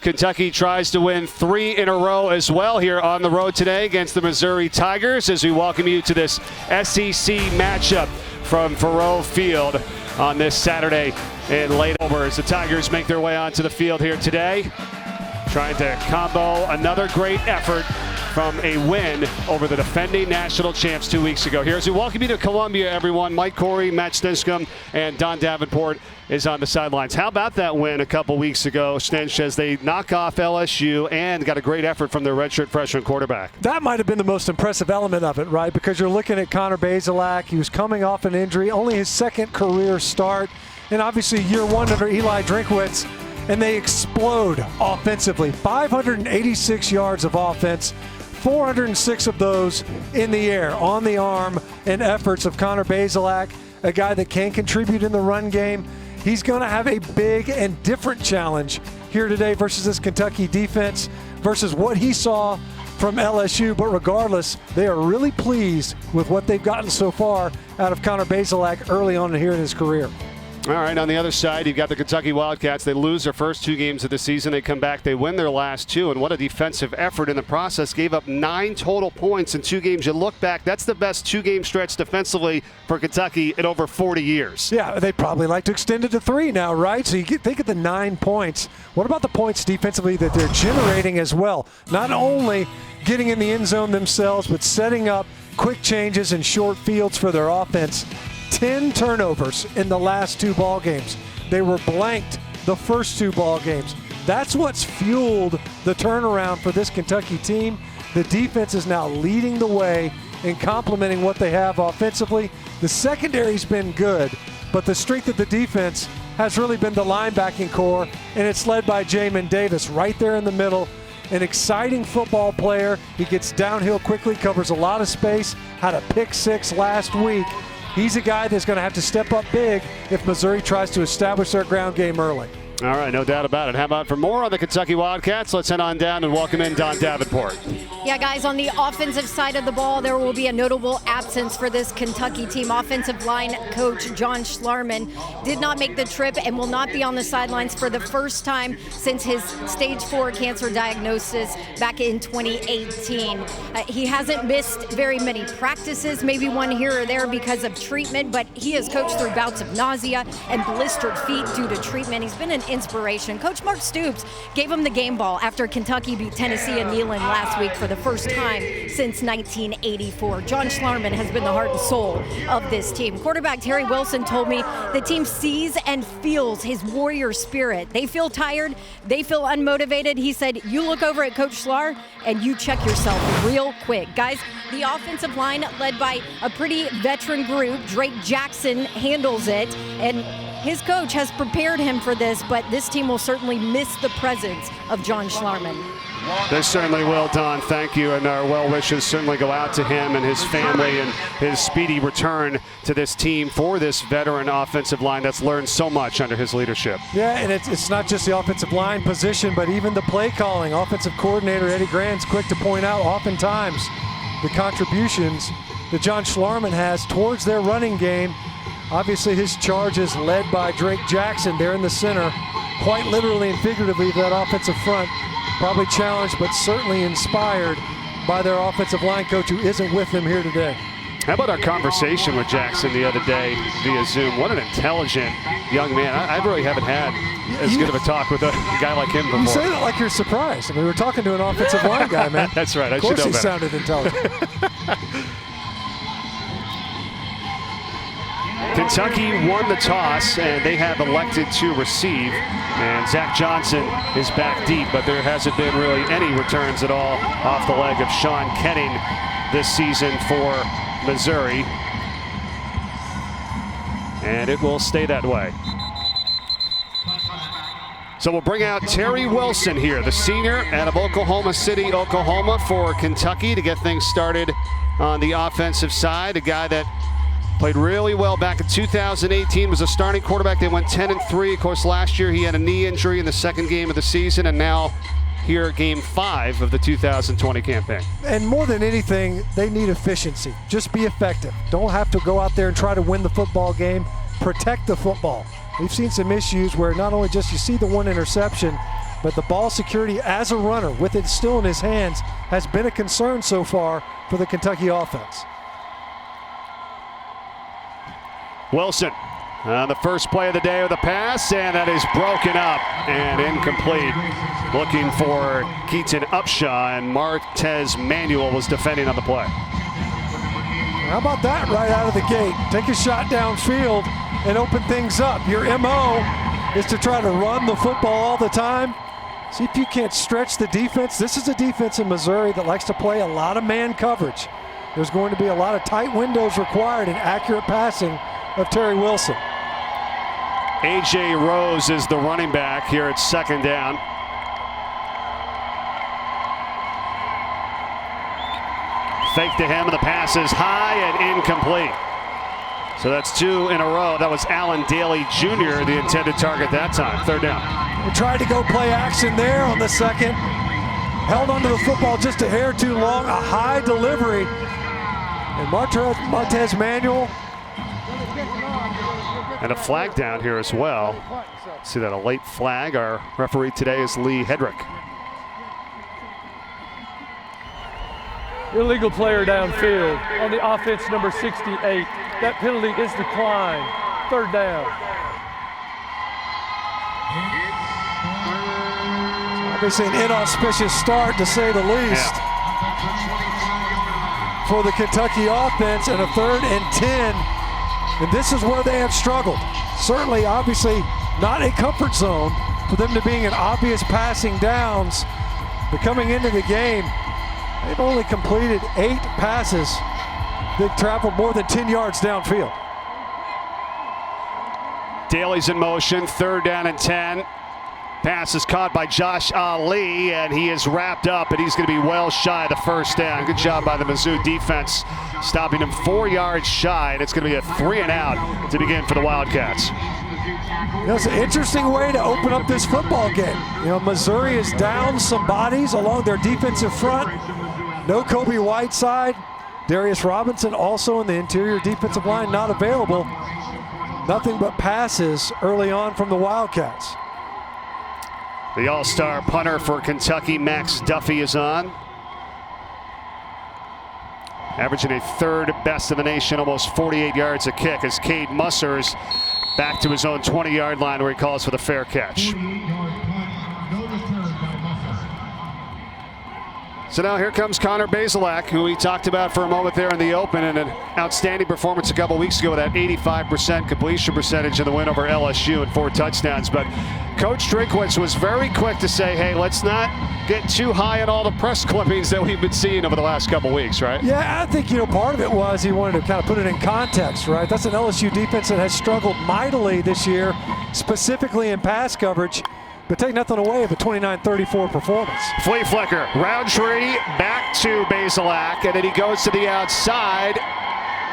Kentucky tries to win 3 in a row as well here on the road today against the Missouri Tigers as we welcome you to this SEC matchup from Faurot Field on this Saturday in late October as the Tigers make their way onto the field here today, trying to combo another great effort from a win over the defending national champs 2 weeks ago. Here as we welcome you to Columbia, everyone. Mike Corey, Matt Stinchcomb, and Don Davenport is on the sidelines. How about that win a couple weeks ago, Stinch, as they knock off LSU and got a great effort from their redshirt freshman quarterback? That might have been the most impressive element of it, right? Because you're looking at Connor Bazelak. He was coming off an injury, only his second career start, and obviously year one under Eli Drinkwitz, and they explode offensively. 586 yards of offense, 406 of those in the air, on the arm and efforts of Connor Bazelak, a guy that can contribute in the run game. He's going to have a big and different challenge here today versus this Kentucky defense, versus what he saw from LSU. But regardless, they are really pleased with what they've gotten so far out of Connor Bazelak early on here in his career. All right, on the other side, you've got the Kentucky Wildcats. They lose their first 2 games of the season. They come back, they win their last 2, and what a defensive effort in the process. Gave up 9 total points in 2 games. You look back, that's the best 2-game stretch defensively for Kentucky in over 40 years. Yeah, they'd probably like to extend it to 3 now, right? So you think of the 9 points. What about the points defensively that they're generating as well? Not only getting in the end zone themselves, but setting up quick changes and short fields for their offense. 10 turnovers in the last 2 ball games. They were blanked the first 2 ball games. That's what's fueled the turnaround for this Kentucky team. The defense is now leading the way and complementing what they have offensively. The secondary's been good, but the strength of the defense has really been the linebacking core, and it's led by Jamin Davis right there in the middle. An exciting football player. He gets downhill quickly, covers a lot of space, had a pick 6 last week. He's a guy that's going to have to step up big if Missouri tries to establish their ground game early. All right, no doubt about it. How about for more on the Kentucky Wildcats? Let's head on down and welcome in Don Davenport. Yeah, guys, on the offensive side of the ball, there will be a notable absence for this Kentucky team. Offensive line coach John Schlarman did not make the trip and will not be on the sidelines for the first time since his stage 4 cancer diagnosis back in 2018. He hasn't missed very many practices, maybe one here or there because of treatment, but he has coached through bouts of nausea and blistered feet due to treatment. He's been an inspiration. Coach Mark Stoops gave him the game ball after Kentucky beat Tennessee and Neyland last week for the first time since 1984. John Schlarman has been the heart and soul of this team. Quarterback Terry Wilson told me the team sees and feels his warrior spirit. They feel tired. They feel unmotivated. He said, you look over at Coach Schlar and you check yourself real quick. Guys, the offensive line led by a pretty veteran group. Drake Jackson handles it, and his coach has prepared him for this, but this team will certainly miss the presence of John Schlarman. They certainly will, Don. Thank you, and our well wishes certainly go out to him and his family and his speedy return to this team for this veteran offensive line that's learned so much under his leadership. Yeah, and it's not just the offensive line position, but even the play calling. Offensive coordinator Eddie Grant's quick to point out oftentimes the contributions that John Schlarman has towards their running game. Obviously, his charge is led by Drake Jackson there in the center, quite literally and figuratively, that offensive front. Probably challenged, but certainly inspired by their offensive line coach, who isn't with them here today. How about our conversation with Jackson the other day via Zoom? What an intelligent young man. I really haven't had as good of a talk with a guy like him before. You say that like you're surprised. I mean, we're talking to an offensive line guy, man. That's right. Of course he sounded intelligent. Kentucky won the toss, and they have elected to receive. And Zach Johnson is back deep, but there hasn't been really any returns at all off the leg of Sean Kenning this season for Missouri. And it will stay that way. So we'll bring out Terry Wilson here, the senior out of Oklahoma City, Oklahoma, for Kentucky to get things started on the offensive side. A guy that played really well back in 2018, was a starting quarterback. They went 10-3. Of course, last year he had a knee injury in the second game of the season, and now here at Game 5 of the 2020 campaign. And more than anything, they need efficiency. Just be effective. Don't have to go out there and try to win the football game. Protect the football. We've seen some issues where not only just you see the one interception, but the ball security as a runner, with it still in his hands, has been a concern so far for the Kentucky offense. Wilson on the first play of the day with a pass, and that is broken up and incomplete. Looking for Keaton Upshaw, and Martez Manuel was defending on the play. How about that right out of the gate? Take a shot downfield and open things up. Your MO is to try to run the football all the time. See if you can't stretch the defense. This is a defense in Missouri that likes to play a lot of man coverage. There's going to be a lot of tight windows required in accurate passing of Terry Wilson. A.J. Rose is the running back here at second down. Fake to him, and the pass is high and incomplete. So that's 2 in a row. That was Allen Daly Jr., the intended target that time. Third down. We tried to go play action there on the second. Held onto the football just a hair too long. A high delivery. And Martez Manuel. And a flag down here as well. See that, a late flag. Our referee today is Lee Hedrick. Illegal player downfield on the offense, number 68. That penalty is declined. Third down. Obviously an inauspicious start, to say the least, for the Kentucky offense, and a 3rd and 10. And this is where they have struggled. Certainly, obviously, not a comfort zone for them to being in obvious passing downs. But coming into the game, they've only completed 8 passes that traveled more than 10 yards downfield. Daly's in motion, 3rd down and 10. Pass is caught by Josh Ali, and he is wrapped up, and he's going to be well shy of the first down. Good job by the Mizzou defense, stopping him 4 yards shy, and it's going to be a 3 and out to begin for the Wildcats. It's an interesting way to open up this football game. You know, Missouri is down some bodies along their defensive front. No Kobe Whiteside. Darius Robinson also in the interior defensive line, not available. Nothing but passes early on from the Wildcats. The all-star punter for Kentucky, Max Duffy, is on. Averaging a 3rd best in the nation, almost 48 yards a kick, as Cade Mussers back to his own 20-yard line where he calls for the fair catch. So now here comes Connor Bazelak, who we talked about for a moment there in the open, and an outstanding performance a couple weeks ago with that 85% completion percentage in the win over LSU and 4 touchdowns. But Coach Drinkwitz was very quick to say, hey, let's not get too high in all the press clippings that we've been seeing over the last couple weeks, right? Yeah, I think, part of it was he wanted to kind of put it in context, right? That's an LSU defense that has struggled mightily this year, specifically in pass coverage. But take nothing away of a 29-34 performance. Flea flicker, Roundtree back to Bazelak, and then he goes to the outside.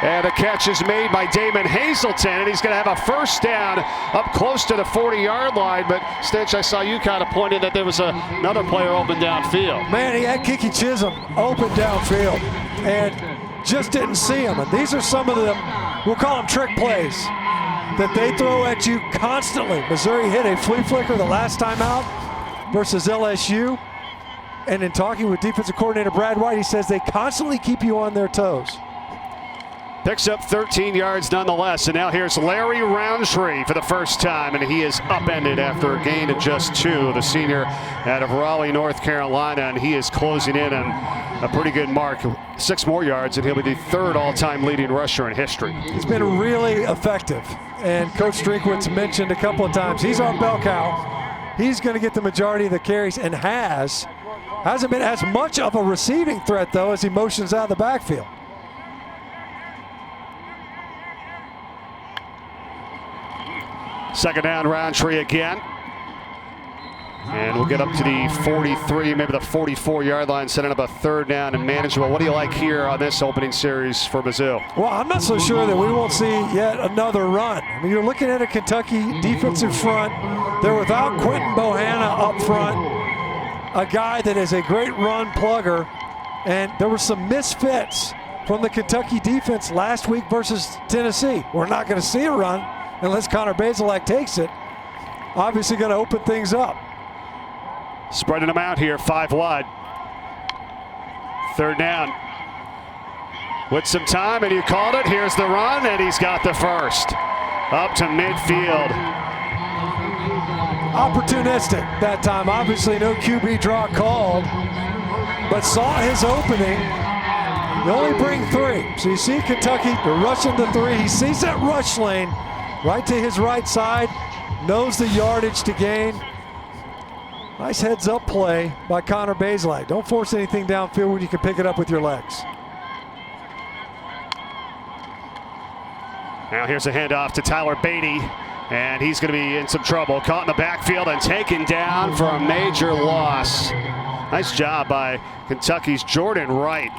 And the catch is made by Damon Hazelton, and he's going to have a first down up close to the 40-yard line. But Stitch, I saw you kind of pointed that there was another player open downfield. Man, he had Kiki Chisholm open downfield and just didn't see him. And these are some of the, we'll call them trick plays, that they throw at you constantly. Missouri hit a flea flicker the last time out versus LSU. And in talking with defensive coordinator Brad White, he says they constantly keep you on their toes. Picks up 13 yards nonetheless, and now here's Larry Roundtree for the first time, and he is upended after a gain of just 2. The senior out of Raleigh, North Carolina, and he is closing in on a pretty good mark. 6 more yards, and he'll be the 3rd all-time leading rusher in history. He's been really effective, and Coach Drinkwitz mentioned a couple of times, he's our bell cow. He's going to get the majority of the carries, and hasn't been as much of a receiving threat, though, as he motions out of the backfield. Second down, Roundtree again. And we'll get up to the 43, maybe the 44-yard line, setting up a 3rd down and manageable. What do you like here on this opening series for Mizzou? Well, I'm not so sure that we won't see yet another run. I mean, you're looking at a Kentucky defensive front. They're without Quentin Bohanna up front, a guy that is a great run plugger. And there were some misfits from the Kentucky defense last week versus Tennessee. We're not going to see a run unless Connor Bazelak takes it. Obviously going to open things up. Spreading them out here, 5 wide. 3rd down. With some time, and you called it. Here's the run, and he's got the first. Up to midfield. Opportunistic that time. Obviously no QB draw called, but saw his opening. They only bring 3. So you see Kentucky, they're rushing the 3. He sees that rush lane right to his right side, knows the yardage to gain. Nice heads up play by Connor Bazelak. Don't force anything downfield when you can pick it up with your legs. Now here's a handoff to Tyler Beatty, and he's going to be in some trouble. Caught in the backfield and taken down for a major loss. Nice job by Kentucky's Jordan Wright,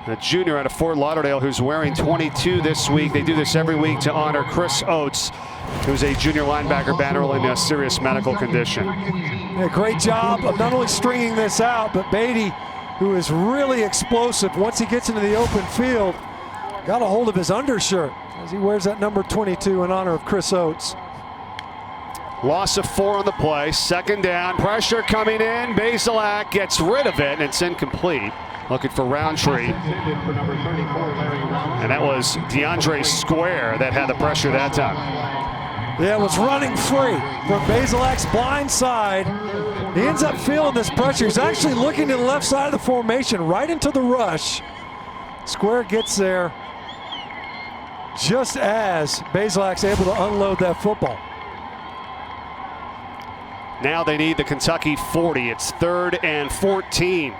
a junior out of Fort Lauderdale who's wearing 22 this week. They do this every week to honor Chris Oates, who's a junior linebacker battling a serious medical condition. Yeah, great job of not only stringing this out, but Beatty, who is really explosive once he gets into the open field, got a hold of his undershirt as he wears that number 22 in honor of Chris Oates. Loss of 4 on the play. 2nd down. Pressure coming in. Bazelak gets rid of it, and it's incomplete. Looking for Roundtree. And that was DeAndre Square that had the pressure that time. Yeah, was running free from Bazelak's blind side. He ends up feeling this pressure. He's actually looking to the left side of the formation, right into the rush. Square gets there just as Bazelak's able to unload that football. Now they need the Kentucky 40. It's 3rd and 14.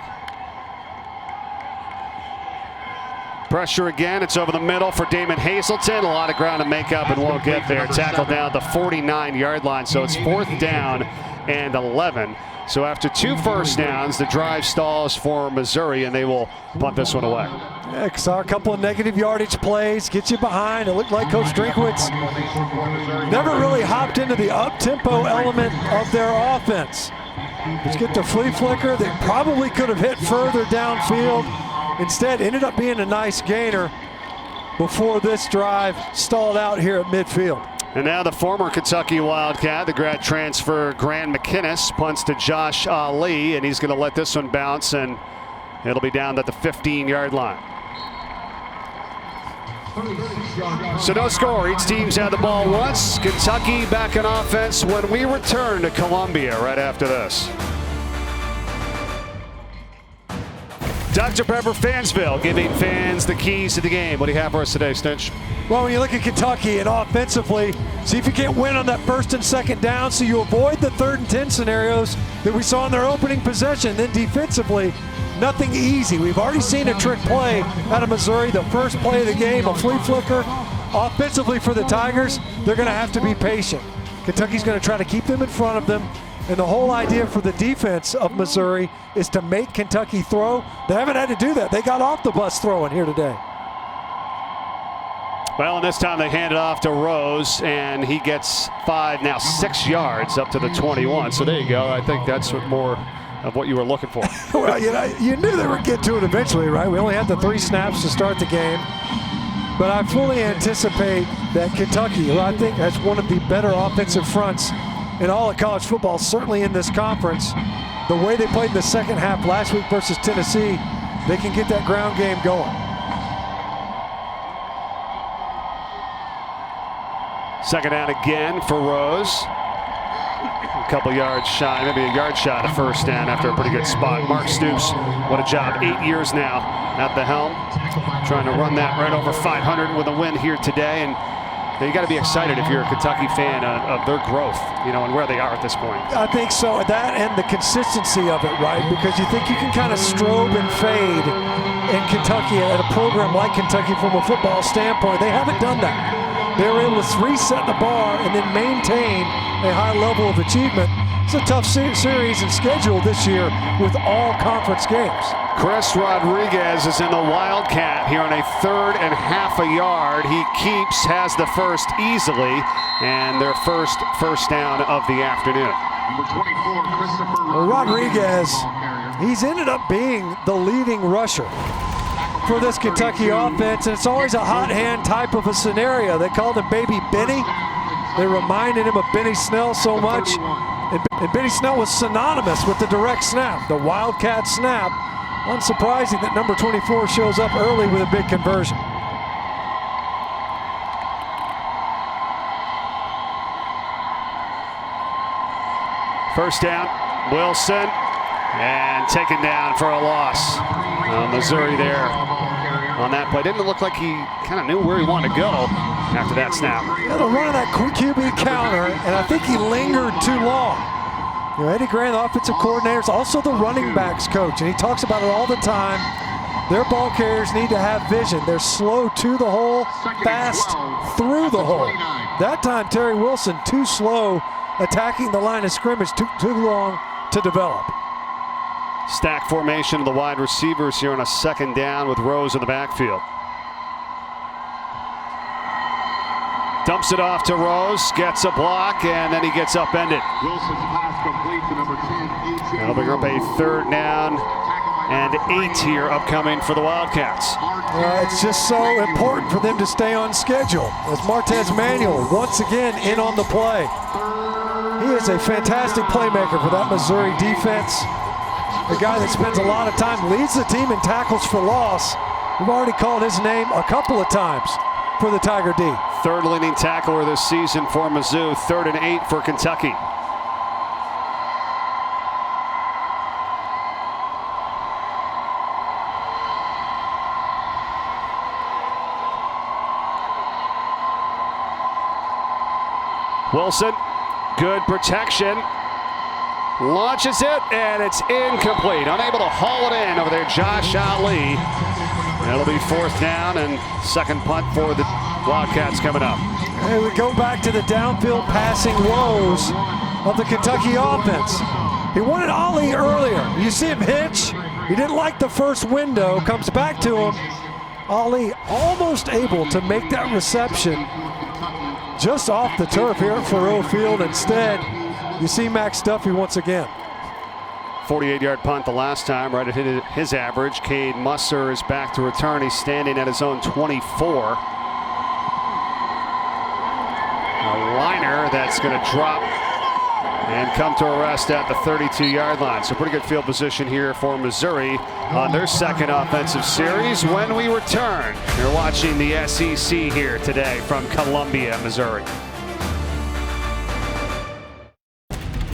Pressure again. It's over the middle for Damon Hazelton. A lot of ground to make up and won't get there. Tackled down the 49-yard line. So it's 4th down and 11. So after 2 first downs, the drive stalls for Missouri, and they will punt this one away. Yeah, saw a couple of negative yardage plays, get you behind. It looked like Coach Drinkwitz never really hopped into the up-tempo element of their offense. Just get the flea flicker that probably could have hit further downfield. Instead, ended up being a nice gainer before this drive stalled out here at midfield. And now the former Kentucky Wildcat, the grad transfer Grant McInnes, punts to Josh Ali, and he's going to let this one bounce, and it'll be down at the 15-yard line. So no score. Each team's had the ball once. Kentucky back in offense when we return to Columbia right after this. Dr. Pepper Fansville giving fans the keys to the game. What do you have for us today, Stinch? Well, when you look at Kentucky and offensively, see if you can't win on that 1st and 2nd down so you avoid the 3rd and 10 scenarios that we saw in their opening possession. Then defensively, nothing easy. We've already seen a trick play out of Missouri, the first play of the game, a flea flicker. Offensively for the Tigers, they're going to have to be patient. Kentucky's going to try to keep them in front of them. And the whole idea for the defense of Missouri is to make Kentucky throw. They haven't had to do that. They got off the bus throwing here today. Well, and this time they hand it off to Rose, and he gets 5, now 6 yards up to the 21. So there you go. I think that's more of what you were looking for. Well, you knew they would get to it eventually, right? We only had the 3 snaps to start the game. But I fully anticipate that Kentucky, who I think has one of the better offensive fronts in all of college football, certainly in this conference, the way they played in the 2nd half last week versus Tennessee, they can get that ground game going. Second down again for Rose. A couple yards shy, maybe a yard shy of 1st down after a pretty good spot. Mark Stoops, what a job. 8 years now at the helm. Trying to run that right over 500 with a win here today. And you got to be excited if you're a Kentucky fan of their growth, and where they are at this point. I think so. That and the consistency of it, right? Because you think you can kind of strobe and fade in Kentucky at a program like Kentucky from a football standpoint. They haven't done that. They were able to reset the bar and then maintain a high level of achievement. It's a tough series and schedule this year with all conference games. Chris Rodriguez is in the Wildcat here on a 3rd and half a yard. He has the first easily, and their first down of the afternoon. Well, Rodriguez, he's ended up being the leading rusher for this Kentucky offense, and it's always a hot hand type of a scenario. They called him Baby Benny. They reminded him of Benny Snell so much. And Benny Snell was synonymous with the direct snap, the Wildcat snap. Unsurprising that number 24 shows up early with a big conversion. First down, Wilson, and taken down for a loss. Missouri there on that play. Didn't look like he kind of knew where he wanted to go after that snap. Yeah, the run of that QB counter, and I think he lingered too long. You know, Eddie Grant, the offensive coordinator, is also the running backs coach, and he talks about it all the time. Their ball carriers need to have vision. They're slow to the hole, fast through the hole. That time, Terry Wilson, too slow, attacking the line of scrimmage, too long to develop. Stack formation of the wide receivers here on a second down with Rose in the backfield. Dumps it off to Rose, gets a block, and then he gets upended. That'll bring up a third down and 8 here upcoming for the Wildcats. It's just so important for them to stay on schedule. As Martez Manuel once again in on the play. He is a fantastic playmaker for that Missouri defense. The guy that spends a lot of time, leads the team in tackles for loss. We've already called his name a couple of times for the Tiger D. Third leading tackler this season for Mizzou. 3rd and 8 for Kentucky. Wilson, good protection. Launches it, and it's incomplete. Unable to haul it in over there, Josh Ali. It'll be 4th down and second punt for the Wildcats coming up. And we go back to the downfield passing woes of the Kentucky offense. He wanted Ali earlier. You see him hitch. He didn't like the first window. Comes back to him. Ali almost able to make that reception just off the turf here at Faurot Field. Instead, you see Max Duffy once again. 48-yard punt the last time, right at his average. Cade Musser is back to return. He's standing at his own 24. A liner that's going to drop and come to a rest at the 32-yard line. So pretty good field position here for Missouri on their second offensive series. When we return, you're watching the SEC here today from Columbia, Missouri.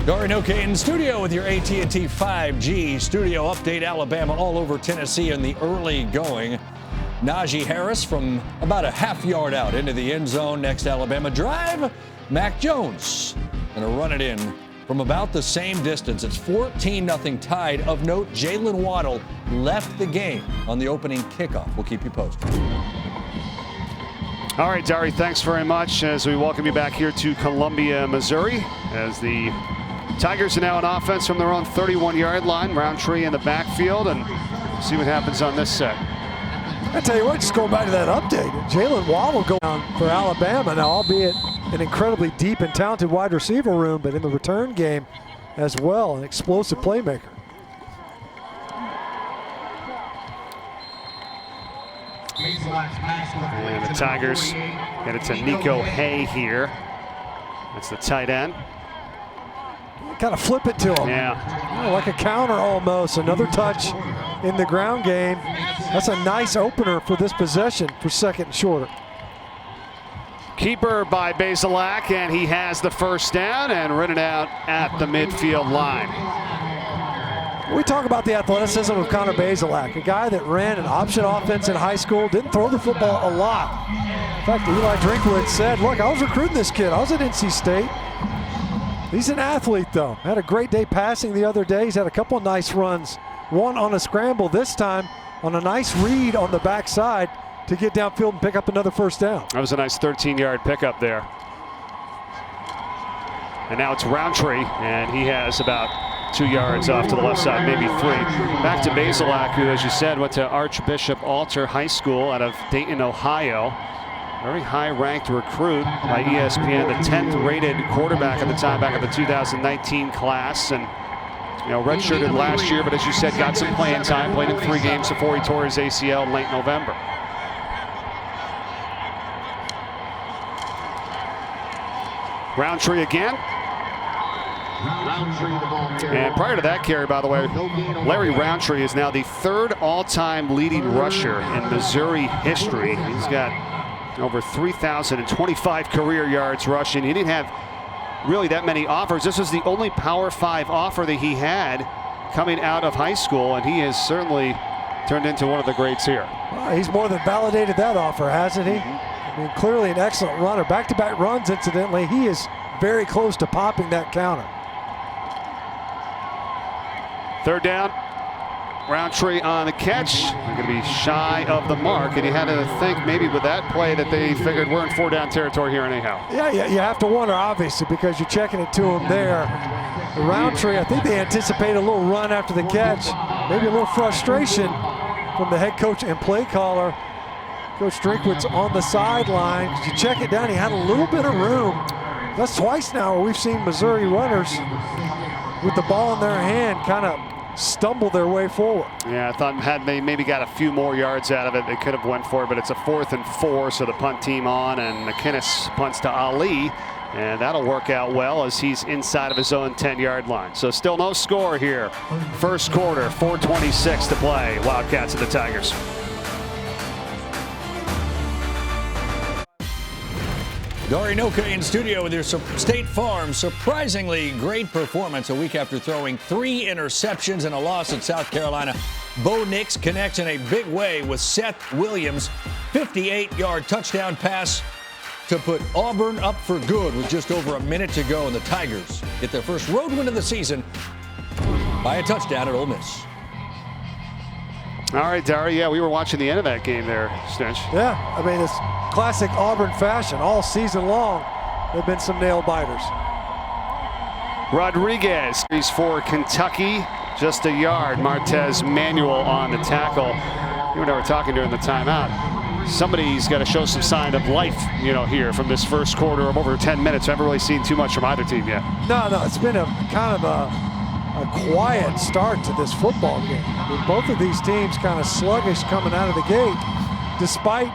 Dory Noka in studio with your AT&T 5G studio update. Alabama all over Tennessee in the early going. Najee Harris from about a half-yard out into the end zone. Next Alabama drive, Mac Jones going to run it in from about the same distance. It's 14-0 tied. Of note, Jalen Waddle left the game on the opening kickoff. We'll keep you posted. All right, Dari, thanks very much as we welcome you back here to Columbia, Missouri, as the Tigers are now on offense from their own 31-yard line. Roundtree in the backfield, and see what happens on this set. I tell you what, just going back to that update, Jalen Waddle going down for Alabama now, albeit an incredibly deep and talented wide receiver room, but in the return game as well, an explosive playmaker. And the Tigers get it to Nico Hay here. That's the tight end. Kind of flip it to him. Yeah. Like a counter almost. Another touch in the ground game. That's a nice opener for this possession for second and shorter. Keeper by Bazelak, and he has the first down and run it out at the midfield line. We talk about the athleticism of Connor Bazelak, a guy that ran an option offense in high school, didn't throw the football a lot. In fact, Eli Drinkwitz said, look, I was recruiting this kid. I was at NC State. He's an athlete, though. Had a great day passing the other day. He's had a couple of nice runs. One on a scramble this time on a nice read on the backside to get downfield and pick up another first down. That was a nice 13-yard pickup there. And now it's Roundtree, and he has about 2 yards off to the left side, maybe 3. Back to Bazelak, who, as you said, went to Archbishop Alter High School out of Dayton, Ohio. Very high-ranked recruit by ESPN, the 10th rated quarterback at the time back in the 2019 class. And, you know, redshirted last year, but as you said, got some playing time, played in 3 games before he tore his ACL in late November. Roundtree again. And prior to that carry, by the way, Larry Roundtree is now the 3rd all-time leading rusher in Missouri history. He's got over 3,025 career yards rushing. He didn't have really that many offers. This was the only Power 5 offer that he had coming out of high school, and he has certainly turned into one of the greats here. Well, he's more than validated that offer, hasn't he? I mean, clearly an excellent runner. Back-to-back runs, incidentally. He is very close to popping that counter. 3rd down. Roundtree on the catch. They're going to be shy of the mark, and you had to think maybe with that play that they figured we're in 4-down territory here anyhow. Yeah, you have to wonder, obviously, because you're checking it to him there. The Roundtree, I think they anticipate a little run after the catch, maybe a little frustration from the head coach and play caller. Coach Drinkwitz on the sideline. You check it down, he had a little bit of room. That's twice now where we've seen Missouri runners with the ball in their hand kind of stumble their way forward. Yeah, I thought had they maybe got a few more yards out of it, they could have went for it, but it's a 4th and 4, so the punt team on, and McInnes punts to Ali, and that'll work out well as he's inside of his own 10-yard line. So still no score here. First quarter, 4:26 to play. Wildcats and the Tigers. Dory Noka in studio with your State Farm surprisingly great performance a week after throwing 3 interceptions and a loss at South Carolina. Bo Nix connects in a big way with Seth Williams' 58-yard touchdown pass to put Auburn up for good with just over a minute to go, and the Tigers get their first road win of the season by a touchdown at Ole Miss. All right, Dari, yeah, we were watching the end of that game there, Stench. Yeah, I mean, it's classic Auburn fashion. All season long, they've been some nail biters. Rodriguez, he's for Kentucky, just a yard. Martez Manuel on the tackle. You and I were talking during the timeout. Somebody's got to show some sign of life, here from this first quarter of over 10 minutes. I haven't really seen too much from either team yet. No, it's been a kind of a quiet start to this football game. I mean, both of these teams kind of sluggish coming out of the gate, despite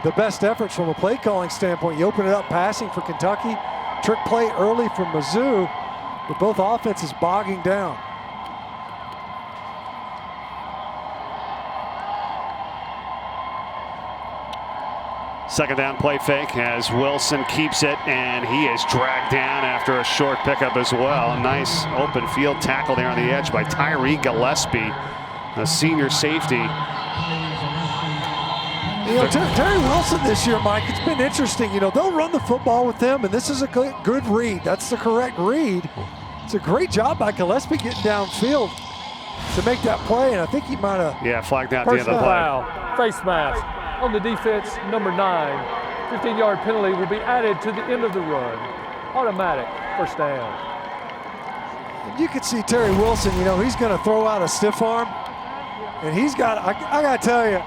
the best efforts from a play calling standpoint. You open it up passing for Kentucky, trick play early from Mizzou, but both offenses bogging down. Second down play fake as Wilson keeps it, and he is dragged down after a short pickup as well. A nice open field tackle there on the edge by Tyree Gillespie, a senior safety. Terry Wilson this year, Mike, it's been interesting. They'll run the football with him, and this is a good read. That's the correct read. It's a great job by Gillespie getting downfield to make that play, and I think he might have... Yeah, flagged out the end of the play. Foul, face mask. On the defense, number 9, 15-yard penalty will be added to the end of the run. Automatic first down. You can see Terry Wilson, he's going to throw out a stiff arm, and he's got, I got to tell you,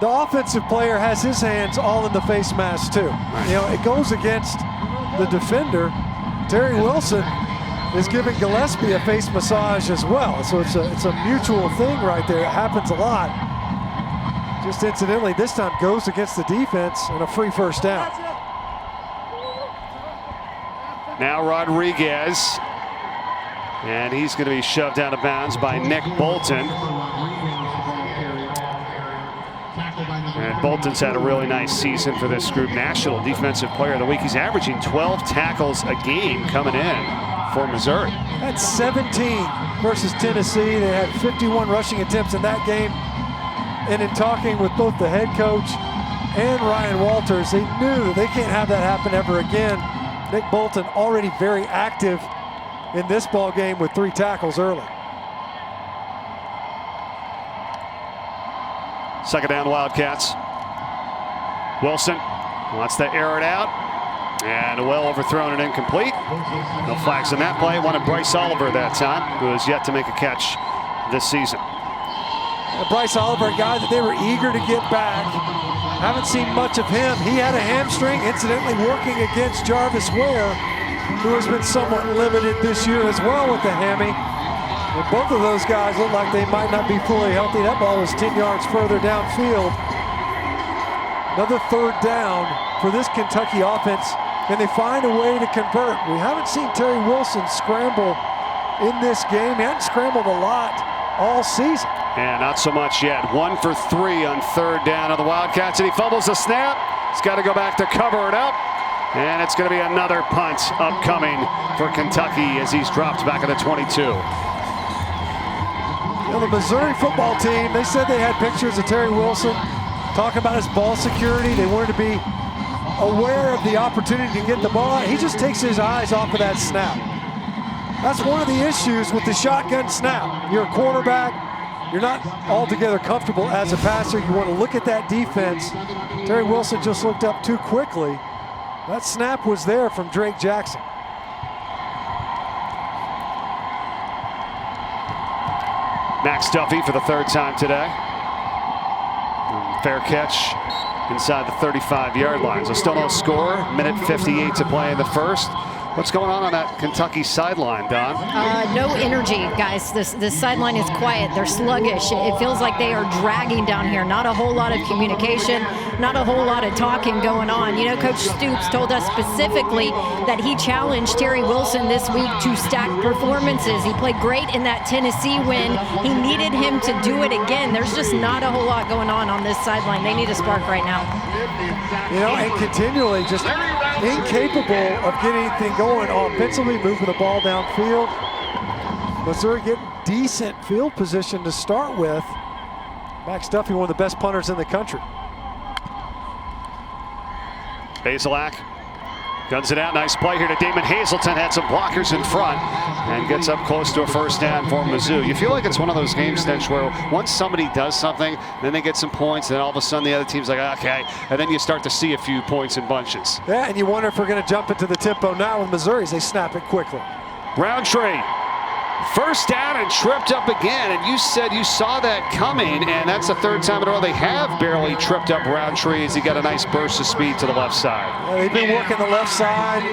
the offensive player has his hands all in the face mask too. It goes against the defender. Terry Wilson is giving Gillespie a face massage as well. So it's a mutual thing right there. It happens a lot. Just incidentally, this time goes against the defense and a free first down. Now Rodriguez, and he's going to be shoved out of bounds by Nick Bolton. And Bolton's had a really nice season for this group. National Defensive Player of the Week. He's averaging 12 tackles a game coming in for Missouri. That's 17 versus Tennessee. They had 51 rushing attempts in that game. And in talking with both the head coach and Ryan Walters, they knew that they can't have that happen ever again. Nick Bolton already very active in this ball game with 3 tackles early. Second down, Wildcats. Wilson wants to air it out, and well overthrown and incomplete. No flags in that play. Wanted Bryce Oliver that time, who has yet to make a catch this season. Bryce Oliver, a guy that they were eager to get back. Haven't seen much of him. He had a hamstring, incidentally working against Jarvis Ware, who has been somewhat limited this year as well with the hammy. And both of those guys look like they might not be fully healthy. That ball was 10 yards further downfield. Another third down for this Kentucky offense Can they find a way to convert? We haven't seen Terry Wilson scramble in this game. He hadn't scrambled a lot all season. Yeah, not so much yet. 1 for 3 on 3rd down of the Wildcats, and he fumbles the snap. He's got to go back to cover it up. And it's going to be another punt upcoming for Kentucky as he's dropped back at the 22. You know, the Missouri football team, they said they had pictures of Terry Wilson talking about his ball security. They wanted to be aware of the opportunity to get the ball. He just takes his eyes off of that snap. That's one of the issues with the shotgun snap. You're a quarterback. You're not altogether comfortable as a passer. You want to look at that defense. Terry Wilson just looked up too quickly. That snap was there from Drake Jackson. Max Duffy for the 3rd time today. Fair catch inside the 35-yard line. So still no score. Minute 58 to play in the first. What's going on that Kentucky sideline, Don? No energy, guys. This sideline is quiet. They're sluggish. It feels like they are dragging down here. Not a whole lot of communication, not a whole lot of talking going on. You know, Coach Stoops told us specifically that he challenged Terry Wilson this week to stack performances. He played great in that Tennessee win. He needed him to do it again. There's just not a whole lot going on this sideline. They need a spark right now. You know, and continually just incapable of getting anything going offensively, moving the ball downfield. Missouri getting decent field position to start with. Max Duffy, one of the best punters in the country. Bazelak guns it out. Nice play here to Damon Hazelton. Had some blockers in front and gets up close to a 1st down for Mizzou. You feel like it's one of those games, Stench, where once somebody does something, then they get some points, and then all of a sudden the other team's like, okay, and then you start to see a few points in bunches. Yeah, and you wonder if we're going to jump into the tempo now with Missouri as they snap it quickly. Roundtree. 1st down and tripped up again, and you said you saw that coming, and that's the 3rd time in a row they have barely tripped up Roundtree as he got a nice burst of speed to the left side. Yeah, they've been working the left side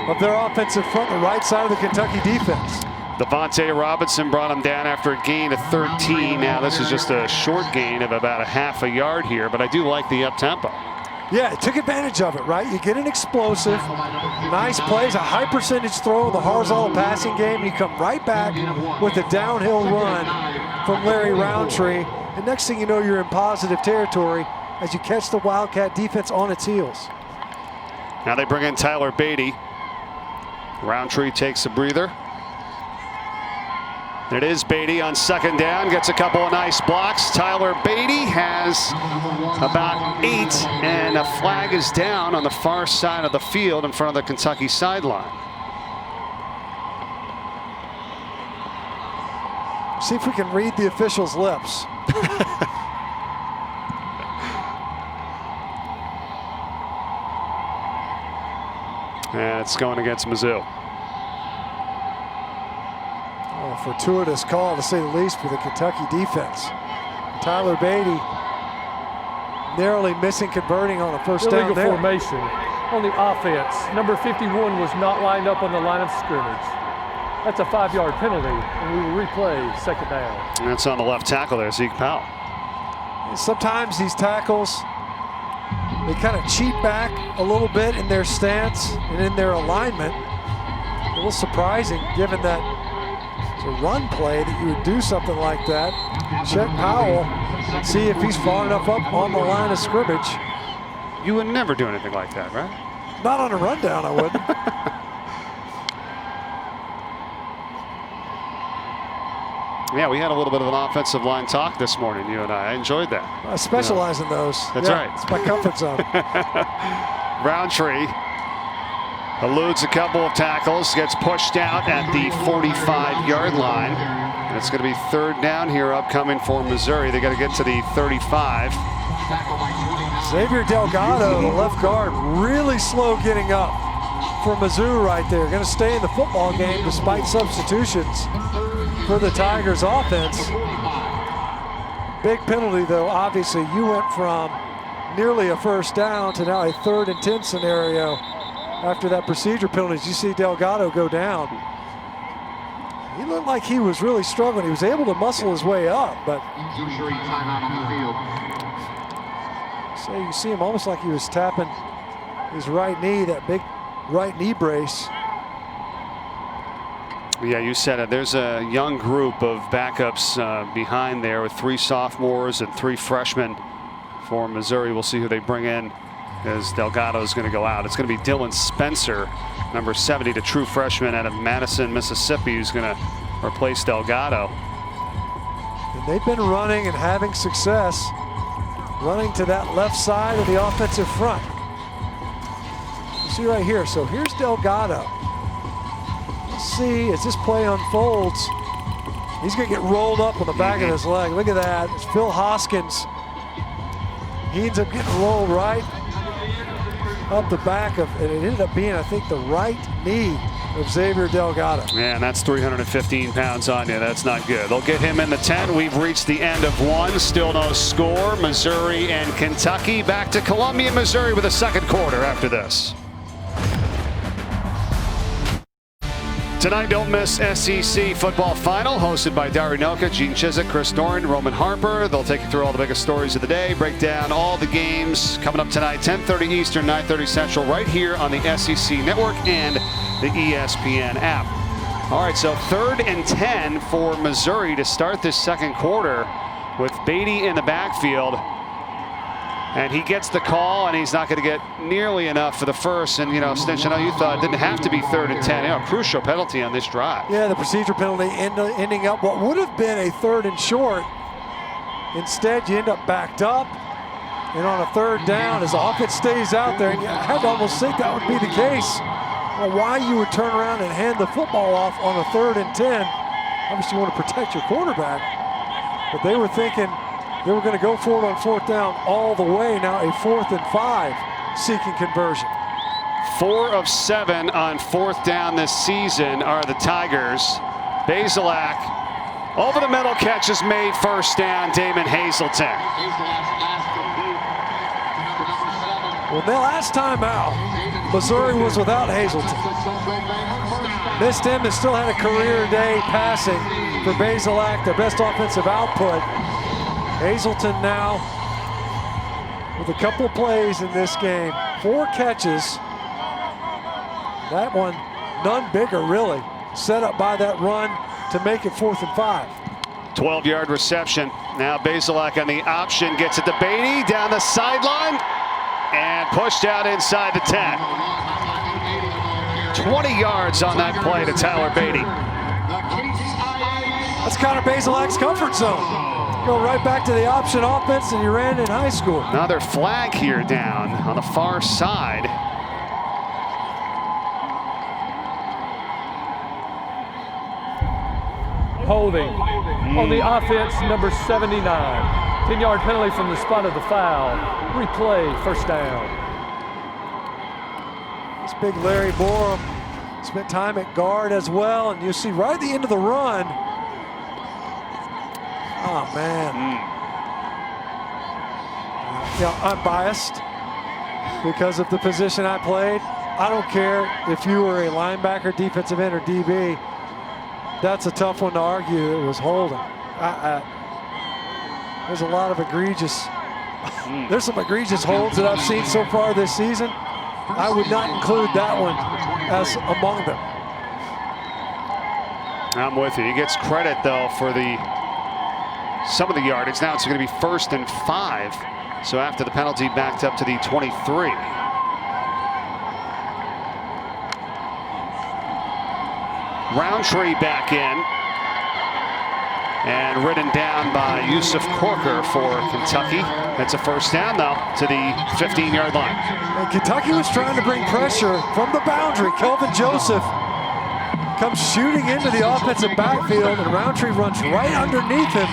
of their offensive front, the right side of the Kentucky defense. Devontae Robinson brought him down after a gain of 13. Now this is just a short gain of about a half a yard here, but I do like the up-tempo. Yeah, took advantage of it, right? You get an explosive, nice plays, a high percentage throw in the horizontal passing game. You come right back with a downhill run from Larry Roundtree. And next thing you know, you're in positive territory as you catch the Wildcat defense on its heels. Now they bring in Tyler Beatty. Roundtree takes a breather. It is Beatty on 2nd down, gets a couple of nice blocks. Tyler Beatty has about 8, and a flag is down on the far side of the field in front of the Kentucky sideline. See if we can read the official's lips. And it's going against Mizzou. Fortuitous call, to say the least, for the Kentucky defense. Tyler Beatty narrowly missing converting on a 1st down Illegal there. formation on the offense. Number 51 was not lined up on the line of scrimmage. That's a 5-yard penalty, and we will replay 2nd down. And that's on the left tackle there, Zeke Powell. Sometimes these tackles, they kind of cheat back a little bit in their stance and in their alignment. A little surprising, given that it's a run play, that you would do something like that. Check Powell and see if he's far enough up on the line of scrimmage. You would never do anything like that, right? Not on a rundown, I wouldn't. Yeah, we had a little bit of an offensive line talk this morning, you and I enjoyed that. I specialize in those. That's right. It's my comfort zone. Roundtree eludes a couple of tackles, gets pushed out at the 45-yard line. And it's going to be 3rd down here upcoming for Missouri. They got to get to the 35. Xavier Delgado, the left guard, really slow getting up for Mizzou right there. Going to stay in the football game despite substitutions for the Tigers offense. Big penalty though, obviously. You went from nearly a 1st down to now a 3rd and 10 scenario after that procedure penalty. You see Delgado go down. He looked like he was really struggling. He was able to muscle his way up, but so you see him almost like he was tapping his right knee, that big right knee brace. Yeah, you said it. There's a young group of backups behind there with 3 sophomores and 3 freshmen for Missouri. We'll see who they bring in as Delgado is going to go out. It's going to be Dylan Spencer, number 70, the true freshman out of Madison, Mississippi, who's going to replace Delgado. And they've been running and having success running to that left side of the offensive front. You see right here. So here's Delgado. Let's see as this play unfolds. He's going to get rolled up on the back of his leg. Look at that. It's Phil Hoskins. He ends up getting rolled right up the back of, and it ended up being, I think, the right knee of Xavier Delgado. Man, that's 315 pounds on you. That's not good. They'll get him in the 10. We've reached the end of 1. Still no score. Missouri and Kentucky. Back to Columbia, Missouri with a second quarter after this. Tonight, don't miss SEC football final, hosted by Dari Noka, Gene Chizik, Chris Doran, Roman Harper. They'll take you through all the biggest stories of the day, break down all the games coming up tonight, 10:30 Eastern, 9:30 Central, right here on the SEC Network and the ESPN app. All right, so 3rd and 10 for Missouri to start this second quarter with Beatty in the backfield. And he gets the call, and he's not going to get nearly enough for the first. And, you know, Stinch, I know you thought it didn't have to be 3rd and 10. You know, a crucial penalty on this drive. Yeah, the procedure penalty ending up what would have been a 3rd and short. Instead, you end up backed up. And on a 3rd down, as the offense stays out there, and you had to almost think that would be the case. Well, why you would turn around and hand the football off on a 3rd and 10. Obviously, you want to protect your quarterback. But they were thinking they were going to go for it on 4th down all the way. Now a 4th and 5 seeking conversion. 4 of 7 on 4th down this season are the Tigers. Bazelak over the middle, catch is made, 1st down, Damon Hazelton. Well, the last time out, Missouri was without Hazelton. Missed him and still had a career day passing for Bazelak, their best offensive output. Hazelton now with a couple of plays in this game. 4 catches. That one, none bigger really. Set up by that run to make it 4th and 5. 12-yard reception. Now Bazelak on the option, gets it to Beatty down the sideline and pushed out inside the 10. 20 yards on that play to Tyler Beatty. That's kind of Bazelak's comfort zone. Go right back to the option offense that he ran in high school. Another flag here down on the far side. Holding on the offense, number 79. 10-yard penalty from the spot of the foul. Replay, 1st down. This big Larry Borum spent time at guard as well, and you see right at the end of the run. Oh, man. Yeah, I'm biased because of the position I played. I don't care if you were a linebacker, defensive end, or DB. That's a tough one to argue. It was holding. There's a lot of egregious. There's some egregious holds that I've seen so far this season. I would not include that one as among them. I'm with you. He gets credit, though, for some of the yardage. Now it's going to be 1st and 5. So after the penalty, backed up to the 23. Roundtree back in. And ridden down by Yusuf Corker for Kentucky. That's a 1st down, though, to the 15-yard line. And Kentucky was trying to bring pressure from the boundary. Kelvin Joseph comes shooting into the offensive backfield, and Roundtree runs right underneath him,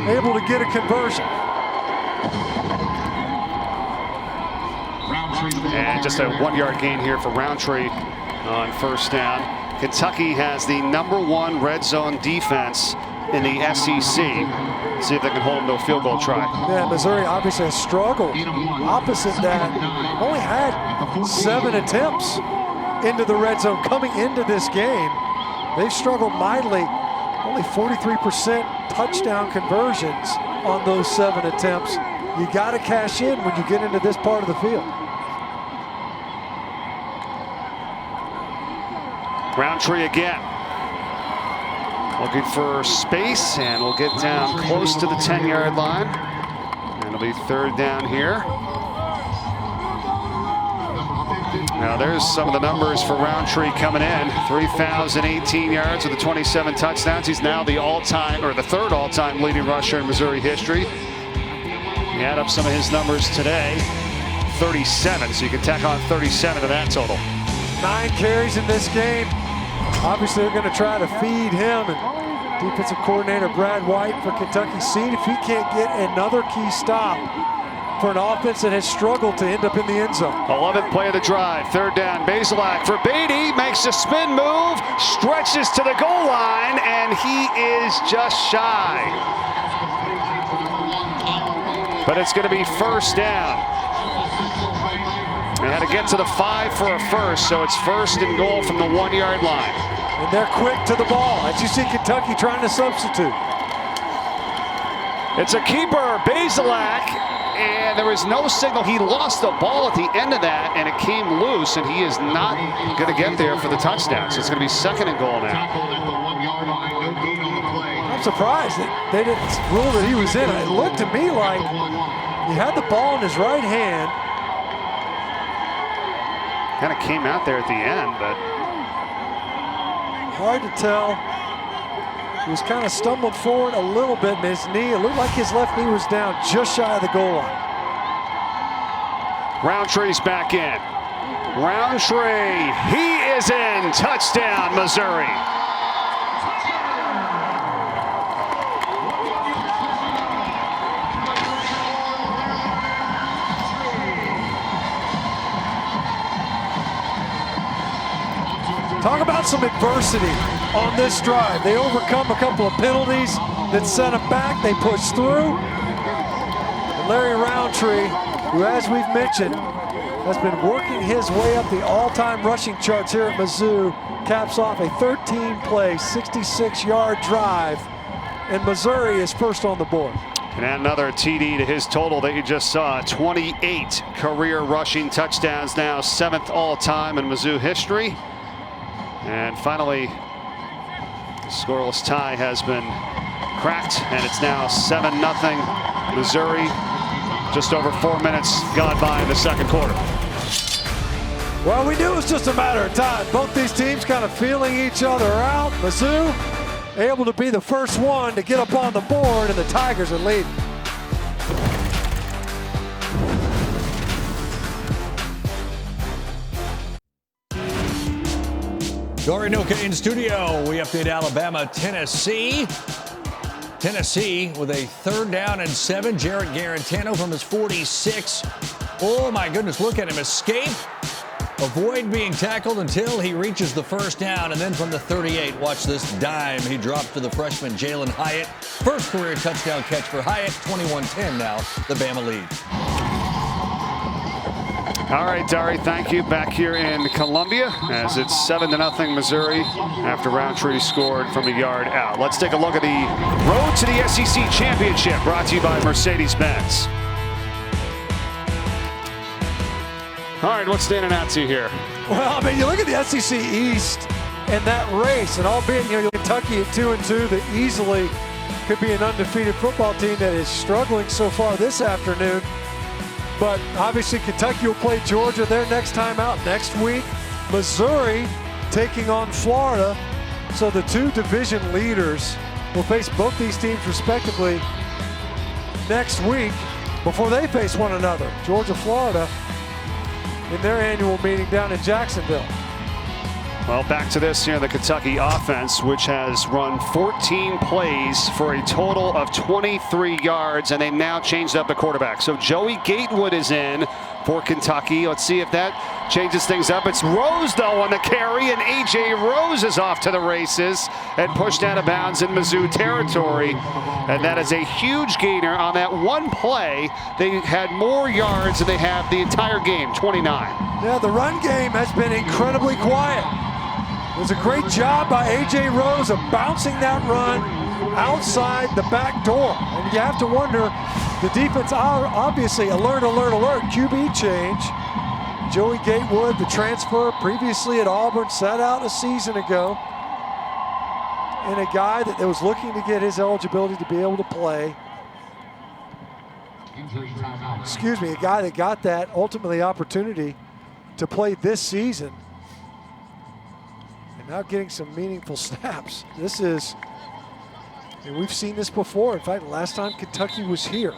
able to get a conversion. And just a 1-yard gain here for Roundtree on 1st down. Kentucky has the #1 red zone defense in the SEC. See if they can hold them to a field goal try. Yeah, Missouri obviously has struggled. Opposite that, only had 7 attempts into the red zone coming into this game. They've struggled mightily. Only 43% touchdown conversions on those 7 attempts. You got to cash in when you get into this part of the field. Roundtree again. Looking for space, and we'll get down close to the 10-yard line. And it'll be third down here. Now there's some of the numbers for Roundtree coming in. 3,018 yards with the 27 touchdowns. He's now the all-time, or the third all-time leading rusher in Missouri history. You add up some of his numbers today, 37, so you can tack on 37 to that total. 9 carries in this game. Obviously, they're going to try to feed him. And defensive coordinator Brad White for Kentucky, seeing if he can't get another key stop for an offense that has struggled to end up in the end zone. 11th play of the drive. Third down. Bazelak for Beatty. Makes a spin move. Stretches to the goal line, and he is just shy. But it's going to be first down. They had to get to the 5 for a first, so it's first and goal from the 1-yard line. And they're quick to the ball, as you see Kentucky trying to substitute. It's a keeper, Bazelak, and there was no signal. He lost the ball at the end of that, and it came loose, and he is not going to get there for the touchdown. So it's going to be second and goal now. I'm surprised that they didn't rule that he was in. It looked to me like he had the ball in his right hand. Kind of came out there at the end, but hard to tell. He was kind of stumbling forward a little bit in his knee. It looked like his left knee was down just shy of the goal line. Roundtree's back in. Roundtree, he is in. Touchdown, Missouri. Talk about some adversity on this drive. They overcome a couple of penalties that set them back. They push through. And Larry Roundtree, who, as we've mentioned, has been working his way up the all-time rushing charts here at Mizzou, caps off a 13-play, 66-yard drive, and Missouri is first on the board. And add another TD to his total that you just saw. 28 career rushing touchdowns now, 7th all-time in Mizzou history. And finally, the scoreless tie has been cracked, and it's now 7-0 Missouri. Just over 4 minutes gone by in the second quarter. Well, we knew it was just a matter of time. Both these teams kind of feeling each other out. Mizzou able to be the first one to get up on the board, and the Tigers are leading. Dory Noka in studio. We update Alabama, Tennessee. Tennessee with a 3rd down and 7. Jarrett Garantano from his 46. Oh my goodness, look at him escape. Avoid being tackled until he reaches the first down. And then from the 38, watch this dime. He dropped to the freshman Jalen Hyatt. First career touchdown catch for Hyatt. 21-10 now, the Bama lead. All right, Dari, thank you. Back here in Columbia as it's 7-0 Missouri after Roundtree scored from a yard out. Let's take a look at the road to the SEC Championship, brought to you by Mercedes-Benz. All right, what's standing out to you here? Well, I mean, you look at the SEC East and that race, and albeit, you know, Kentucky at 2-2, that easily could be an undefeated football team that is struggling so far this afternoon. But obviously Kentucky will play Georgia their next time out next week. Missouri taking on Florida. So the 2 division leaders will face both these teams respectively next week before they face one another. Georgia, Florida in their annual meeting down in Jacksonville. Well, back to this here, the Kentucky offense, which has run 14 plays for a total of 23 yards, and they've now changed up the quarterback. So Joey Gatewood is in for Kentucky. Let's see if that changes things up. It's Rose, though, on the carry, and A.J. Rose is off to the races and pushed out of bounds in Mizzou territory. And that is a huge gainer on that one play. They had more yards than they have the entire game, 29. Yeah, the run game has been incredibly quiet. It was a great job by A.J. Rose of bouncing that run outside the back door. And you have to wonder, the defense obviously alert, QB change. Joey Gatewood, the transfer previously at Auburn, sat out a season ago. And a guy that was looking to get his eligibility to be able to play. Excuse me, a guy that got that ultimately opportunity to play this season. And now getting some meaningful snaps. This is, and we've seen this before. In fact, last time Kentucky was here,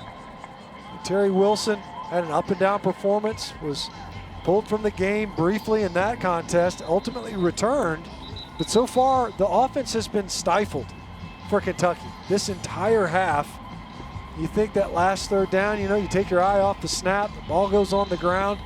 Terry Wilson had an up and down performance, was pulled from the game briefly in that contest, ultimately returned. But so far, the offense has been stifled for Kentucky. This entire half, you think that last third down, you know, you take your eye off the snap, the ball goes on the ground.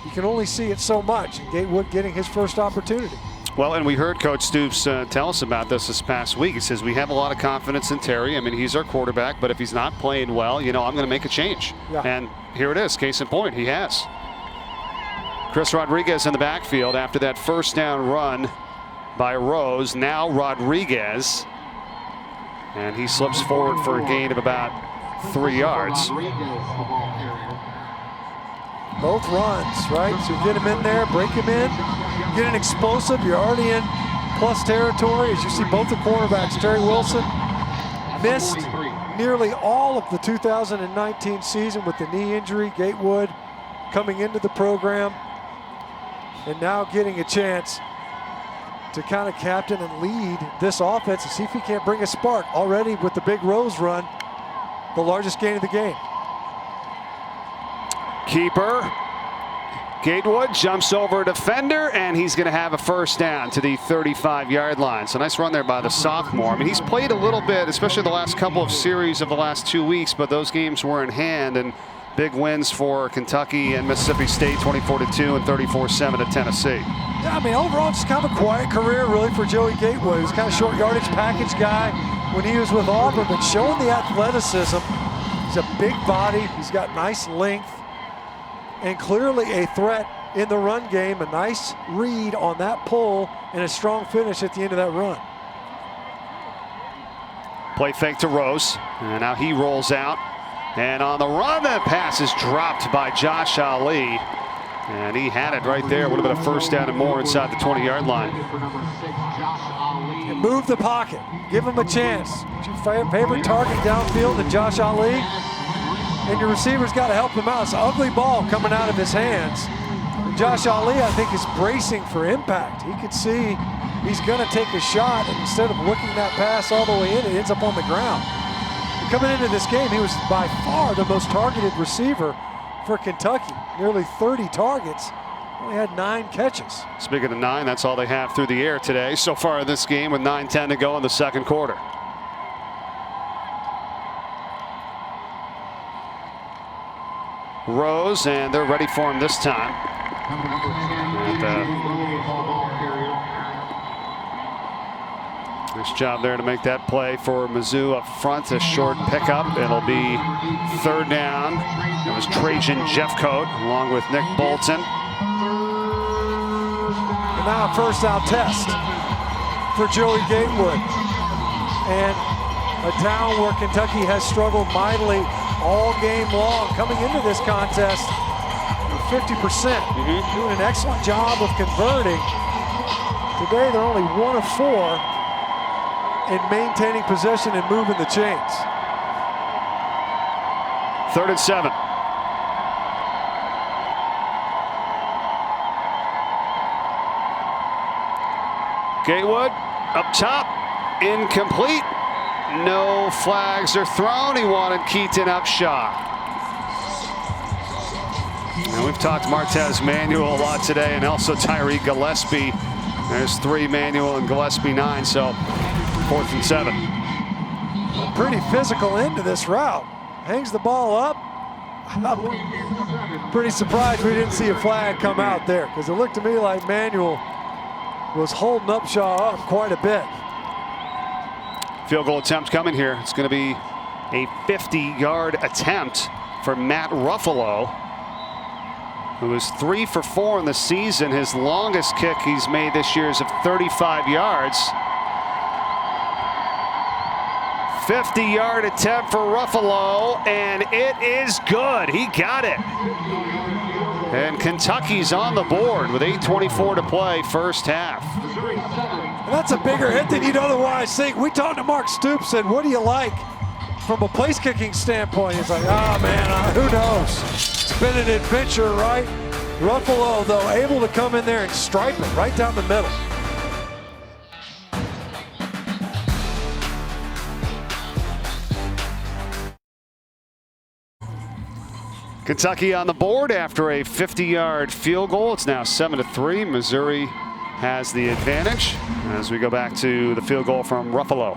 You can only see it so much, and Gatewood getting his first opportunity. Well, and we heard Coach Stoops tell us about this past week. He says, we have a lot of confidence in Terry. I mean, he's our quarterback, but if he's not playing well, you know, I'm going to make a change. Yeah. And here it is, case in point, he has. Chris Rodriguez in the backfield after that first down run by Rose. Now Rodriguez, and he slips forward for a gain of about 3 yards. Both runs, right? So get him in there, break him in, get an explosive. You're already in plus territory. As you see, both the cornerbacks, Terry Wilson missed nearly all of the 2019 season with the knee injury. Gatewood coming into the program and now getting a chance to kind of captain and lead this offense and see if he can't bring a spark. Already with the big Rose run, the largest gain of the game. Keeper. Gatewood jumps over a defender, and he's going to have a first down to the 35-yard line. So nice run there by the sophomore. I mean, he's played a little bit, especially the last couple of series of the last 2 weeks, but those games were in hand, and big wins for Kentucky and Mississippi State, 24-2 and 34-7 at Tennessee. Yeah, I mean, overall, just kind of a quiet career, really, for Joey Gatewood. He was kind of short yardage package guy when he was with Auburn, but showing the athleticism. He's a big body. He's got nice length. And clearly a threat in the run game. A nice read on that pull and a strong finish at the end of that run. Play fake to Rose, and now he rolls out. And on the run, that pass is dropped by Josh Ali. And he had it right there. Would have been a first down and more inside the 20-yard line. And move the pocket. Give him a chance. Your favorite target downfield to Josh Ali. And your receiver's got to help him out. It's an ugly ball coming out of his hands. And Josh Ali, I think, is bracing for impact. He could see he's going to take a shot, and instead of looking that pass all the way in, it ends up on the ground. And coming into this game, he was by far the most targeted receiver for Kentucky. Nearly 30 targets. Only had 9 catches. Speaking of 9, that's all they have through the air today so far in this game with 9:10 to go in the second quarter. Rose, and they're ready for him this time. Nice job there to make that play for Mizzou up front. A short pickup. It'll be third down. It was Trajan Jeffcoat along with Nick Bolton. And now a first down test for Joey Gatewood. And a down where Kentucky has struggled mightily all game long. Coming into this contest, 50%. Doing an excellent job of converting. Today they're only 1 of 4 in maintaining possession and moving the chains. 3rd and 7. Gatewood up top, incomplete. No flags are thrown. He wanted Keaton Upshaw. And we've talked Martez Manuel a lot today, and also Tyree Gillespie. There's 3 Manuel and Gillespie 9, so 4th and 7. Pretty physical end to this route. Hangs the ball up. I'm pretty surprised we didn't see a flag come out there, because it looked to me like Manuel was holding Upshaw up quite a bit. Field goal attempt coming here. It's going to be a 50-yard attempt for Matt Ruffalo, who was 3 for 4 in the season. His longest kick he's made this year is of 35 yards. 50-yard attempt for Ruffalo, and it is good. He got it. And Kentucky's on the board with 8:24 to play, first half. And that's a bigger hit than you'd otherwise think. We talked to Mark Stoops, said, what do you like from a place kicking standpoint? He's like, oh man, who knows? It's been an adventure, right? Ruffalo, though, able to come in there and stripe it right down the middle. Kentucky on the board after a 50-yard field goal. It's now 7-3. Missouri has the advantage as we go back to the field goal from Ruffalo.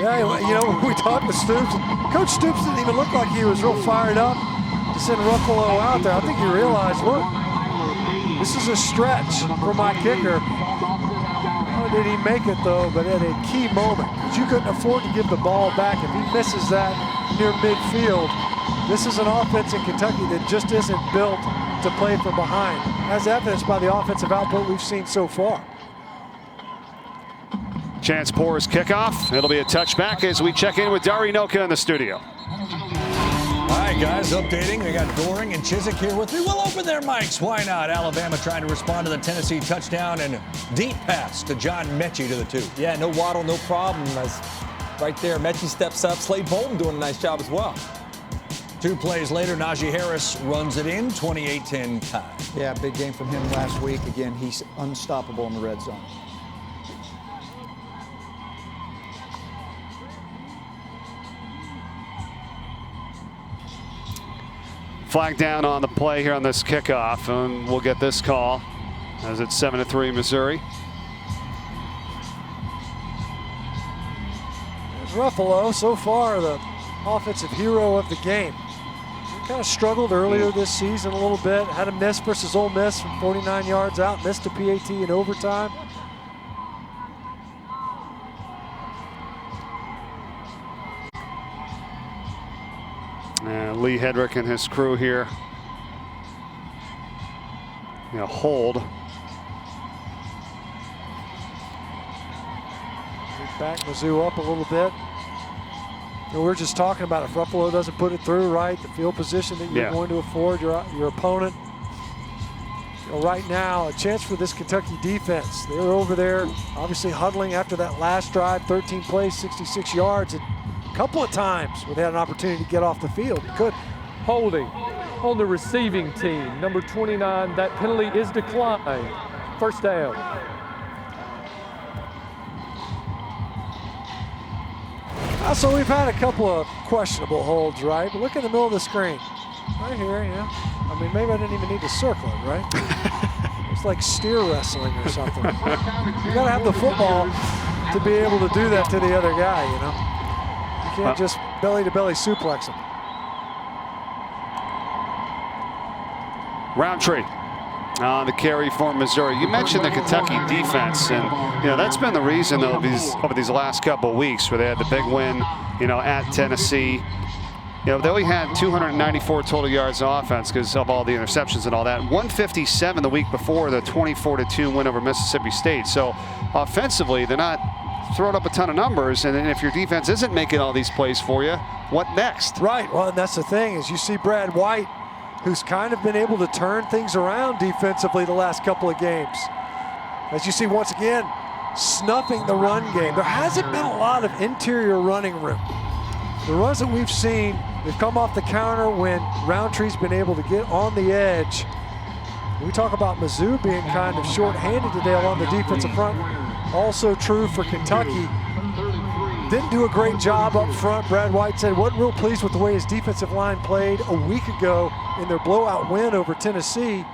Yeah, you know, when we talked to Stoops, Coach Stoops didn't even look like he was real fired up to send Ruffalo out there. I think he realized, look, this is a stretch for my kicker. Oh, did he make it, though, but at a key moment. Because you couldn't afford to give the ball back. If he misses that near midfield, this is an offense in Kentucky that just isn't built to play from behind, as evidenced by the offensive output we've seen so far. Chance Poor's kickoff. It'll be a touchback as we check in with Dari Noka in the studio. All right, guys, updating. We got Doring and Chiswick here with me. We'll open their mics. Why not? Alabama trying to respond to the Tennessee touchdown and deep pass to John Mechie to the 2. Yeah, no Waddle, no problem. As right there, Mechie steps up. Slade Bolton doing a nice job as well. 2 plays later, Najee Harris runs it in, 28-10 tie. Yeah, big game from him last week. Again, he's unstoppable in the red zone. Flag down on the play here on this kickoff, and we'll get this call as it's 7-3 Missouri. There's Ruffalo, so far the offensive hero of the game. He kind of struggled earlier this season a little bit. Had a miss versus Ole Miss from 49 yards out. Missed a PAT in overtime. And Lee Hedrick and his crew here. Hold. Back Mizzou up a little bit. We were just talking about if Ruffalo doesn't put it through right, the field position that you're going to afford your opponent. Right now, a chance for this Kentucky defense. They're over there, obviously huddling after that last drive, 13 plays, 66 yards. And a couple of times where they had an opportunity to get off the field. Could. Holding on the receiving team, number 29. That penalty is declined. First down. So we've had a couple of questionable holds, right? But look in the middle of the screen. Right here, yeah. I mean, maybe I didn't even need to circle it, right? It's like steer wrestling or something. You got to have the football to be able to do that to the other guy, you know? You can't just belly-to-belly suplex him. Roundtree on the carry for Missouri. You mentioned the Kentucky defense, and that's been the reason though over these last couple of weeks where they had the big win, at Tennessee. They only had 294 total yards of offense because of all the interceptions and all that. 157 the week before the 24-2 win over Mississippi State. So offensively, they're not throwing up a ton of numbers, and then if your defense isn't making all these plays for you, what next? Right. Well, and that's the thing is you see Brad White, who's kind of been able to turn things around defensively the last couple of games. As you see, once again, snuffing the run game. There hasn't been a lot of interior running room. The runs that we've seen, they've come off the counter when Roundtree's been able to get on the edge. We talk about Mizzou being kind of short-handed today along the defensive front. Also true for Kentucky. Didn't do a great job up front. Brad White said wasn't real pleased with the way his defensive line played a week ago in their blowout win over Tennessee.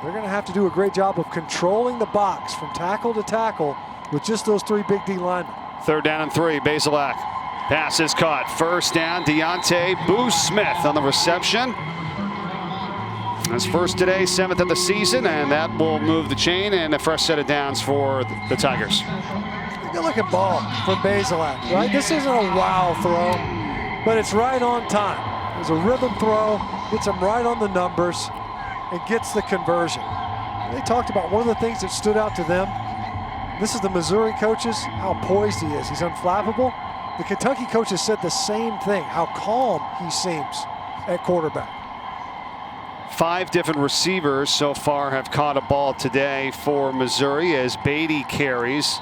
They're going to have to do a great job of controlling the box from tackle to tackle with just those 3 big D linemen. 3rd down and 3, Bazelak. Pass is caught. First down, Deontay Boo-Smith on the reception. His first today, 7th of the season, and that will move the chain and a fresh set of downs for the Tigers. Good-looking ball from Bazelak, right? This isn't a wow throw, but it's right on time. It's a rhythm throw, gets him right on the numbers, and gets the conversion. They talked about one of the things that stood out to them. This is the Missouri coaches, how poised he is. He's unflappable. The Kentucky coaches said the same thing, how calm he seems at quarterback. 5 different receivers so far have caught a ball today for Missouri as Beatty carries.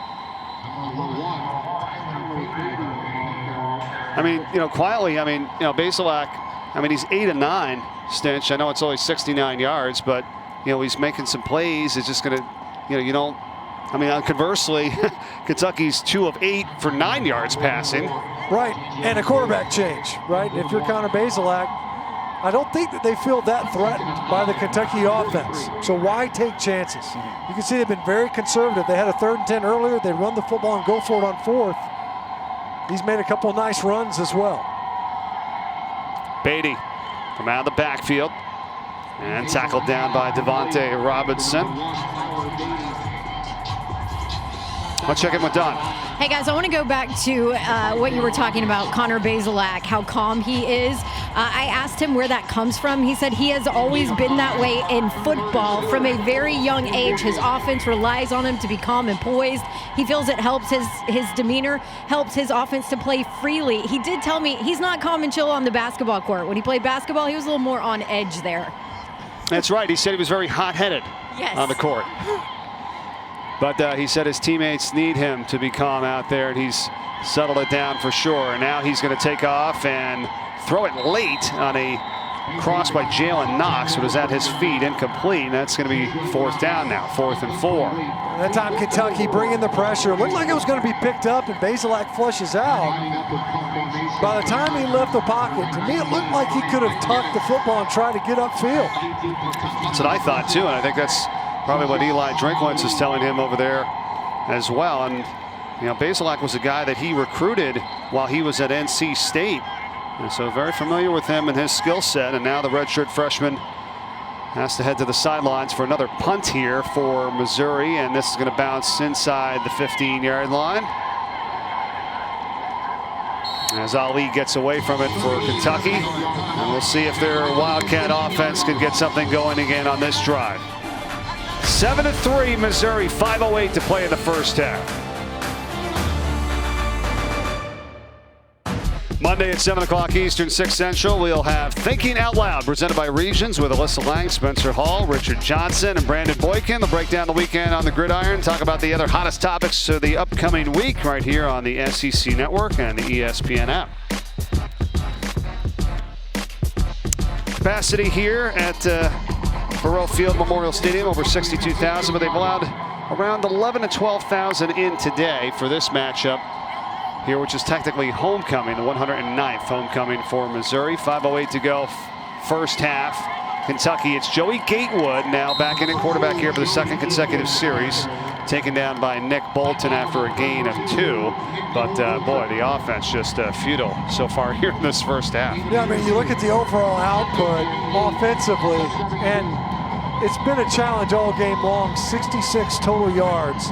I mean, quietly, Bazelak, he's 8 of 9, Stinch. I know it's only 69 yards, but, he's making some plays. It's just going to, conversely, Kentucky's 2 of 8 for 9 yards passing. Right, and a quarterback change, right? If you're Connor Bazelak, I don't think that they feel that threatened by the Kentucky offense. So why take chances? You can see they've been very conservative. They had a 3rd and 10 earlier. They run the football and go for it on 4th. He's made a couple of nice runs as well. Beatty from out of the backfield and tackled down by Devontae Robinson. I'll check in with Don. Hey guys, I want to go back to what you were talking about, Connor Bazelak, how calm he is. I asked him where that comes from. He said he has always been that way in football from a very young age. His offense relies on him to be calm and poised. He feels it helps his demeanor, helps his offense to play freely. He did tell me he's not calm and chill on the basketball court. When he played basketball, he was a little more on edge there. That's right. He said he was very hot-headed on the court. But he said his teammates need him to be calm out there, and he's settled it down for sure. And now he's going to take off and throw it late on a cross by Jalen Knox. It was at his feet, incomplete. And that's going to be 4th down now, 4th and 4. That time Kentucky bringing the pressure. It looked like it was going to be picked up, and Bazelak flushes out. By the time he left the pocket, to me it looked like he could have tucked the football and tried to get upfield. That's what I thought too, and I think that's probably what Eli Drinkwitz is telling him over there as well. And Bazelak was a guy that he recruited while he was at NC State, and so very familiar with him and his skill set. And now the redshirt freshman has to head to the sidelines for another punt here for Missouri, and this is going to bounce inside the 15-yard line as Ali gets away from it for Kentucky. And we'll see if their Wildcat offense can get something going again on this drive. 7-3 Missouri, 5:08 to play in the first half. Monday at 7 o'clock Eastern, 6 Central, we'll have Thinking Out Loud, presented by Regions, with Alyssa Lang, Spencer Hall, Richard Johnson, and Brandon Boykin. They'll break down the weekend on the gridiron, talk about the other hottest topics of the upcoming week right here on the SEC Network and the ESPN app. Capacity here at Faurot Field Memorial Stadium, over 62,000, but they've allowed around 11 to 12,000 in today for this matchup here, which is technically homecoming, the 109th homecoming for Missouri. 5:08 to go, first half. Kentucky, it's Joey Gatewood now back in at quarterback here for the 2nd consecutive series, taken down by Nick Bolton after a gain of 2. But boy, the offense just futile so far here in this first half. Yeah, you look at the overall output offensively, and it's been a challenge all game long. 66 total yards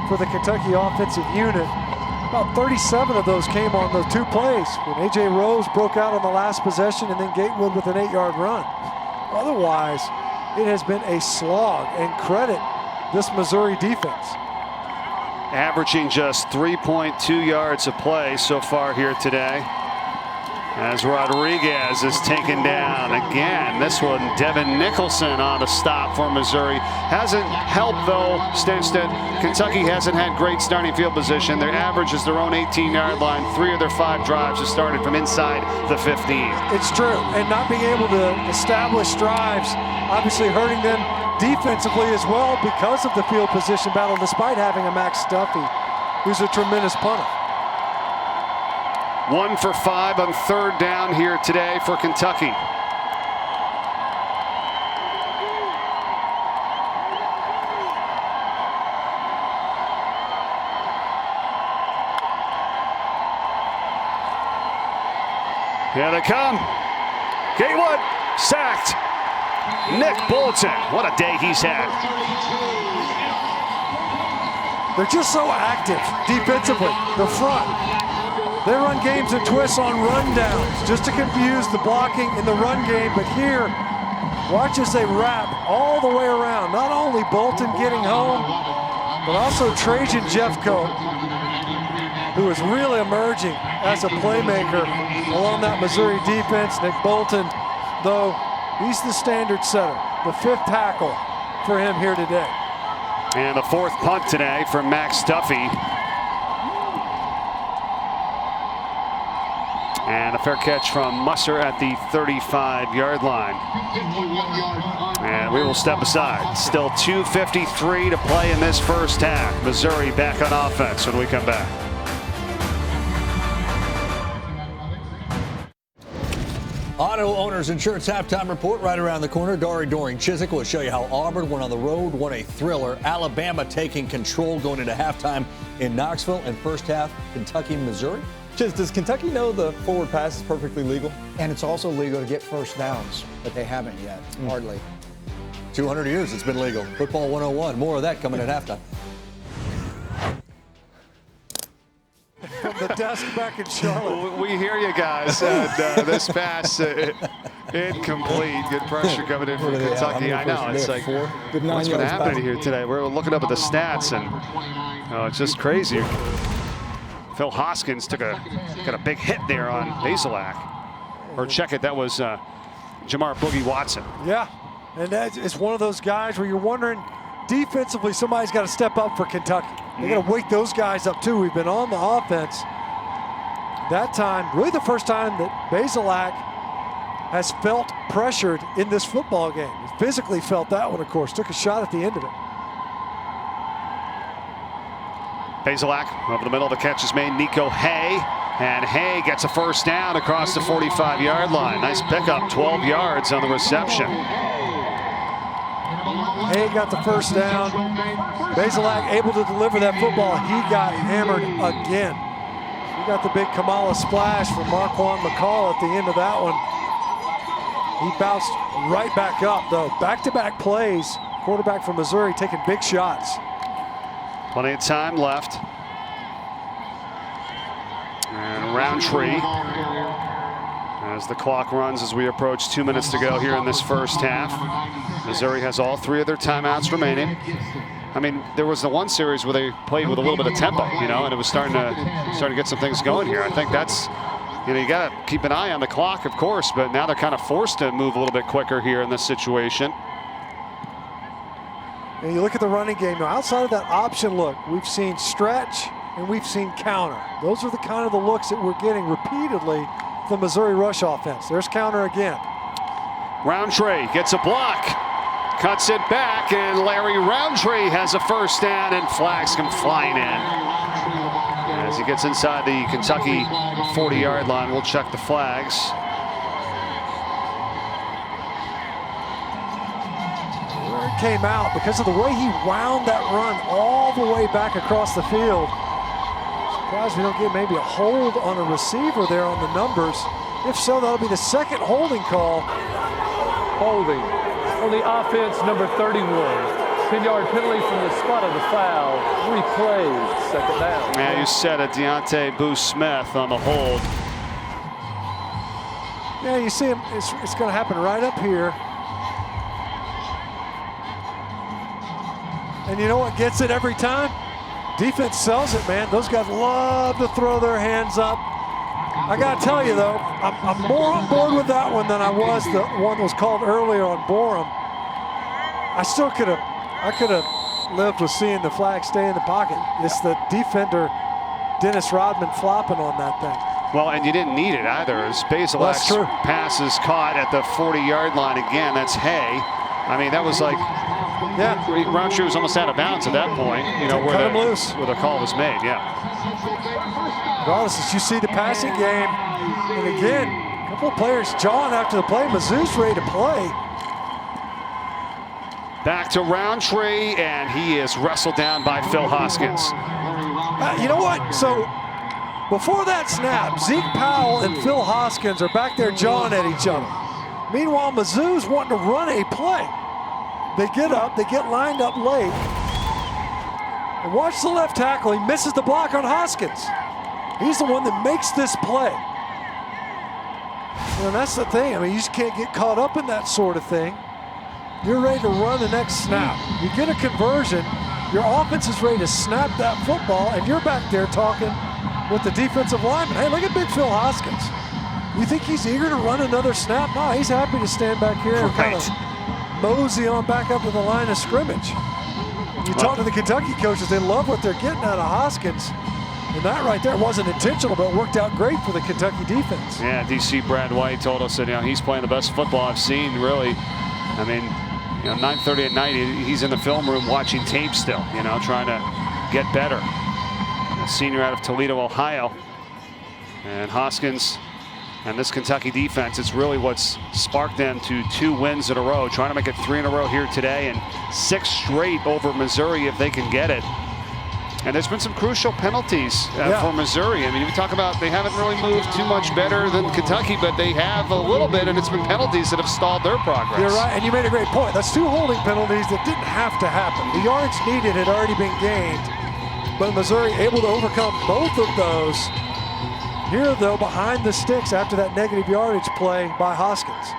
for the Kentucky offensive unit. About 37 of those came on the 2 plays when A.J. Rose broke out on the last possession and then Gatewood with an 8-yard run. Otherwise, it has been a slog, and credit this Missouri defense. Averaging just 3.2 yards a play so far here today, as Rodriguez is taken down again. This one, Devin Nicholson on a stop for Missouri. Hasn't helped, though, Stinch, that Kentucky hasn't had great starting field position. Their average is their own 18-yard line. 3 of their 5 drives have started from inside the 15. It's true, and not being able to establish drives, obviously hurting them defensively as well because of the field position battle, despite having a Max Duffy, who's a tremendous punter. 1 for 5 on 3rd down here today for Kentucky. Here they come. Gatewood sacked. Nick Bolton, what a day he's had. They're just so active defensively. The front. They run games and twists on rundowns just to confuse the blocking in the run game. But here, watch as they wrap all the way around. Not only Bolton getting home, but also Trajan Jeffcoat, who is really emerging as a playmaker along that Missouri defense. Nick Bolton, though, He's the standard setter, the 5th tackle for him here today. And the 4th punt today from Max Duffy. And a fair catch from Musser at the 35-yard line. And we will step aside. Still 2:53 to play in this first half. Missouri back on offense when we come back. Auto Owners Insurance halftime report right around the corner. Doring Chiswick will show you how Auburn went on the road, won a thriller. Alabama taking control going into halftime in Knoxville, and first half Kentucky, Missouri. Chiz, does Kentucky know the forward pass is perfectly legal? And it's also legal to get first downs, but they haven't yet, hardly. 200 years it's been legal. Football 101. More of that coming at halftime. From the desk back in Charlotte. We hear you guys. And this pass incomplete. Good pressure coming in from Kentucky. I know. It's like, what's been happening here today? We're looking up at the stats, and it's just crazy. Phil Hoskins got a big hit there on Bazelak. Or check it, that was Jamar Boogie Watson. Yeah, and it's one of those guys where you're wondering, defensively, somebody's got to step up for Kentucky. They got to wake those guys up too. We've been on the offense. That time, really the first time that Bazelak has felt pressured in this football game. He physically felt that one, of course. Took a shot at the end of it. Bazelak over the middle. The catch is made. Nico Hay. And Hay gets a first down across the 45-yard line. Nice pickup, 12 yards on the reception. Hay got the first down. Bazelak able to deliver that football. He got hammered again. He got the big Kamala splash from Marquand McCall at the end of that one. He bounced right back up, though. Back-to-back plays. Quarterback from Missouri taking big shots. Plenty of time left. And Roundtree, as the clock runs as we approach 2 minutes to go here in this first half. Missouri has all 3 of their timeouts remaining. I mean, there was the one series where they played with a little bit of tempo, and it was starting to get some things going here. I think that's, you got to keep an eye on the clock, of course, but now they're kind of forced to move a little bit quicker here in this situation. And you look at the running game now, outside of that option look, we've seen stretch and we've seen counter. Those are the kind of the looks that we're getting repeatedly from the Missouri rush offense. There's counter again. Roundtree gets a block, cuts it back, and Larry Roundtree has a first down, and flags come flying in. As he gets inside the Kentucky 40-yard line, we'll check the flags. Came out because of the way he wound that run all the way back across the field. Surprised we don't get maybe a hold on a receiver there on the numbers. If so, that'll be the second holding call. Holding on the offense, number 31. 10-yard penalty from the spot of the foul. 3 plays, second down. Yeah, you said it, Deontay Boo-Smith on the hold. Yeah, you see him, it's going to happen right up here. And you know what gets it every time? Defense sells it, man.Ose guys love to throw their hands up. I got to tell you, though, I'm more on board with that one than I was the one that was called earlier on Borum. I could have lived with seeing the flag stay in the pocket. It's the defender, Dennis Rodman, flopping on that thing. Well, and you didn't need it either. As Bazelak's pass is caught at the 40-yard line again. That's Hay. I mean, that was like, yeah, Roundtree was almost out of bounds at that point, where the call was made, yeah. Regardless, as you see the passing game, and again, a couple of players jawing after the play. Mizzou's ready to play. Back to Roundtree, and he is wrestled down by Phil Hoskins. You know what? So before that snap, Zeke Powell and Phil Hoskins are back there jawing at each other. Meanwhile, Mizzou's wanting to run a play. They get up, they get lined up late. And watch the left tackle, he misses the block on Hoskins. He's the one that makes this play. And that's the thing, I mean, you just can't get caught up in that sort of thing. You're ready to run the next snap. You get a conversion, your offense is ready to snap that football, and you're back there talking with the defensive lineman. Hey, look at big Phil Hoskins. You think he's eager to run another snap? No, he's happy to stand back here and kind of mosey on back up to the line of scrimmage. You talk to the Kentucky coaches, they love what they're getting out of Hoskins. And that right there wasn't intentional, but it worked out great for the Kentucky defense. Yeah, DC Brad White told us that he's playing the best football I've seen, really. I mean, 9:30 at night, he's in the film room watching tape still, trying to get better. A senior out of Toledo, Ohio. And Hoskins and this Kentucky defense, it's really what's sparked them to 2 wins in a row, trying to make it 3 in a row here today and 6 straight over Missouri if they can get it. And there's been some crucial penalties for Missouri. I mean, we talk about they haven't really moved too much better than Kentucky, but they have a little bit, and it's been penalties that have stalled their progress. You're right, and you made a great point. That's 2 holding penalties that didn't have to happen. The yards needed had already been gained, but Missouri able to overcome both of those. Here, though, behind the sticks after that negative yardage play by Hoskins.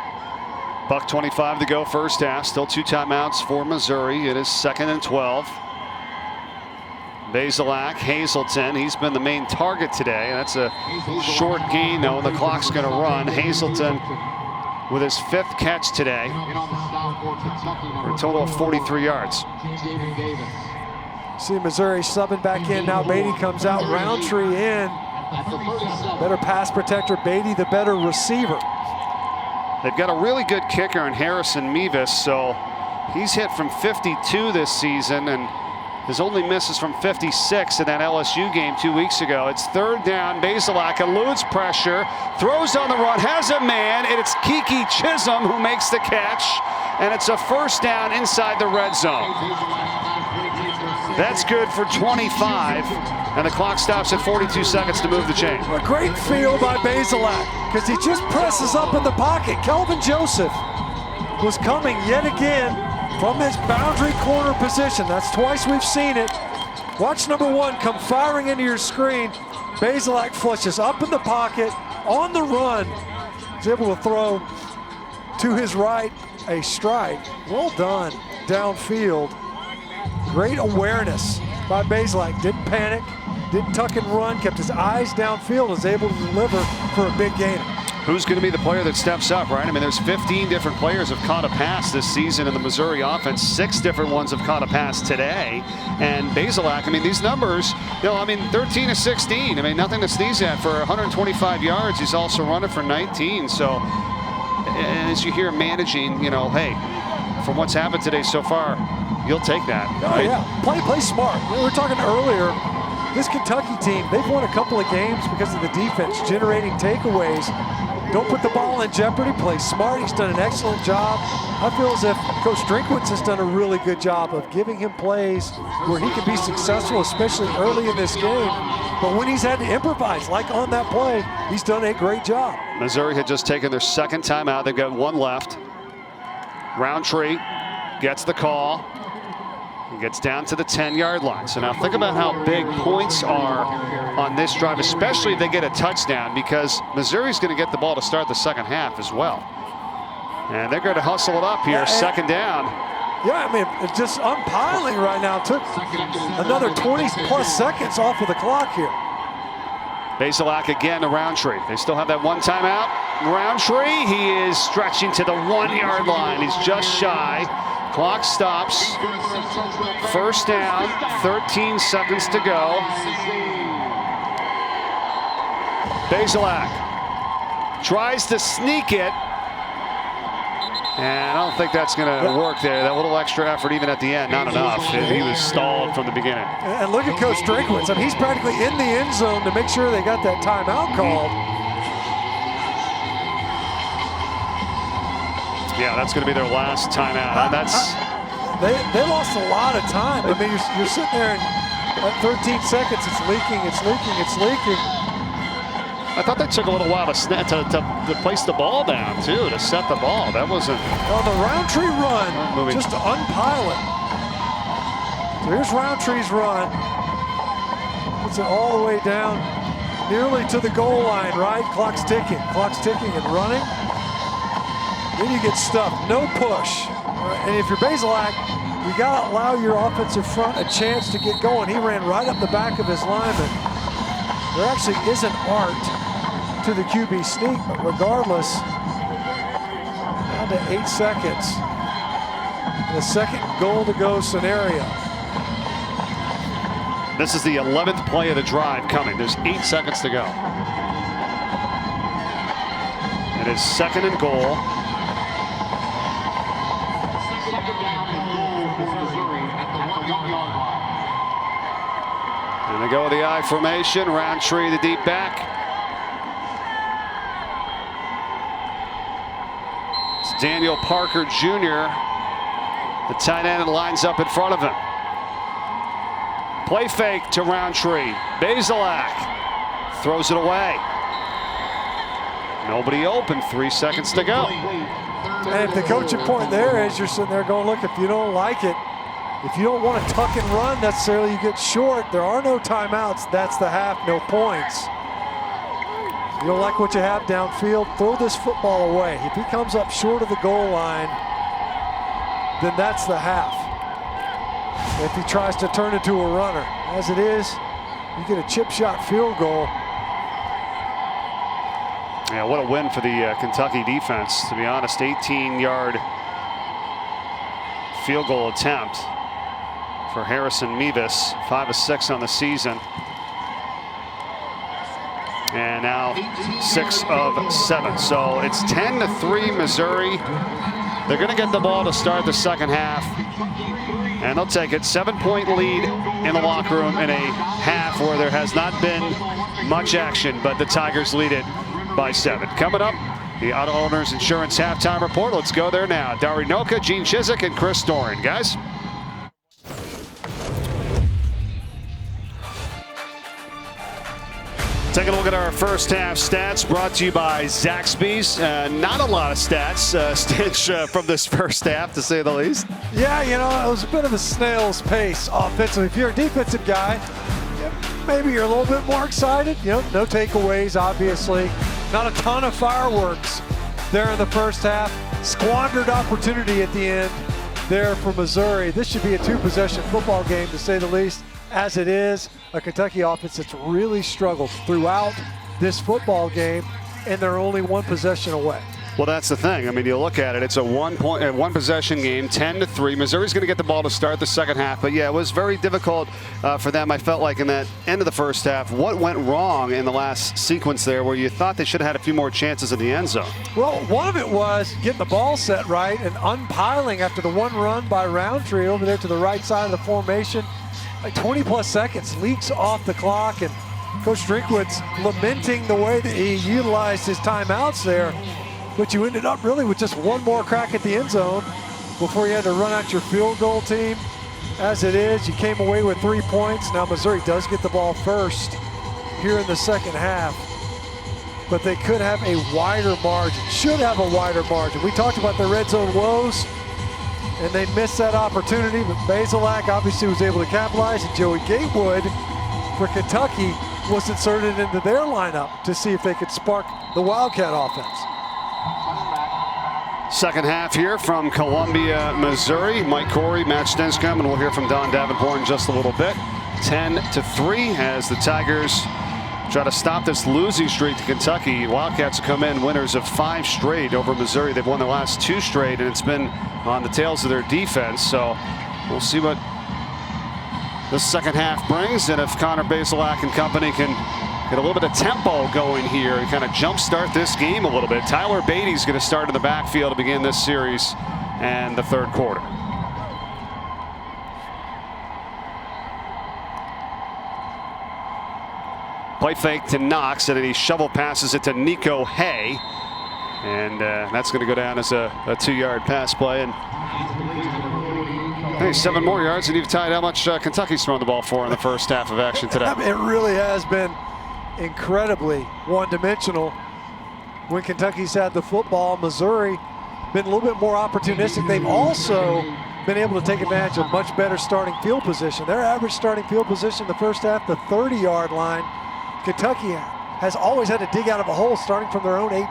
$1:25 to go first half. Still 2 timeouts for Missouri. It is 2nd and 12. Bazelak, Hazelton, he's been the main target today. That's a short gain, though, and the clock's going to run. Hazelton with his 5th catch today for a total of 43 yards. See Missouri subbing back in. Now Beatty comes out, Roundtree in. Better pass protector, Beatty the better receiver. They've got a really good kicker in Harrison Mevis, so he's hit from 52 this season, and his only miss is from 56 in that LSU game 2 weeks ago. It's 3rd down. Bazelak eludes pressure, throws on the run, has a man, and it's Kiki Chisholm who makes the catch, and it's a 1st down inside the red zone. That's good for 25, and the clock stops at 42 seconds to move the chain. A great feel by Bazelak, because he just presses up in the pocket. Kelvin Joseph was coming yet again from his boundary corner position. That's twice we've seen it. Watch number 1 come firing into your screen. Bazelak flushes up in the pocket, on the run. He's able to throw to his right a strike. Well done downfield. Great awareness by Bazelak. Didn't panic, didn't tuck and run, kept his eyes downfield, was able to deliver for a big gain. Who's going to be the player that steps up, right? I mean, there's 15 different players have caught a pass this season in the Missouri offense. 6 different ones have caught a pass today. And Bazelak, I mean, these numbers, 13 to 16. I mean, nothing to sneeze at for 125 yards. He's also running for 19. So, and as you hear him managing, hey, from what's happened today so far, you'll take that. Right? Oh, yeah. Play smart. We were talking earlier, this Kentucky team, they've won a couple of games because of the defense, generating takeaways. Don't put the ball in jeopardy. Play smart. He's done an excellent job. I feel as if Coach Drinkwitz has done a really good job of giving him plays where he can be successful, especially early in this game. But when he's had to improvise, like on that play, he's done a great job. Missouri had just taken their 2nd timeout. They've got 1 left. Roundtree gets the call. He gets down to the 10-yard line. So now think about how big points are on this drive, especially if they get a touchdown, because Missouri's going to get the ball to start the 2nd half as well. And they're going to hustle it up here, 2nd down. Yeah, I mean, it's just umpiling right now. Took another 20-plus seconds off of the clock here. Bazelak again to Roundtree. They still have that 1 timeout. Roundtree, he is stretching to the 1-yard line. He's just shy. Clock stops. 1st down, 13 seconds to go. Bazelak tries to sneak it. And I don't think that's going to work there. That little extra effort even at the end, not enough. He was stalled from the beginning. And look at Coach Drinkwitz. I mean, he's practically in the end zone to make sure they got that timeout called. Yeah, that's going to be their last timeout. They lost a lot of time. I mean, you're sitting there and at 13 seconds, it's leaking. I thought they took a little while to place the ball down, too, to set the ball. That wasn't... On the Roundtree run, just to unpile it. So here's Roundtree's run. Puts it all the way down, nearly to the goal line, right? Clock's ticking and running. Then you get stuffed, no push. And if you're Bazelak, you gotta allow your offensive front a chance to get going. He ran right up the back of his lineman. There actually is an art to the QB sneak, but regardless, down to 8 seconds. The second goal to go scenario. This is the 11th play of the drive coming. There's 8 seconds to go. It is second and goal. And they go with the I formation. Roundtree, the deep back. It's Daniel Parker Jr. The tight end lines up in front of him. Play fake to Roundtree. Bazelak throws it away. Nobody open. 3 seconds to go. And if the coaching point there is, you're sitting there going, look, if you don't like it, if you don't want to tuck and run necessarily, you get short. There are no timeouts. That's the half, no points. You don't like what you have downfield, throw this football away. If he comes up short of the goal line, then that's the half. If he tries to turn into a runner. As it is, you get a chip shot field goal. Yeah, what a win for the Kentucky defense, to be honest. 18-yard field goal attempt for Harrison Mevis, 5 of 6 on the season. And now 6 of 7. So it's 10-3 Missouri. They're going to get the ball to start the second half. And they'll take it. 7-point lead in the locker room in a half where there has not been much action, but the Tigers lead it by 7. Coming up, the Auto Owners Insurance Halftime Report. Let's go there now. Dari Noka, Gene Chizik, and Chris Doran. Guys. Take a look at our first half stats brought to you by Zaxby's. Not a lot of stats, Stitch, from this first half, to say the least. Yeah, you know, it was a bit of a snail's pace offensively. If you're a defensive guy, maybe you're a little bit more excited. You know, no takeaways, obviously. Not a ton of fireworks there in the first half. Squandered opportunity at the end there for Missouri. This should be a 2-possession football game, to say the least. As it is, a Kentucky offense that's really struggled throughout this football game, and they're only 1 possession away. Well, that's the thing. I mean, you look at it, it's a one possession game, 10-3. Missouri's going to get the ball to start the second half. But, yeah, it was very difficult for them, I felt like, in that end of the first half. What went wrong in the last sequence there where you thought they should have had a few more chances in the end zone? Well, one of it was getting the ball set right and unpiling after the one run by Roundtree over there to the right side of the formation. Like 20-plus seconds, leaks off the clock, and Coach Drinkwood's lamenting the way that he utilized his timeouts there. But you ended up really with just one more crack at the end zone before you had to run out your field goal team. As it is, you came away with 3 points. Now Missouri does get the ball first here in the second half. But they could have a wider margin, should have a wider margin. We talked about the red zone woes, and they missed that opportunity, but Bazelak obviously was able to capitalize, and Joey Gatewood for Kentucky was inserted into their lineup to see if they could spark the Wildcat offense. Second half here from Columbia, Missouri. Mike Corey, Matt Stenscom, and we'll hear from Don Davenport in just a little bit. 10-3 as the Tigers try to stop this losing streak to Kentucky. Wildcats come in winners of 5 straight over Missouri. They've won the last 2 straight, and it's been on the tails of their defense. So we'll see what this second half brings, and if Connor Bazelak and company can get a little bit of tempo going here and kind of jumpstart this game a little bit. Tyler Beatty's going to start in the backfield to begin this series and the third quarter. Play fake to Knox, and then he shovel passes it to Nico Hay. And that's going to go down as a 2-yard pass play. And hey, 7 more yards, and you've tied how much Kentucky's thrown the ball for in the first half of action today. It really has been incredibly one-dimensional when Kentucky's had the football. Missouri been a little bit more opportunistic. They've also been able to take advantage of much better starting field position. Their average starting field position in the first half, the 30-yard line. Kentucky has always had to dig out of a hole starting from their own 18.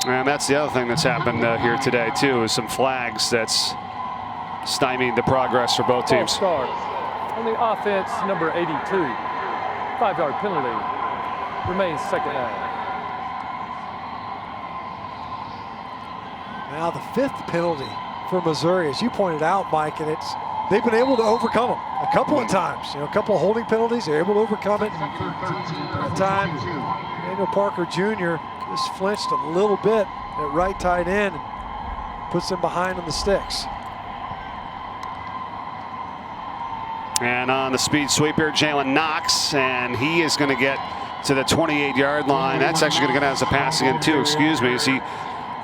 And that's the other thing that's happened here today, too, is some flags that's stymied the progress for both teams. Start On the offense, number 82. 5-yard penalty. Remains second down. Now the 5th penalty for Missouri, as you pointed out, Mike, and they've been able to overcome them a couple of times. You know, a couple of holding penalties, they're able to overcome it. That time, Daniel Parker Jr. just flinched a little bit at right tight end and puts them behind on the sticks. And on the speed sweeper, Jalen Knox, and he is going to get to the 28-yard line. That's actually going to go down as a pass again, too, excuse me, as he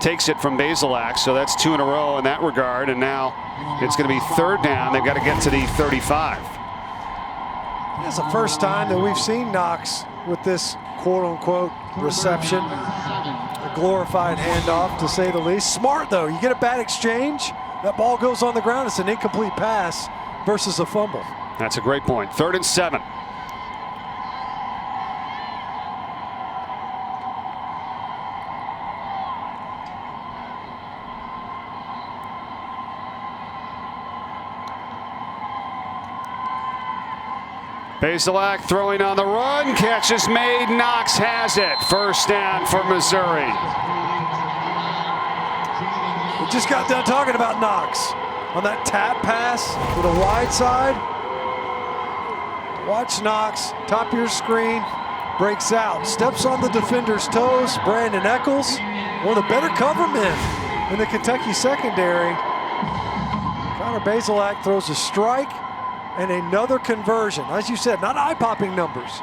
takes it from Bazelak. So that's 2 in a row in that regard, and now it's going to be 3rd down. They've got to get to the 35. It's the first time that we've seen Knox with this quote-unquote reception. A glorified handoff, to say the least. Smart, though. You get a bad exchange, that ball goes on the ground. It's an incomplete pass versus a fumble. That's a great point. 3rd and 7. Bazelak throwing on the run. Catch is made. Knox has it. 1st down for Missouri. We just got done talking about Knox on that tap pass to the wide side. Watch Knox, top of your screen, breaks out, steps on the defender's toes. Brandon Eccles, one of the better cover men in the Kentucky secondary. Connor Bazelak throws a strike and another conversion. As you said, not eye-popping numbers.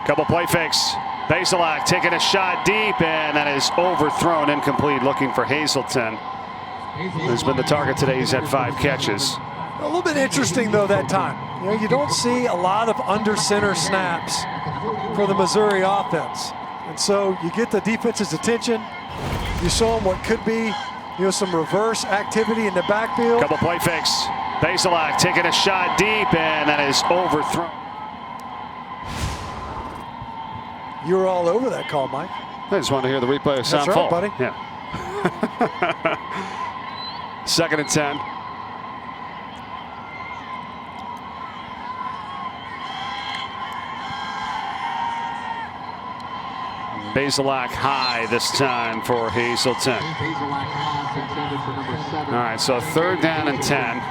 Couple play fakes. Bazelak taking a shot deep, and that is overthrown, incomplete, looking for Hazelton, who's been the target today. He's had 5 catches. A little bit interesting, though, that time. You know, you don't see a lot of under-center snaps for the Missouri offense. And so you get the defense's attention. You show them what could be, you know, some reverse activity in the backfield. Couple play fakes. Bazelak taking a shot deep, and that is overthrown. You were all over that call, Mike. I just wanted to hear the replay of sound That's right, buddy. Yeah. 2nd and 10. Bazelak high this time for Hazelton. All right, so 3rd down and 10.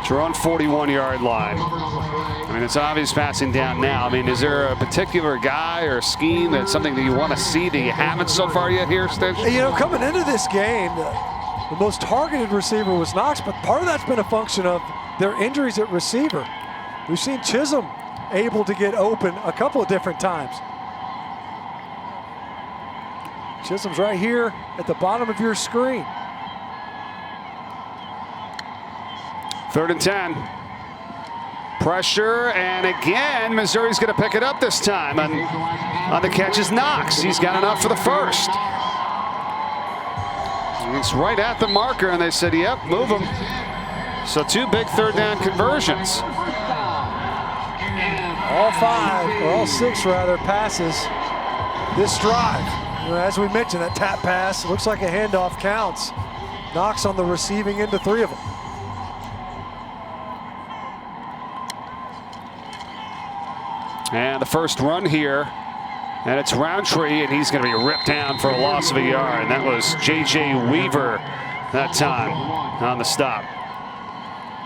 You're on 41-yard line. I mean, it's obvious passing down now. I mean, is there a particular guy or scheme that's something that you want to see that you haven't so far yet here, Stitch? You know, coming into this game, the most targeted receiver was Knox, but part of that's been a function of their injuries at receiver. We've seen Chisholm able to get open a couple of different times. Chisholm's right here at the bottom of your screen. 3rd and 10. Pressure, and again, Missouri's going to pick it up this time. On the catch is Knox. He's got enough for the 1st. It's right at the marker, and they said, yep, move him. So 2 big 3rd down conversions. All 5, or all 6 rather, passes this drive. You know, as we mentioned, that tap pass, looks like a handoff counts. Knox on the receiving end of 3 of them. And the first run here, and it's Roundtree, and he's going to be ripped down for a loss of a yard. And that was J.J. Weaver that time on the stop.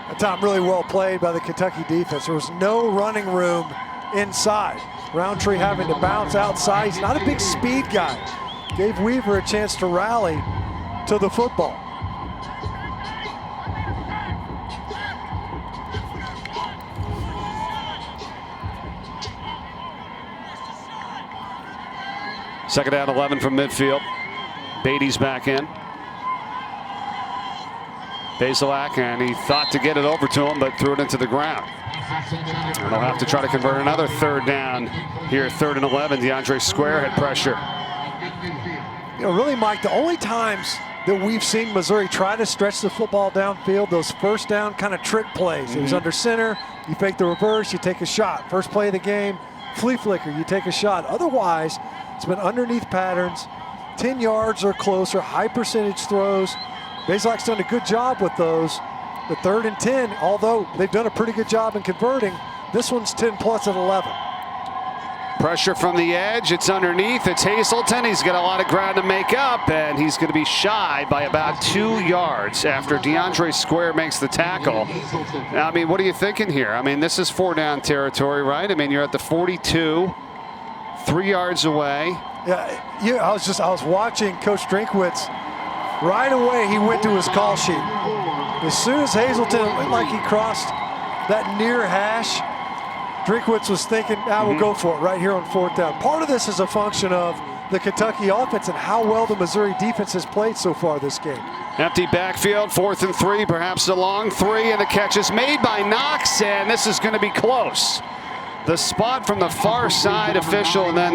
That time really well played by the Kentucky defense. There was no running room inside. Roundtree having to bounce outside. He's not a big speed guy. Gave Weaver a chance to rally to the football. Second down, 11 from midfield. Beatty's back in. Bazelak, and he thought to get it over to him, but threw it into the ground. And they'll have to try to convert another 3rd down here, 3rd and 11. DeAndre Square had pressure. You know, really, Mike, the only times that we've seen Missouri try to stretch the football downfield, those 1st down kind of trick plays. It was under center, you fake the reverse, you take a shot. First play of the game, flea flicker, you take a shot. Otherwise, it's been underneath patterns, 10 yards or closer, high percentage throws. Bazelak's done a good job with those. the 3rd and 10, although they've done a pretty good job in converting, this one's 10 plus at 11. Pressure from the edge. It's underneath. It's Hazelton. He's got a lot of ground to make up, and he's going to be shy by about 2 yards after DeAndre Square makes the tackle. Now, I mean, what are you thinking here? I mean, this is 4-down territory, right? I mean, you're at the 42, 3 yards away. Yeah, I was watching Coach Drinkwitz. Right away, he went to his call sheet. As soon as Hazelton, it looked like he crossed that near hash, Drinkwitz was thinking, we'll go for it right here on 4th down. Part of this is a function of the Kentucky offense and how well the Missouri defense has played so far this game. Empty backfield, 4th and 3, perhaps a long 3, and the catch is made by Knox, and this is going to be close. The spot from the far side official, and then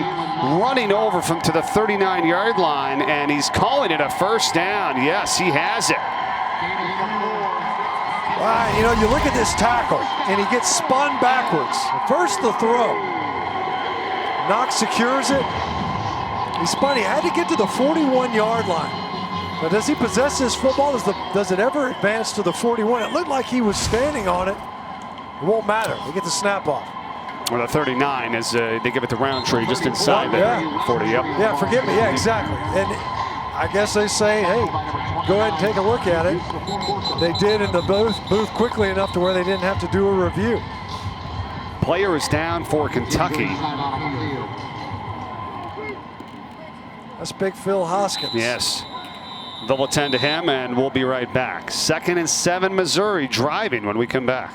running over to the 39-yard line, and he's calling it a 1st down. Yes, he has it. You know, you look at this tackle, and he gets spun backwards. First the throw. Knox secures it. He's spun. He had to get to the 41-yard line. Now, does he possess this football? Does it ever advance to the 41? It looked like he was standing on it. It won't matter. They get the snap off. Well, the 39 is they give it to Roundtree just inside the 40. Yep. Yeah, forgive me. Yeah, exactly. And I guess they say, hey, go ahead and take a look at it. They did in the booth quickly enough to where they didn't have to do a review. Player is down for Kentucky. That's big Phil Hoskins. Yes. They'll attend to him, and we'll be right back. 2nd and 7, Missouri driving when we come back.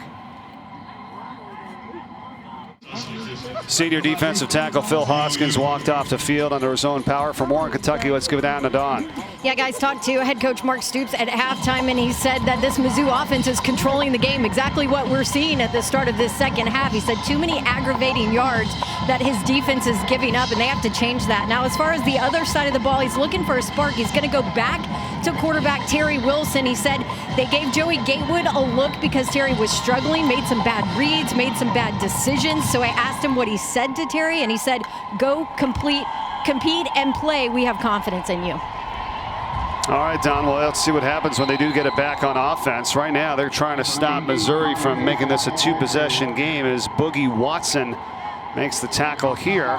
Senior defensive tackle Phil Hoskins walked off the field under his own power. For more on Kentucky, let's give it down to Dawn. Yeah, guys, talked to head coach Mark Stoops at halftime, and he said that this Mizzou offense is controlling the game. Exactly what we're seeing at the start of this second half. He said too many aggravating yards that his defense is giving up, and they have to change that. Now, as far as the other side of the ball, he's looking for a spark. He's going to go back to quarterback Terry Wilson. He said they gave Joey Gatewood a look because Terry was struggling, made some bad reads, made some bad decisions. So I asked him what he said to Terry, and he said, go compete and play. We have confidence in you. All right, Don, well, let's see what happens when they do get it back on offense. Right now, they're trying to stop Missouri from making this a 2-possession game as Boogie Watson makes the tackle here.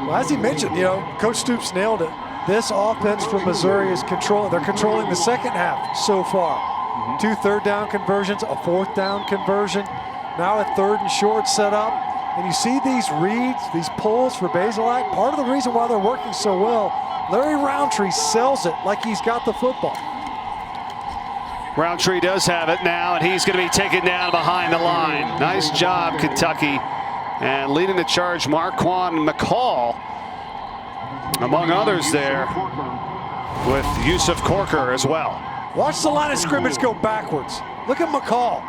Well, as he mentioned, you know, Coach Stoops nailed it. This offense from Missouri is controlling. They're controlling the second half so far. 2 third-down conversions, a 4th down conversion. Now a 3rd and short set up. And you see these reads, these pulls for Bazelak. Part of the reason why they're working so well, Larry Roundtree sells it like he's got the football. Roundtree does have it now, and he's going to be taken down behind the line. Nice job, Kentucky. And leading the charge, Marquand McCall, among others there, with Yusuf Corker as well. Watch the line of scrimmage go backwards. Look at McCall.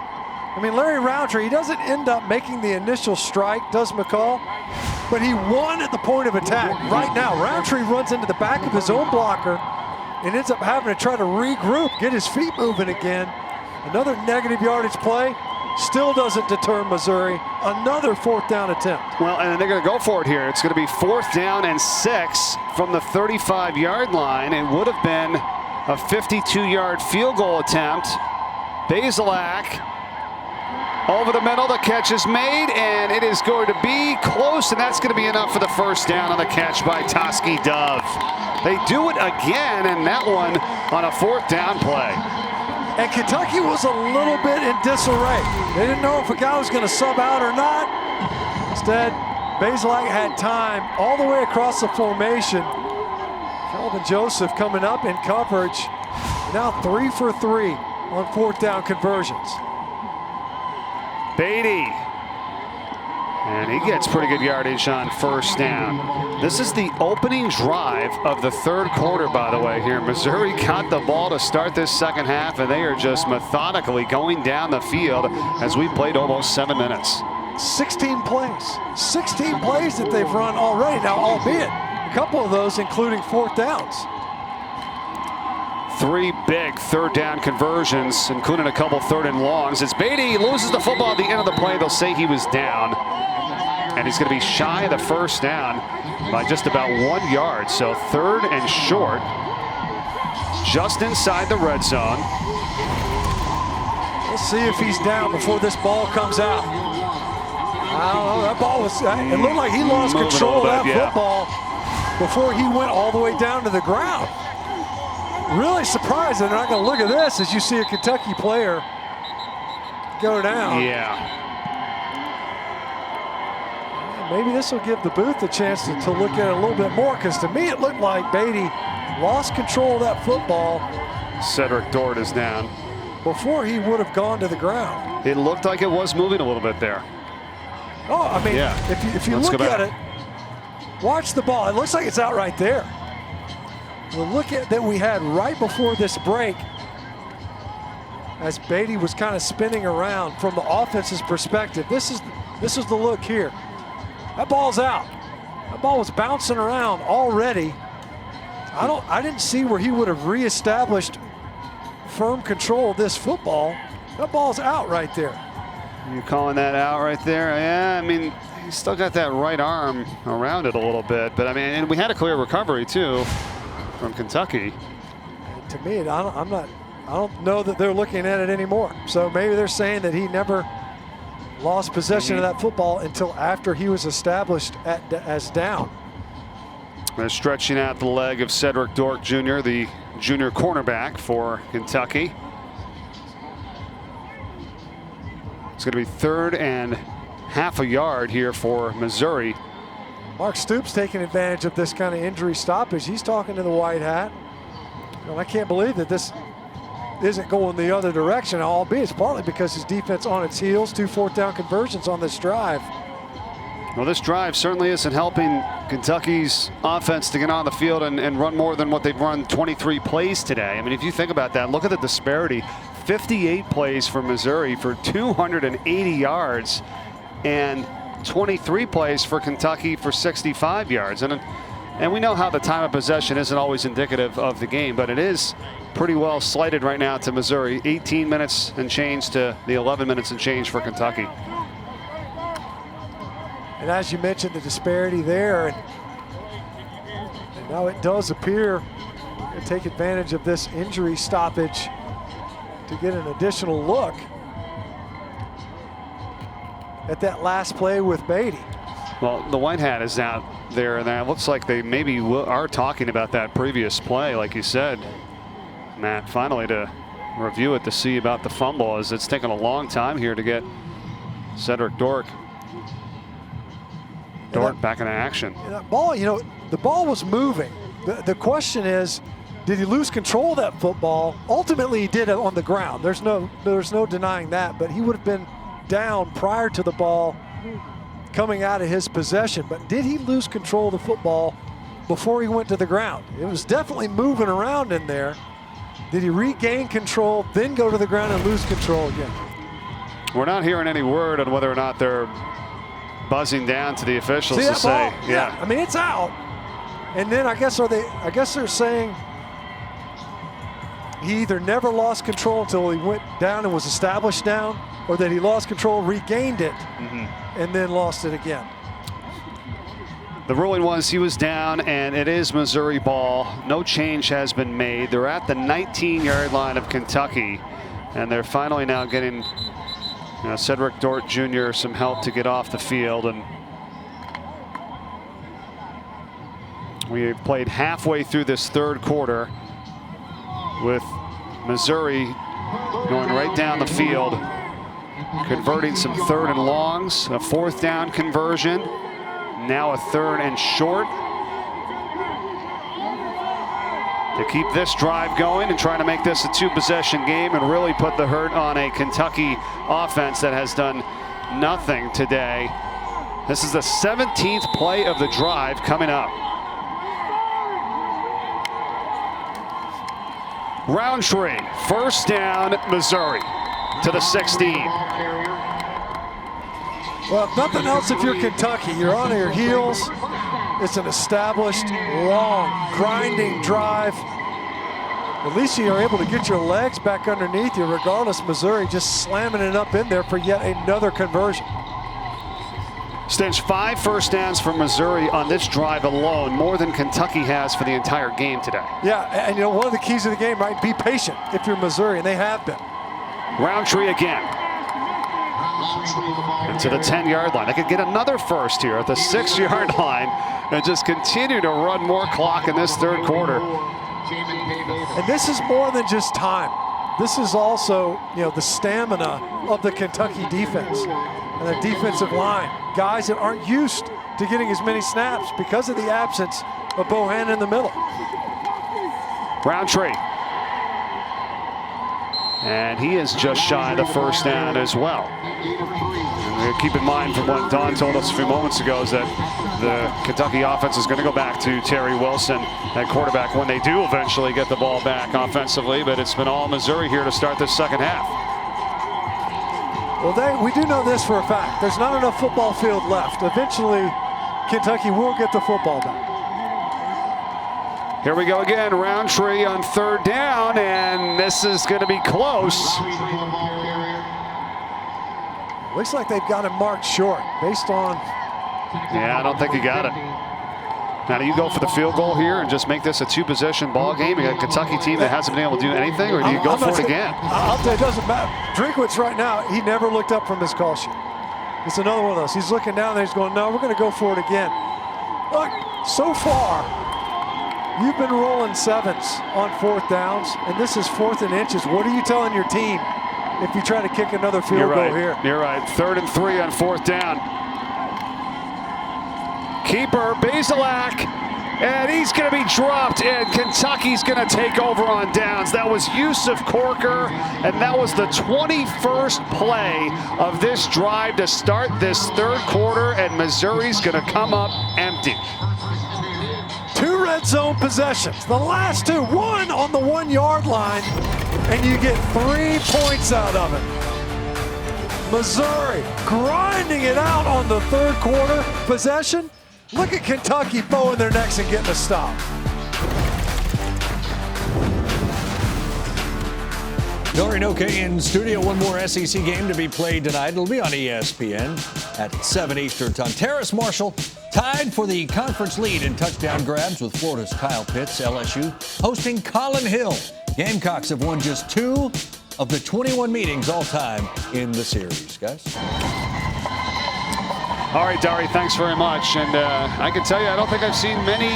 I mean, Larry Roundtree, he doesn't end up making the initial strike, does McCall? But he won at the point of attack. Right now, Roundtree runs into the back of his own blocker and ends up having to try to regroup, get his feet moving again. Another negative yardage play. Still doesn't deter Missouri. Another 4th down attempt. Well, and they're going to go for it here. It's going to be 4th down and 6 from the 35-yard line. It would have been a 52-yard field goal attempt. Bazelak over the middle. The catch is made, and it is going to be close, and that's going to be enough for the 1st down on the catch by Toski Dove. They do it again, and that one on a 4th down play. And Kentucky was a little bit in disarray. They didn't know if a guy was going to sub out or not. Instead, Bazelak had time all the way across the formation. Kelvin Joseph coming up in coverage. Now 3 for 3 on 4th down conversions. Beatty. And he gets pretty good yardage on 1st down. This is the opening drive of the 3rd quarter, by the way, here. Missouri got the ball to start this second half, and they are just methodically going down the field as we played almost 7 minutes. 16 plays. 16 plays that they've run already. Now, albeit a couple of those including 4th downs. 3 big 3rd down conversions, including a couple 3rd and longs. As Beatty loses the football at the end of the play, they'll say he was down. And he's going to be shy of the 1st down by just about 1 yard. So 3rd and short. just inside the red zone. We'll see if he's down before this ball comes out. I don't know, that ball was, it looked like he lost control of that football before he went all the way down to the ground. Really surprised that they're not going to look at this as you see a Kentucky player go down. Yeah. Maybe this will give the booth a chance to look at it a little bit more, because to me it looked like Beatty lost control of that football. Cedric Dort is down. Before he would have gone to the ground. It looked like it was moving a little bit there. Oh, I mean, yeah. if you look at it, watch the ball. It looks like it's out right there. The look at that we had right before this break, as Beatty was kind of spinning around from the offense's perspective. This is the look here. That ball's out. That ball was bouncing around already. I didn't see where he would have reestablished firm control of this football. That ball's out right there. You calling that out right there? Yeah, I mean, he's still got that right arm around it a little bit, but I mean, and we had a clear recovery too from Kentucky. And to me, I don't know that they're looking at it anymore. So maybe they're saying that he never lost possession of that football until after he was established as down. They're stretching out the leg of Cedric Dort Jr., the junior cornerback for Kentucky. It's going to be 3rd and half a yard here for Missouri. Mark Stoops taking advantage of this kind of injury stoppage. He's talking to the white hat. And I can't believe that this isn't going the other direction, albeit it's partly because his defense on its heels. 2 4th down conversions on this drive. Well, this drive certainly isn't helping Kentucky's offense to get on the field and run more than what they've run 23 plays today. I mean, if you think about that, look at the disparity. 58 plays for Missouri for 280 yards and 23 plays for Kentucky for 65 yards. And we know how the time of possession isn't always indicative of the game, but it is pretty well slighted right now to Missouri. 18 minutes and change to the 11 minutes and change for Kentucky. And as you mentioned, the disparity there, and now it does appear to take advantage of this injury stoppage to get an additional look at that last play with Beatty. Well, the white hat is out there, and it looks like they maybe are talking about that previous play, like you said, Matt, finally to review it to see about the fumble, as it's taken a long time here to get Cedric Dort back in action. That ball, you know, the ball was moving. The question is, did he lose control of that football? Ultimately, he did it on the ground. There's no denying that, but he would have been down prior to the ball coming out of his possession. But did he lose control of the football before he went to the ground? It was definitely moving around in there. Did he regain control, then go to the ground and lose control again? We're not hearing any word on whether or not they're buzzing down to the officials to say, yeah. I mean, it's out. And then I guess they're saying he either never lost control until he went down and was established down, or that he lost control, regained it, and then lost it again. The ruling was he was down, and it is Missouri ball. No change has been made. They're at the 19-yard line of Kentucky, and they're finally now getting Cedric Dort Jr. some help to get off the field. And we played halfway through this 3rd quarter with Missouri going right down the field, converting some 3rd and longs, a 4th down conversion, now a 3rd and short, to keep this drive going and trying to make this a 2-possession game and really put the hurt on a Kentucky offense that has done nothing today. This is the 17th play of the drive coming up. Roundtree, 1st down, Missouri to the 16. Well, if nothing else, if you're Kentucky, you're on your heels. It's an established, long, grinding drive. At least you're able to get your legs back underneath you, regardless. Missouri just slamming it up in there for yet another conversion. Stinch, 5 first downs for Missouri on this drive alone, more than Kentucky has for the entire game today. Yeah, and one of the keys of the game, right? Be patient if you're Missouri, and they have been. Roundtree again. And to the 10-yard line. They could get another first here at the 6-yard line and just continue to run more clock in this third quarter. And this is more than just time. This is also, the stamina of the Kentucky defense and the defensive line. Guys that aren't used to getting as many snaps because of the absence of Bohannon in the middle. Roundtree. And he is just shy of the first down as well. And keep in mind from what Don told us a few moments ago is that the Kentucky offense is going to go back to Terry Wilson at quarterback when they do eventually get the ball back offensively. But it's been all Missouri here to start this second half. Well, we do know this for a fact. There's not enough football field left. Eventually, Kentucky will get the football back. Here we go again, Roundtree on third down, and this is going to be close. Looks like they've got him marked short based on... Yeah, I don't think he got it. Now, do you go for the field goal here and just make this a two-possession ball game? You got a Kentucky team that hasn't been able to do anything, or do you go for it again? I'll tell you, it doesn't matter. Drinkwitz right now, he never looked up from his call sheet. It's another one of those. He's looking down there, he's going, no, we're going to go for it again. Look, so far, you've been rolling 7s on 4th downs, and this is 4th and inches. What are you telling your team if you try to kick another field goal here? You're right. 3rd and 3 on 4th down. Keeper, Bazelak, and he's going to be dropped, and Kentucky's going to take over on downs. That was Yusuf Corker, and that was the 21st play of this drive to start this third quarter, and Missouri's going to come up empty. 2 red zone possessions. The last 2, 1 on the 1-yard line, and you get 3 points out of it. Missouri grinding it out on the third quarter possession. Look at Kentucky bowing their necks and getting a stop. Dory Noka in studio. One more SEC game to be played tonight. It'll be on ESPN at 7 Eastern time. Terrace Marshall tied for the conference lead in touchdown grabs with Florida's Kyle Pitts. LSU hosting Collin Hill. Gamecocks have won just 2 of the 21 meetings all time in the series, guys. All right, Dari, thanks very much. And I can tell you, I don't think I've seen many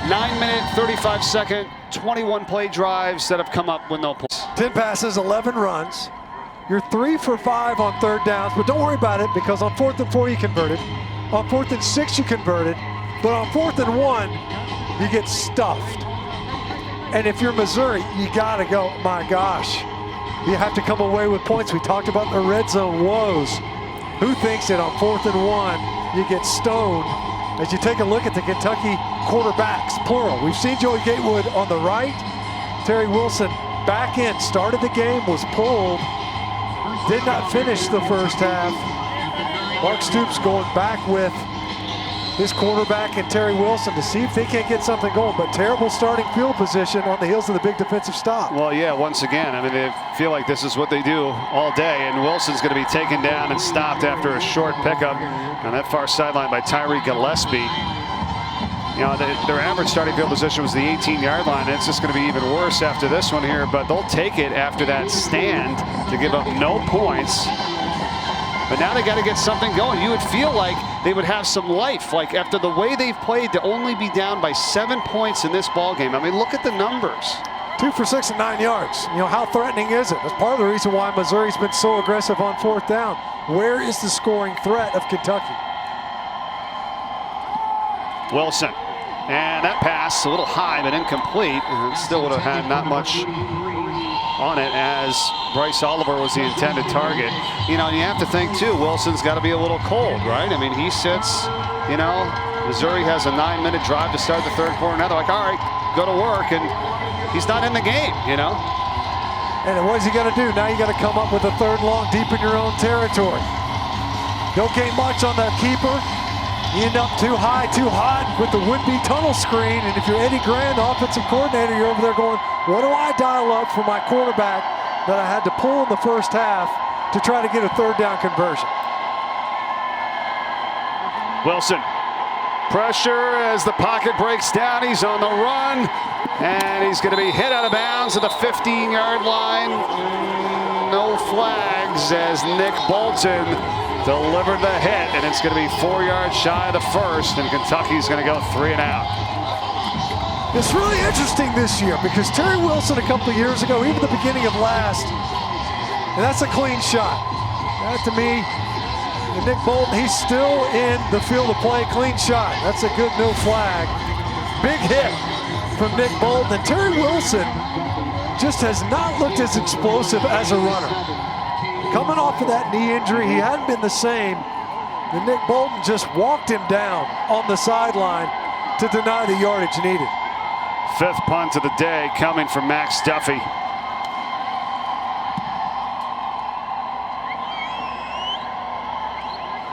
9-minute, 35-second, 21-play drives that have come up with no points. 10 passes, 11 runs. You're 3 for 5 on 3rd downs, but don't worry about it because on 4th and 4 you converted. On 4th and 6 you converted, but on 4th and 1 you get stuffed. And if you're Missouri, you gotta go, my gosh, you have to come away with points. We talked about the red zone woes. Who thinks that on 4th and 1 you get stoned? As you take a look at the Kentucky quarterbacks, plural. We've seen Joey Gatewood on the right. Terry Wilson back in, started the game, was pulled, did not finish the first half. Mark Stoops going back with his quarterback and Terry Wilson to see if they can't get something going, but terrible starting field position on the heels of the big defensive stop. Well, yeah, once again, I mean, they feel like this is what they do all day, and Wilson's going to be taken down and stopped after a short pickup on that far sideline by Tyree Gillespie. You know, their average starting field position was the 18-yard line. It's just going to be even worse after this one here, but they'll take it after that stand to give up no points. But now they got to get something going. You would feel like they would have some life, like after the way they've played, to only be down by 7 points in this ball game. I mean, look at the numbers. 2 for 6 and 9 yards. You know, how threatening is it? That's part of the reason why Missouri's been so aggressive on 4th down. Where is the scoring threat of Kentucky? Wilson. And that pass, a little high but incomplete. And still would have had not much on it, as Bryce Oliver was the intended target. You know, and you have to think too, Wilson's got to be a little cold, right? I mean, he sits, you know, Missouri has a 9-minute drive to start the third quarter. Now they're like, all right, go to work, and he's not in the game, you know? And what is he got to do? Now you got to come up with a 3rd long deep in your own territory. Don't gain much on that keeper. You end up too high, too hot with the would-be tunnel screen. And if you're Eddie Grand, the offensive coordinator, you're over there going, what do I dial up for my quarterback that I had to pull in the first half to try to get a 3rd down conversion? Wilson. Pressure as the pocket breaks down. He's on the run, and he's going to be hit out of bounds at the 15-yard line. No flags as Nick Bolton delivered the hit, and it's going to be 4 yards shy of the first, and Kentucky's going to go 3 and out. It's really interesting this year because Terry Wilson a couple of years ago, even the beginning of last, and that's a clean shot. That to me, and Nick Bolton, he's still in the field of play, clean shot. That's a good no flag. Big hit from Nick Bolton. And Terry Wilson just has not looked as explosive as a runner. Coming off of that knee injury, he hadn't been the same. And Nick Bolton just walked him down on the sideline to deny the yardage needed. 5th punt of the day coming from Max Duffy.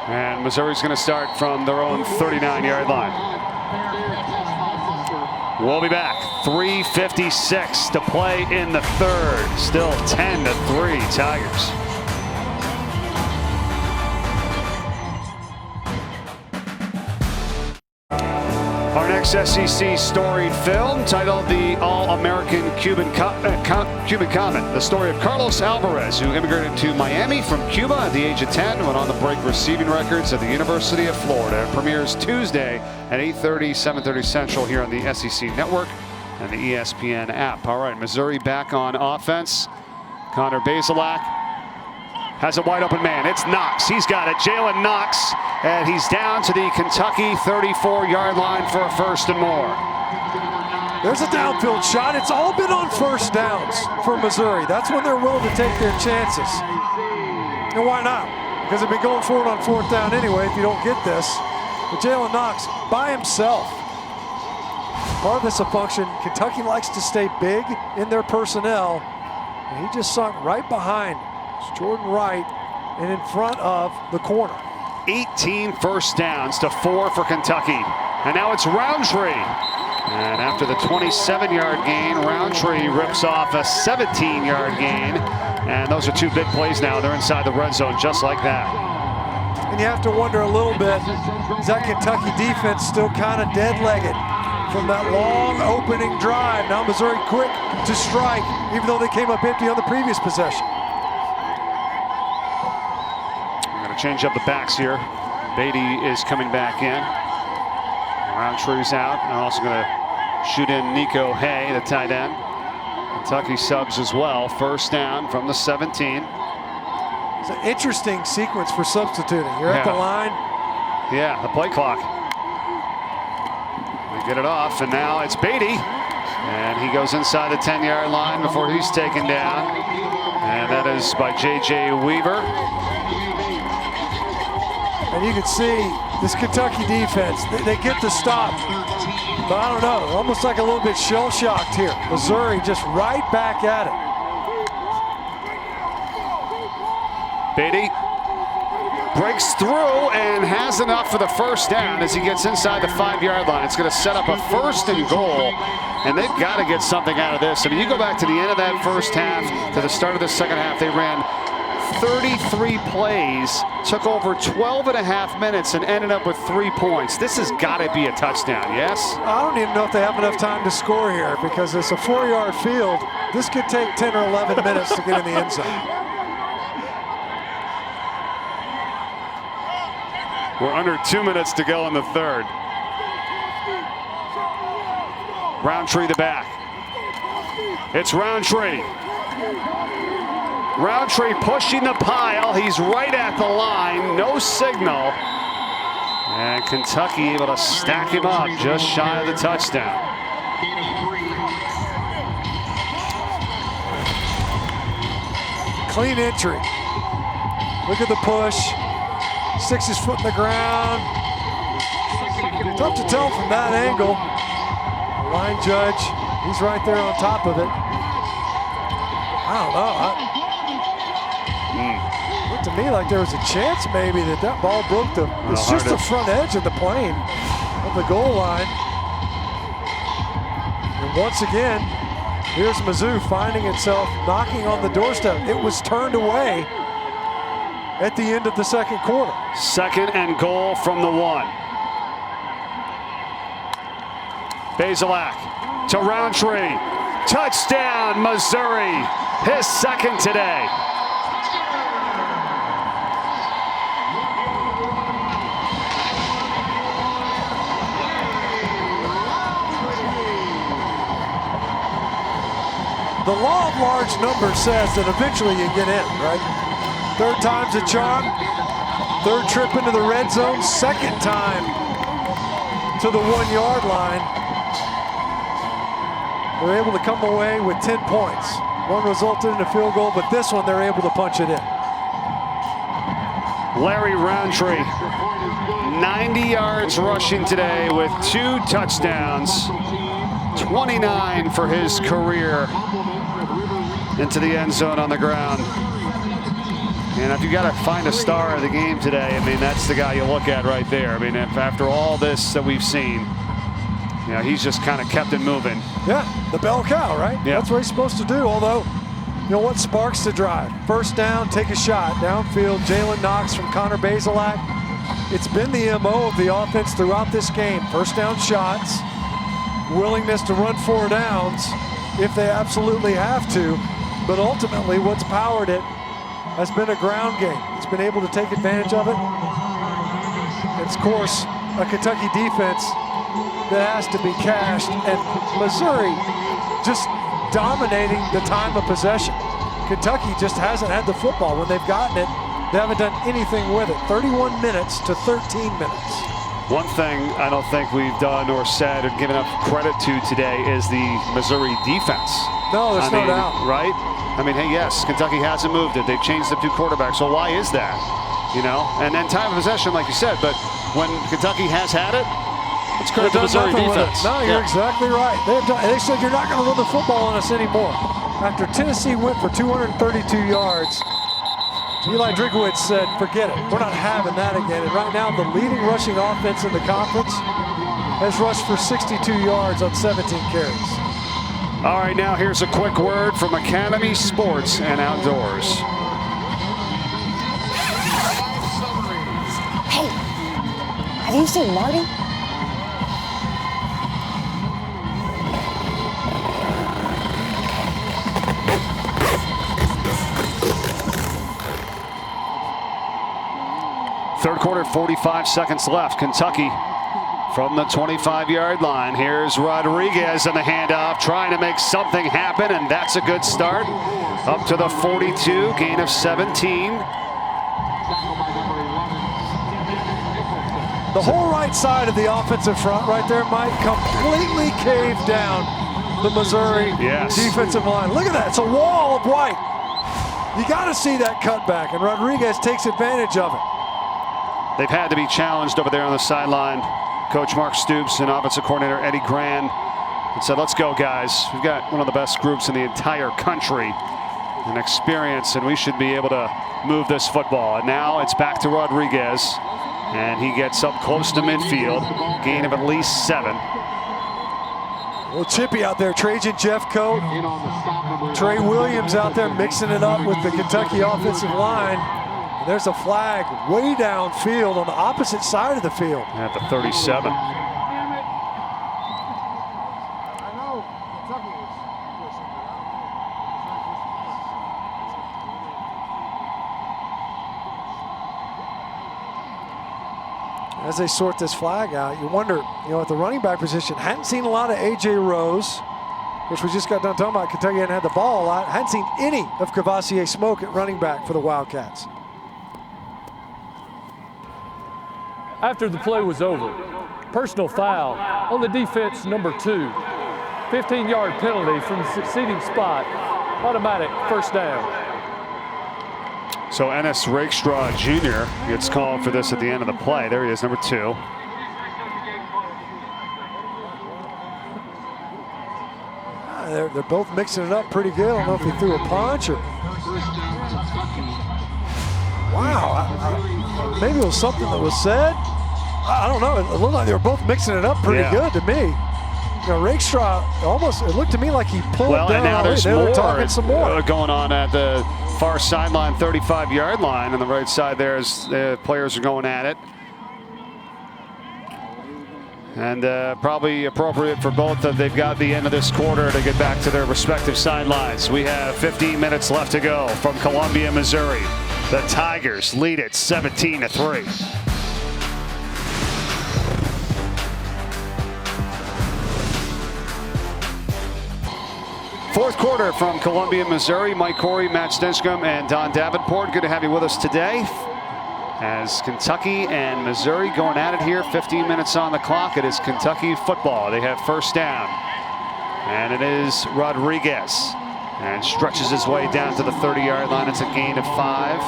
And Missouri's going to start from their own 39-yard line. We'll be back. 3:56 to play in the third. Still 10-3 Tigers. Our next SEC storied film, titled The All-American Cuban Comet, the story of Carlos Alvarez, who immigrated to Miami from Cuba at the age of 10, went on to break receiving records at the University of Florida. It premieres Tuesday at 8:30, 7:30 Central here on the SEC Network and the ESPN app. All right, Missouri back on offense. Connor Bazelak has a wide open man. It's Knox. He's got it. Jalen Knox. And he's down to the Kentucky 34-yard line for a 1st and more. There's a downfield shot. It's all been on first downs for Missouri. That's when they're willing to take their chances. And why not? Because they've been going for it on 4th down anyway if you don't get this. But Jalen Knox by himself. Part of this a function. Kentucky likes to stay big in their personnel. And he just sunk right behind Jordan Wright and in front of the corner. 18 first downs to 4 for Kentucky. And now it's Roundtree. And after the 27-yard gain, Roundtree rips off a 17-yard gain. And those are 2 big plays now. They're inside the red zone just like that. And you have to wonder a little bit, is that Kentucky defense still kind of dead-legged from that long opening drive? Now Missouri quick to strike, even though they came up empty on the previous possession. Change up the backs here. Beatty is coming back in. Roundtree's out. I'm also going to shoot in Nico Hay, the tight end. Kentucky subs as well. 1st down from the 17. It's an interesting sequence for substituting. You're at the line. Yeah, the play clock. They get it off, and now it's Beatty. And he goes inside the 10-yard line before he's taken down. And that is by J.J. Weaver. And you can see this Kentucky defense, they get the stop. But I don't know, almost like a little bit shell-shocked here. Missouri just right back at it. Beatty breaks through and has enough for the 1st down as he gets inside the 5-yard line. It's going to set up a 1st and goal, and they've got to get something out of this. I mean, you go back to the end of that first half to the start of the second half, they ran 33 plays, took over 12 and a half minutes and ended up with 3 points. This has got to be a touchdown, yes? I don't even know if they have enough time to score here because it's a 4-yard field. This could take 10 or 11 minutes to get in the end zone. We're under 2 minutes to go in the third. Roundtree the back. It's Roundtree. Roundtree pushing the pile. He's right at the line. No signal. And Kentucky able to stack him up just shy of the touchdown. Clean entry. Look at the push. Sticks his foot in the ground. Tough to tell from that angle. The line judge, he's right there on top of it. I don't know. Looked to me like there was a chance maybe that ball broke it's just the front edge of the plane of the goal line. And once again, here's Mizzou finding itself knocking on the doorstep. It was turned away. at the end of the second quarter. 2nd and goal from the 1. Bazelak to Roundtree. Touchdown, Missouri. His 2nd today. The law of large numbers says that eventually you get in, right? 3rd time's a charm. 3rd trip into the red zone. 2nd time to the 1-yard line. They're able to come away with 10 points. One resulted in a field goal, but this one they're able to punch it in. Larry Roundtree, 90 yards rushing today with 2 touchdowns. 29 for his career into the end zone on the ground. And if you got to find a star of the game today, I mean, that's the guy you look at right there. I mean, if after all this that we've seen, you know, he's just kind of kept it moving. Yeah, the bell cow, right? Yeah. That's what he's supposed to do, although, you know what sparks the drive? First down, take a shot, downfield, Jalen Knox from Connor Bazelak. It's been the MO of the offense throughout this game. First down shots, willingness to run 4 downs if they absolutely have to, but ultimately what's powered it has been a ground game. It's been able to take advantage of it. It's, of course, a Kentucky defense that has to be cashed, and Missouri just dominating the time of possession. Kentucky just hasn't had the football. When they've gotten it, they haven't done anything with it. 31 minutes to 13 minutes. One thing I don't think we've done or said or given enough credit to today is the Missouri defense. No, there's no doubt. Right? I mean, hey, yes, Kentucky hasn't moved it. They've changed up 2 quarterbacks. So why is that? You know? And then time of possession, like you said, but when Kentucky has had it, it's credit to Missouri defense. No, you're exactly right. They said you're not going to run the football on us anymore. After Tennessee went for 232 yards, Eli Drinkowitz said, forget it. We're not having that again. And right now, the leading rushing offense in the conference has rushed for 62 yards on 17 carries. All right, now here's a quick word from Academy Sports and Outdoors. Hey, have you seen Marty? Third quarter, 45 seconds left. Kentucky from the 25-yard line. Here's Rodriguez in the handoff, trying to make something happen, and that's a good start. Up to the 42, gain of 17. The whole right side of the offensive front right there, Mike, completely caved down the Missouri defensive line. Look at that, it's a wall of white. You got to see that cutback, and Rodriguez takes advantage of it. They've had to be challenged over there on the sideline. Coach Mark Stoops and offensive coordinator Eddie Gran said, let's go, guys. We've got one of the best groups in the entire country and experience, and we should be able to move this football. And now it's back to Rodriguez, and he gets up close to midfield, gain of at least 7. Well, Chippy out there, Trajan Jeffcoat, Trey Williams out there mixing it up with the Kentucky offensive line. There's a flag way downfield on the opposite side of the field. At the 37. As they sort this flag out, you wonder, you know, at the running back position, hadn't seen a lot of A.J. Rose, which we just got done talking about. Kentucky hadn't had the ball a lot. Hadn't seen any of Kavosiey Smoke at running back for the Wildcats. After the play was over, personal foul on the defense, number 2. 15-yard penalty from the succeeding spot. Automatic first down. So Ennis Rakestraw Jr. gets called for this at the end of the play. There he is, number 2. They're both mixing it up pretty good. I don't know if he threw a punch or... Wow, maybe it was something that was said. I don't know. It looked like they were both mixing it up pretty good to me. You know, Rakestraw almost, it looked to me like he pulled down. And now there's they were talking some more going on at the far sideline, 35-yard line on the right side there as the players are going at it. And probably appropriate for both that they've got the end of this quarter to get back to their respective sidelines. We have 15 minutes left to go from Columbia, Missouri. The Tigers lead it 17-3. Fourth quarter from Columbia, Missouri. Mike Corey, Matt Stinchcomb, and Don Davenport. Good to have you with us today. As Kentucky and Missouri going at it here, 15 minutes on the clock. It is Kentucky football. They have first down. And it is Rodriguez. And stretches his way down to the 30-yard line. It's a gain of 5.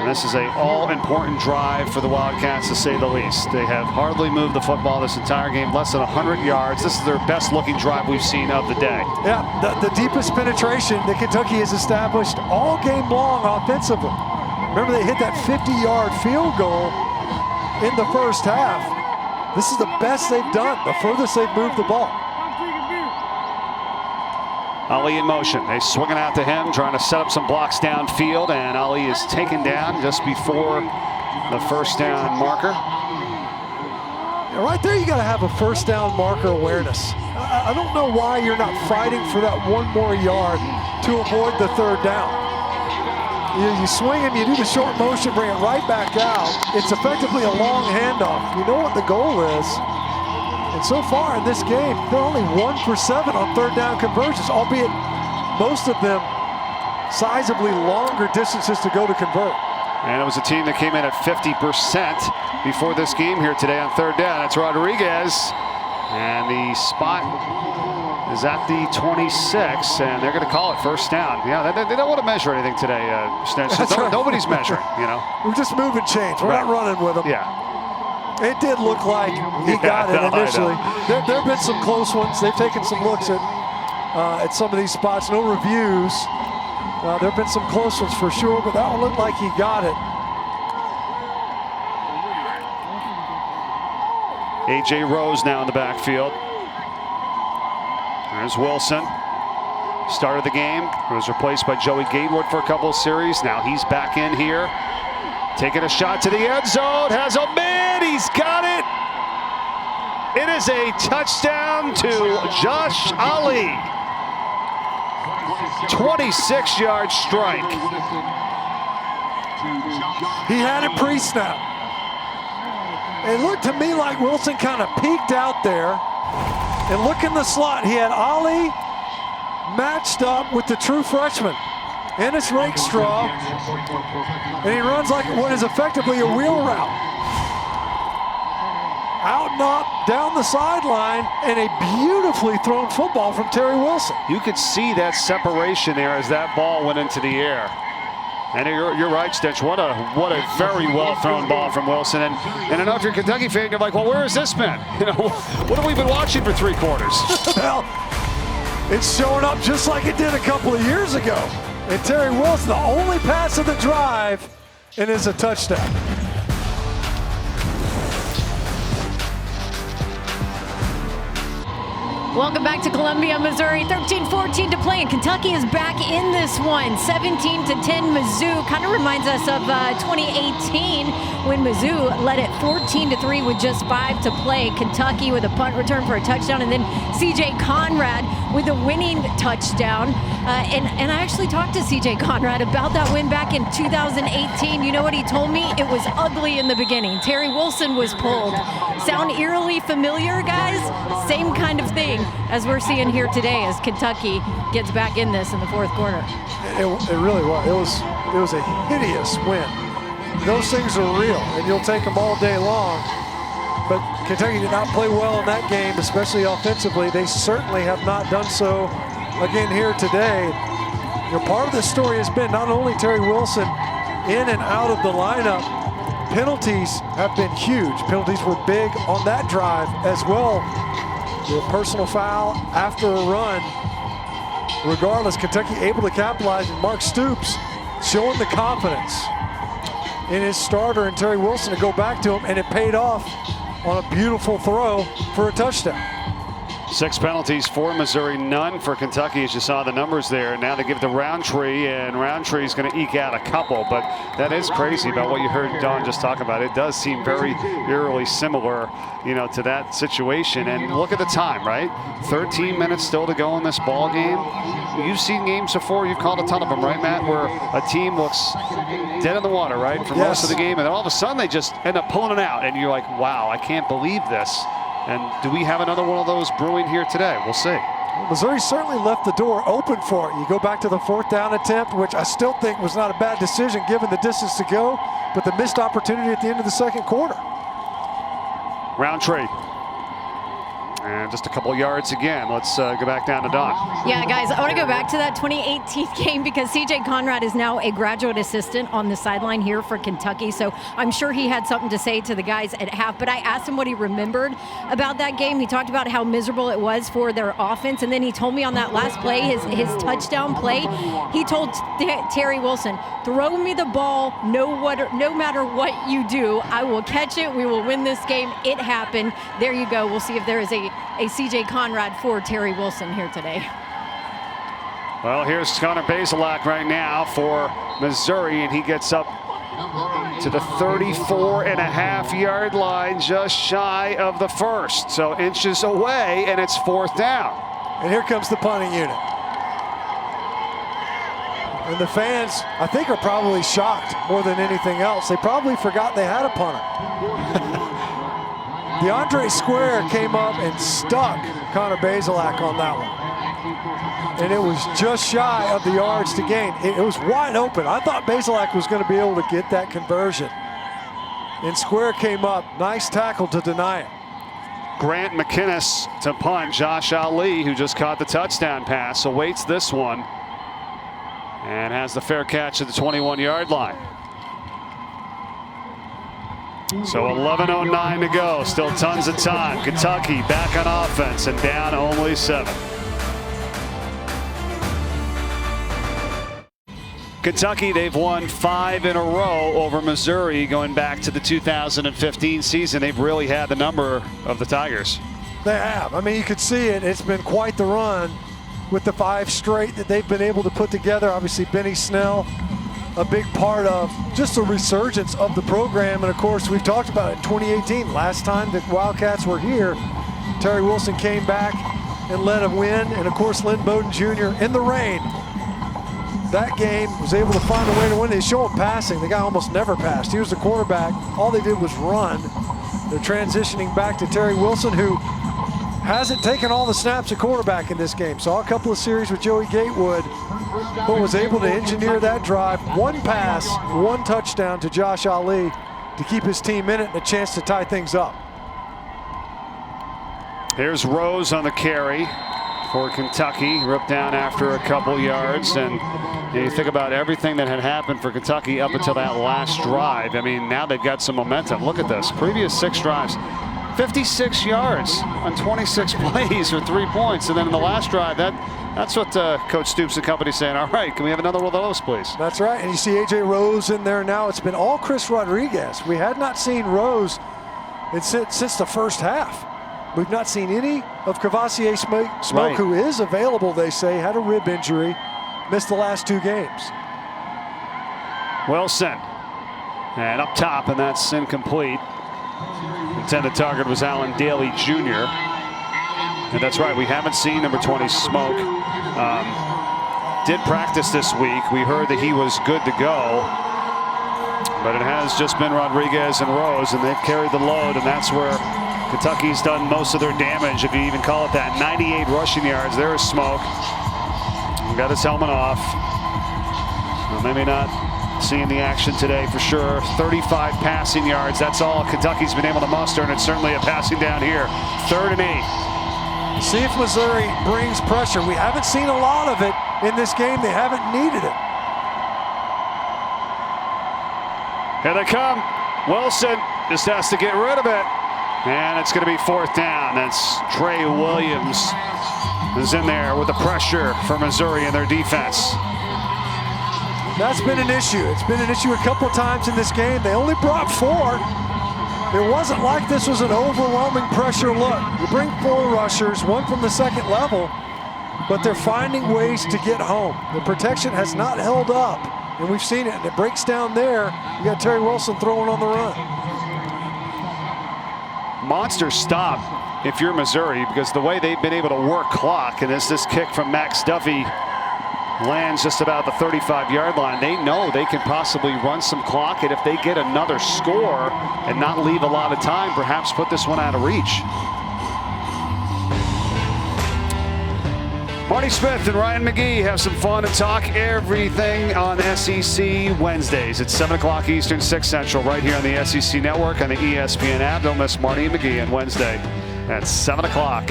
And this is an all-important drive for the Wildcats, to say the least. They have hardly moved the football this entire game, less than 100 yards. This is their best-looking drive we've seen of the day. Yeah, the deepest penetration that Kentucky has established all game long offensively. Remember, they hit that 50-yard field goal in the first half. This is the best they've done, the furthest they've moved the ball. Ali in motion. They swing it out to him, trying to set up some blocks downfield, and Ali is taken down just before the first down marker. Right there, you got to have a first down marker awareness. I don't know why you're not fighting for that one more yard to avoid the third down. You swing him, you do the short motion, bring it right back out. It's effectively a long handoff. You know what the goal is. And so far in this game, they're only 1 for 7 on third down conversions, albeit most of them sizably longer distances to go to convert. And it was a team that came in at 50% before this game here today on third down. That's Rodriguez. And the spot is at the 26, and they're going to call it first down. Yeah, they don't want to measure anything today, Stench. Right. Nobody's measuring, you know. We're just moving chains. We're not running with them. Yeah. It did look like he got it initially. There have been some close ones. They've taken some looks at some of these spots. No reviews. There have been some close ones for sure, but that one looked like he got it. A.J. Rose now in the backfield. There's Wilson. Started the game. He was replaced by Joey Gatewood for a couple of series. Now he's back in here. Taking a shot to the end zone. Has a man. He's got it. It is a touchdown to Josh Ali. 26-yard strike. He had it pre-snap. It looked to me like Wilson kind of peeked out there. And look in the slot. He had Ali matched up with the true freshman, Ennis Rakestraw. And he runs like what is effectively a wheel route. Out and up, down the sideline, and a beautifully thrown football from Terry Wilson. You could see that separation there as that ball went into the air. And you're right, Stitch. What a very well thrown ball from Wilson. And I know if you're a Kentucky fan, you're like, well, where has this been? You know, what have we been watching for 3 quarters? Well, it's showing up just like it did a couple of years ago. And Terry Wilson, the only pass of the drive, and it's a touchdown. Welcome back to Columbia, Missouri. 13-14 to play, and Kentucky is back in this one. 17-10 Mizzou. Kind of reminds us of 2018 when Mizzou led it 14-3 with just 5 to play. Kentucky with a punt return for a touchdown, and then C.J. Conrad with a winning touchdown. And I actually talked to C.J. Conrad about that win back in 2018. You know what he told me? It was ugly in the beginning. Terry Wilson was pulled. Sound eerily familiar, guys? Same kind of thing as we're seeing here today as Kentucky gets back in this in the fourth quarter. It really was. It was a hideous win. Those things are real, and you'll take them all day long. But Kentucky did not play well in that game, especially offensively. They certainly have not done so again here today. You know, part of this story has been not only Terry Wilson in and out of the lineup, penalties have been huge. Penalties were big on that drive as well. The personal foul after a run. Regardless, Kentucky able to capitalize, and Mark Stoops showing the confidence in his starter and Terry Wilson to go back to him, and it paid off on a beautiful throw for a touchdown. 6 penalties for Missouri, none for Kentucky, as you saw the numbers there. Now they give it to Roundtree, and Roundtree's going to eke out a couple, but that is crazy about what you heard Don just talk about. It does seem very eerily similar, to that situation. And look at the time, right? 13 minutes still to go in this ball game. You've seen games before. You've called a ton of them, right, Matt, where a team looks dead in the water, right, for most of the game, and then all of a sudden they just end up pulling it out, and you're like, wow, I can't believe this. And do we have another one of those brewing here today? We'll see. Missouri certainly left the door open for it. You go back to the 4th down attempt, which I still think was not a bad decision given the distance to go, but the missed opportunity at the end of the 2nd quarter. Roundtree. And just a couple yards again. Let's go back down to Don. Yeah, guys, I want to go back to that 2018 game because C.J. Conrad is now a graduate assistant on the sideline here for Kentucky. So I'm sure he had something to say to the guys at half. But I asked him what he remembered about that game. He talked about how miserable it was for their offense. And then he told me on that last play, his touchdown play, he told Terry Wilson, throw me the ball no matter what you do. I will catch it. We will win this game. It happened. There you go. We'll see if there is a C.J. Conrad for Terry Wilson here today. Well, here's Connor Bazelak right now for Missouri, and he gets up to the 34.5-yard line, just shy of the 1st. So inches away, and it's 4th down. And here comes the punting unit. And the fans, I think, are probably shocked more than anything else. They probably forgot they had a punter. DeAndre Square came up and stuck Connor Bazelak on that one. And it was just shy of the yards to gain. It was wide open. I thought Bazelak was going to be able to get that conversion. And Square came up. Nice tackle to deny it. Grant McInnes to punt. Josh Ali, who just caught the touchdown pass, awaits this one and has the fair catch at the 21-yard line. So 11:09 to go, still tons of time. Kentucky back on offense and down only 7. Kentucky, they've won 5 in a row over Missouri going back to the 2015 season. They've really had the number of the Tigers. They have. I mean, you could see it. It's been quite the run with the 5 straight that they've been able to put together. Obviously, Benny Snell, a big part of just the resurgence of the program. And of course, we've talked about it in 2018. Last time the Wildcats were here, Terry Wilson came back and led a win. And of course, Lynn Bowden Jr. in the rain. That game was able to find a way to win. They show him passing. The guy almost never passed. He was the quarterback. All they did was run. They're transitioning back to Terry Wilson, who hasn't taken all the snaps at quarterback in this game. Saw a couple of series with Joey Gatewood, but was able to engineer that drive. 1 pass, 1 touchdown to Josh Ali to keep his team in it and a chance to tie things up. Here's Rose on the carry for Kentucky, ripped down after a couple yards. And you think about everything that had happened for Kentucky up until that last drive. I mean, now they've got some momentum. Look at this. Previous 6 drives, 56 yards on 26 plays for 3 points. And then in the last drive, that's what Coach Stoops and company saying, all right, can we have another one of those, please? That's right. And you see A.J. Rose in there now. It's been all Chris Rodriguez. We had not seen Rose since the first half. We've not seen any of Cavassier Smoke, right, who is available, they say, had a rib injury, missed the last 2 games. Wilson, and up top, and that's incomplete. Intended target was Allen Daly Jr. And that's right, we haven't seen number 20 Smoke. Did practice this week. We heard that he was good to go. But it has just been Rodriguez and Rose, and they've carried the load, and that's where Kentucky's done most of their damage, if you even call it that. 98 rushing yards. There is Smoke. Got his helmet off. Well, maybe not seeing the action today for sure. 35 passing yards. That's all Kentucky's been able to muster, and it's certainly a passing down here. 3rd and 8. See if Missouri brings pressure. We haven't seen a lot of it in this game. They haven't needed it. Here they come. Wilson just has to get rid of it. And it's going to be 4th down. That's Trey Williams is in there with the pressure for Missouri in their defense. That's been an issue. It's been an issue a couple of times in this game. They only brought 4. It wasn't like this was an overwhelming pressure look. You bring 4 rushers, 1 from the second level, but they're finding ways to get home. The protection has not held up, and we've seen it, and it breaks down there. You got Terry Wilson throwing on the run. Monster stop if you're Missouri, because the way they've been able to work clock, and as this kick from Max Duffy lands just about the 35-yard line, they know they can possibly run some clock, and if they get another score and not leave a lot of time, perhaps put this one out of reach. Marty Smith and Ryan McGee have some fun and talk everything on SEC Wednesdays. It's 7 o'clock Eastern, 6 Central, right here on the SEC Network on the ESPN app. Don't miss Marty and McGee on Wednesday at 7 o'clock.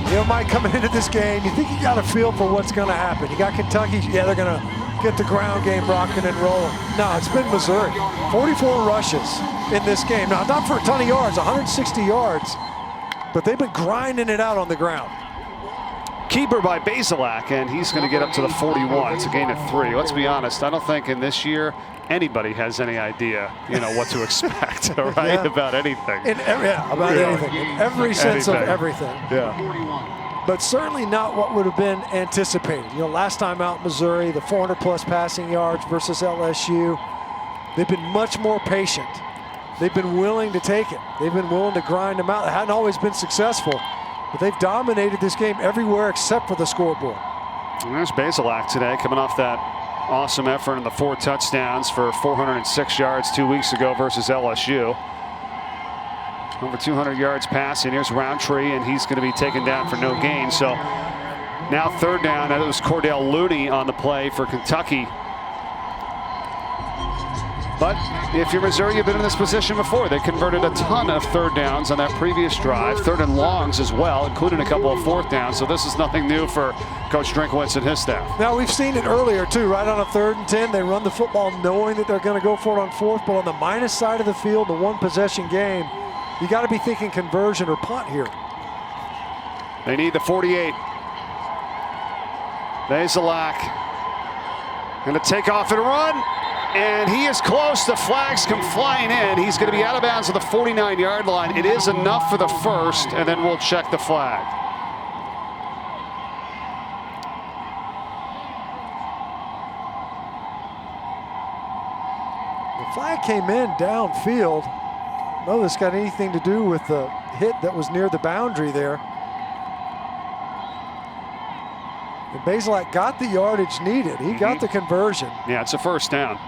You know, Mike, coming into this game, you think you got a feel for what's going to happen. You got Kentucky, yeah, they're going to get the ground game rocking and rolling. No, it's been Missouri. 44 rushes in this game. Now, not for a ton of yards, 160 yards. But they've been grinding it out on the ground. Keeper by Bazelak, and he's going to get up to the 41. It's a gain of 3. Let's be honest, I don't think in this year anybody has any idea, what to expect, right, about anything. About anything. In every sense of everything. Yeah. But certainly not what would have been anticipated. Last time out Missouri, the 400-plus passing yards versus LSU. They've been much more patient. They've been willing to take it. They've been willing to grind them out. They hadn't always been successful, but they've dominated this game everywhere except for the scoreboard. And there's Bazelak today, coming off that awesome effort in the 4 touchdowns for 406 yards 2 weeks ago versus LSU. Over 200 yards passing. Here's Roundtree, and he's going to be taken down for no gain. So now 3rd down. That was Cordell Looney on the play for Kentucky. But if you're Missouri, you've been in this position before. They converted a ton of 3rd downs on that previous drive, 3rd and longs as well, including a couple of 4th downs. So this is nothing new for Coach Drinkwitz and his staff. Now, we've seen it earlier, too, right on a 3rd and 10. They run the football knowing that they're going to go for it on 4th. But on the minus side of the field, the 1-possession game, you got to be thinking conversion or punt here. They need the 48. Bazelak going to take off and run. And he is close. The flags come flying in. He's going to be out of bounds at the 49-yard line. It is enough for the 1st, and then we'll check the flag. The flag came in downfield. I don't know if this got anything to do with the hit that was near the boundary there. And Bazelak got the yardage needed. He got the conversion. Yeah, it's a 1st down.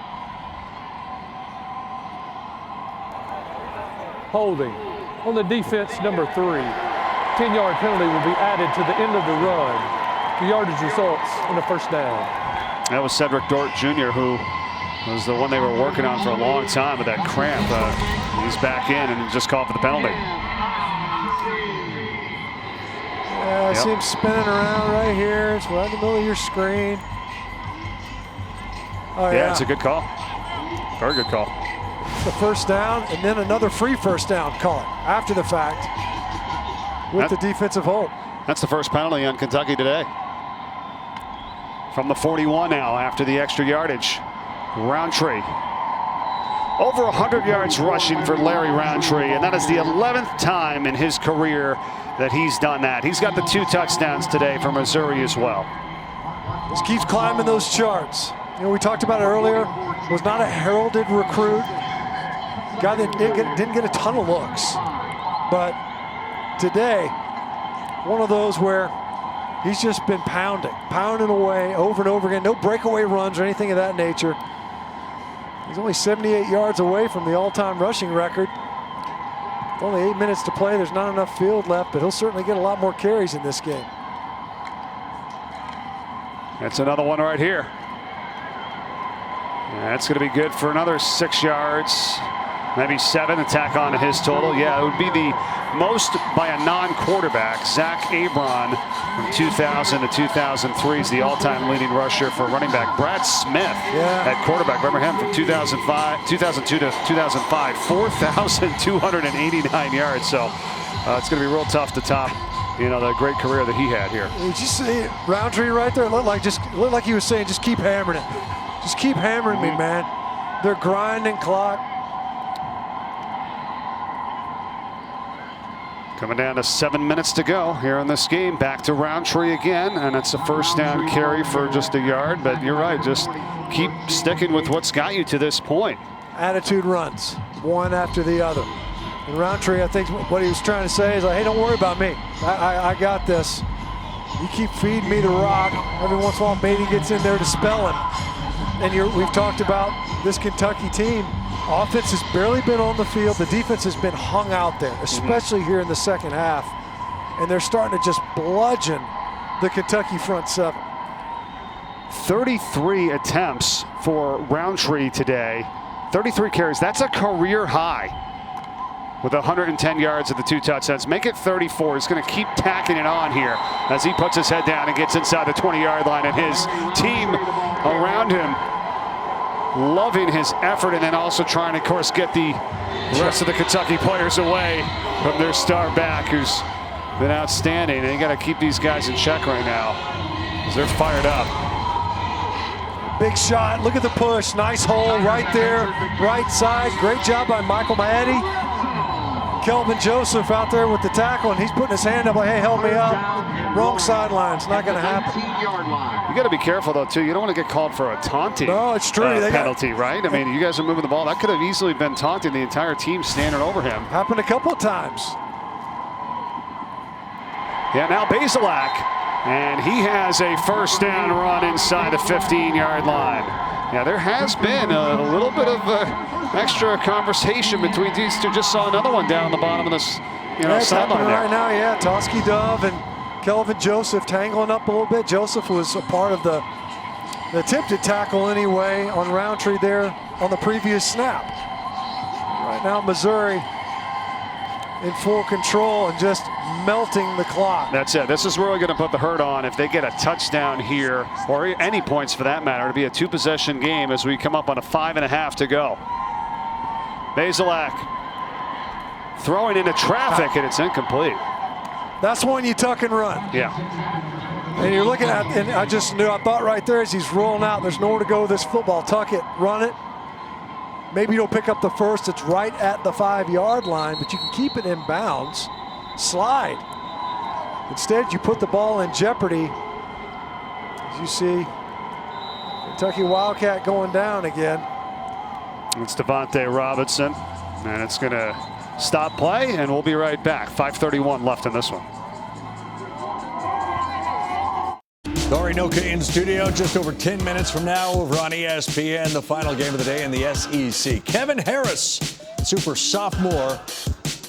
Holding on the defense, number 3. 10-yard penalty will be added to the end of the run. The yardage results in a 1st down. That was Cedric Dort Jr., who was the one they were working on for a long time with that cramp. He's back in and just called for the penalty. Yeah, I see him spinning around right here. It's right in the middle of your screen. Oh, yeah, it's a good call. Very good call. The 1st down, and then another free 1st down call after the fact with the defensive hold. That's the 1st penalty on Kentucky today. From the 41 now after the extra yardage. Roundtree. Over 100 yards rushing for Larry Roundtree, and that is the 11th time in his career that he's done that. He's got the 2 touchdowns today for Missouri as well. Just keeps climbing those charts. We talked about it earlier. Was not a heralded recruit. Guy that didn't get a ton of looks. But today, one of those where he's just been pounding away over and over again. No breakaway runs or anything of that nature. He's only 78 yards away from the all-time rushing record. With only 8 minutes to play. There's not enough field left, but he'll certainly get a lot more carries in this game. That's another one right here. That's going to be good for another 6 yards. Maybe 7 to tack on to his total. Yeah, it would be the most by a non-quarterback. Zach Abron from 2000 to 2003 is the all-time leading rusher for running back. Brad Smith at quarterback. Remember him from 2002 to 2005. 4,289 yards. So it's going to be real tough to top, the great career that he had here. Did you see Roundtree right there? It looked like he was saying, just keep hammering it. Just keep hammering me, man. They're grinding clock. Coming down to 7 minutes to go here in this game. Back to Roundtree again, and it's a first down carry for just a yard. But you're right, just keep sticking with what's got you to this point. Attitude runs, one after the other. And Roundtree, I think what he was trying to say is, like, hey, don't worry about me. I got this. You keep feeding me the rock. Every once in a while, Beatty gets in there to spell him. And we've talked about this Kentucky team. Offense has barely been on the field. The defense has been hung out there, especially here in the second half. And they're starting to just bludgeon the Kentucky front seven. 33 attempts for Roundtree today. 33 carries. That's a career high. With 110 yards of the 2 touchdowns. Make it 34. He's going to keep tacking it on here as he puts his head down and gets inside the 20-yard line, and his team around him loving his effort, and then also trying to, of course, get the rest of the Kentucky players away from their star back, who's been outstanding. And you got to keep these guys in check right now because they're fired up. Big shot. Look at the push. Nice hole right there, right side. Great job by Michael Maeti. Kelvin Joseph out there with the tackle, and he's putting his hand up like, hey, help me up. Wrong sideline. It's not going to happen. You got to be careful, though, too. You don't want to get called for a taunting it's true. Penalty, right? I mean, you guys are moving the ball. That could have easily been taunting, the entire team standing over him. Happened a couple of times. Yeah, now Bazelak, and he has a first down run inside the 15-yard line. Yeah, there has been a little bit of extra conversation between these two. Just saw another one down the bottom of this, sideline there. Right now, yeah. Toski Dove and Kelvin Joseph tangling up a little bit. Joseph was a part of the attempted tackle anyway on Roundtree there on the previous snap. Right now, Missouri in full control and just melting the clock. That's it. This is really going to put the hurt on if they get a touchdown here, or any points for that matter. It'll be a 2-possession game as we come up on a 5.5 to go. Bazelak throwing into traffic, and it's incomplete. That's one you tuck and run. Yeah. And you're looking at, and I thought right there as he's rolling out, there's nowhere to go with this football. Tuck it, run it. Maybe you'll pick up the first. It's right at the 5-yard line, but you can keep it in bounds. Slide. Instead, you put the ball in jeopardy. As you see, Kentucky Wildcat going down again. It's Devontae Robinson, and it's going to stop play, and we'll be right back. 5:31 left in this one. Dory Noka in studio just over 10 minutes from now over on ESPN, the final game of the day in the SEC. Kevin Harris, super sophomore,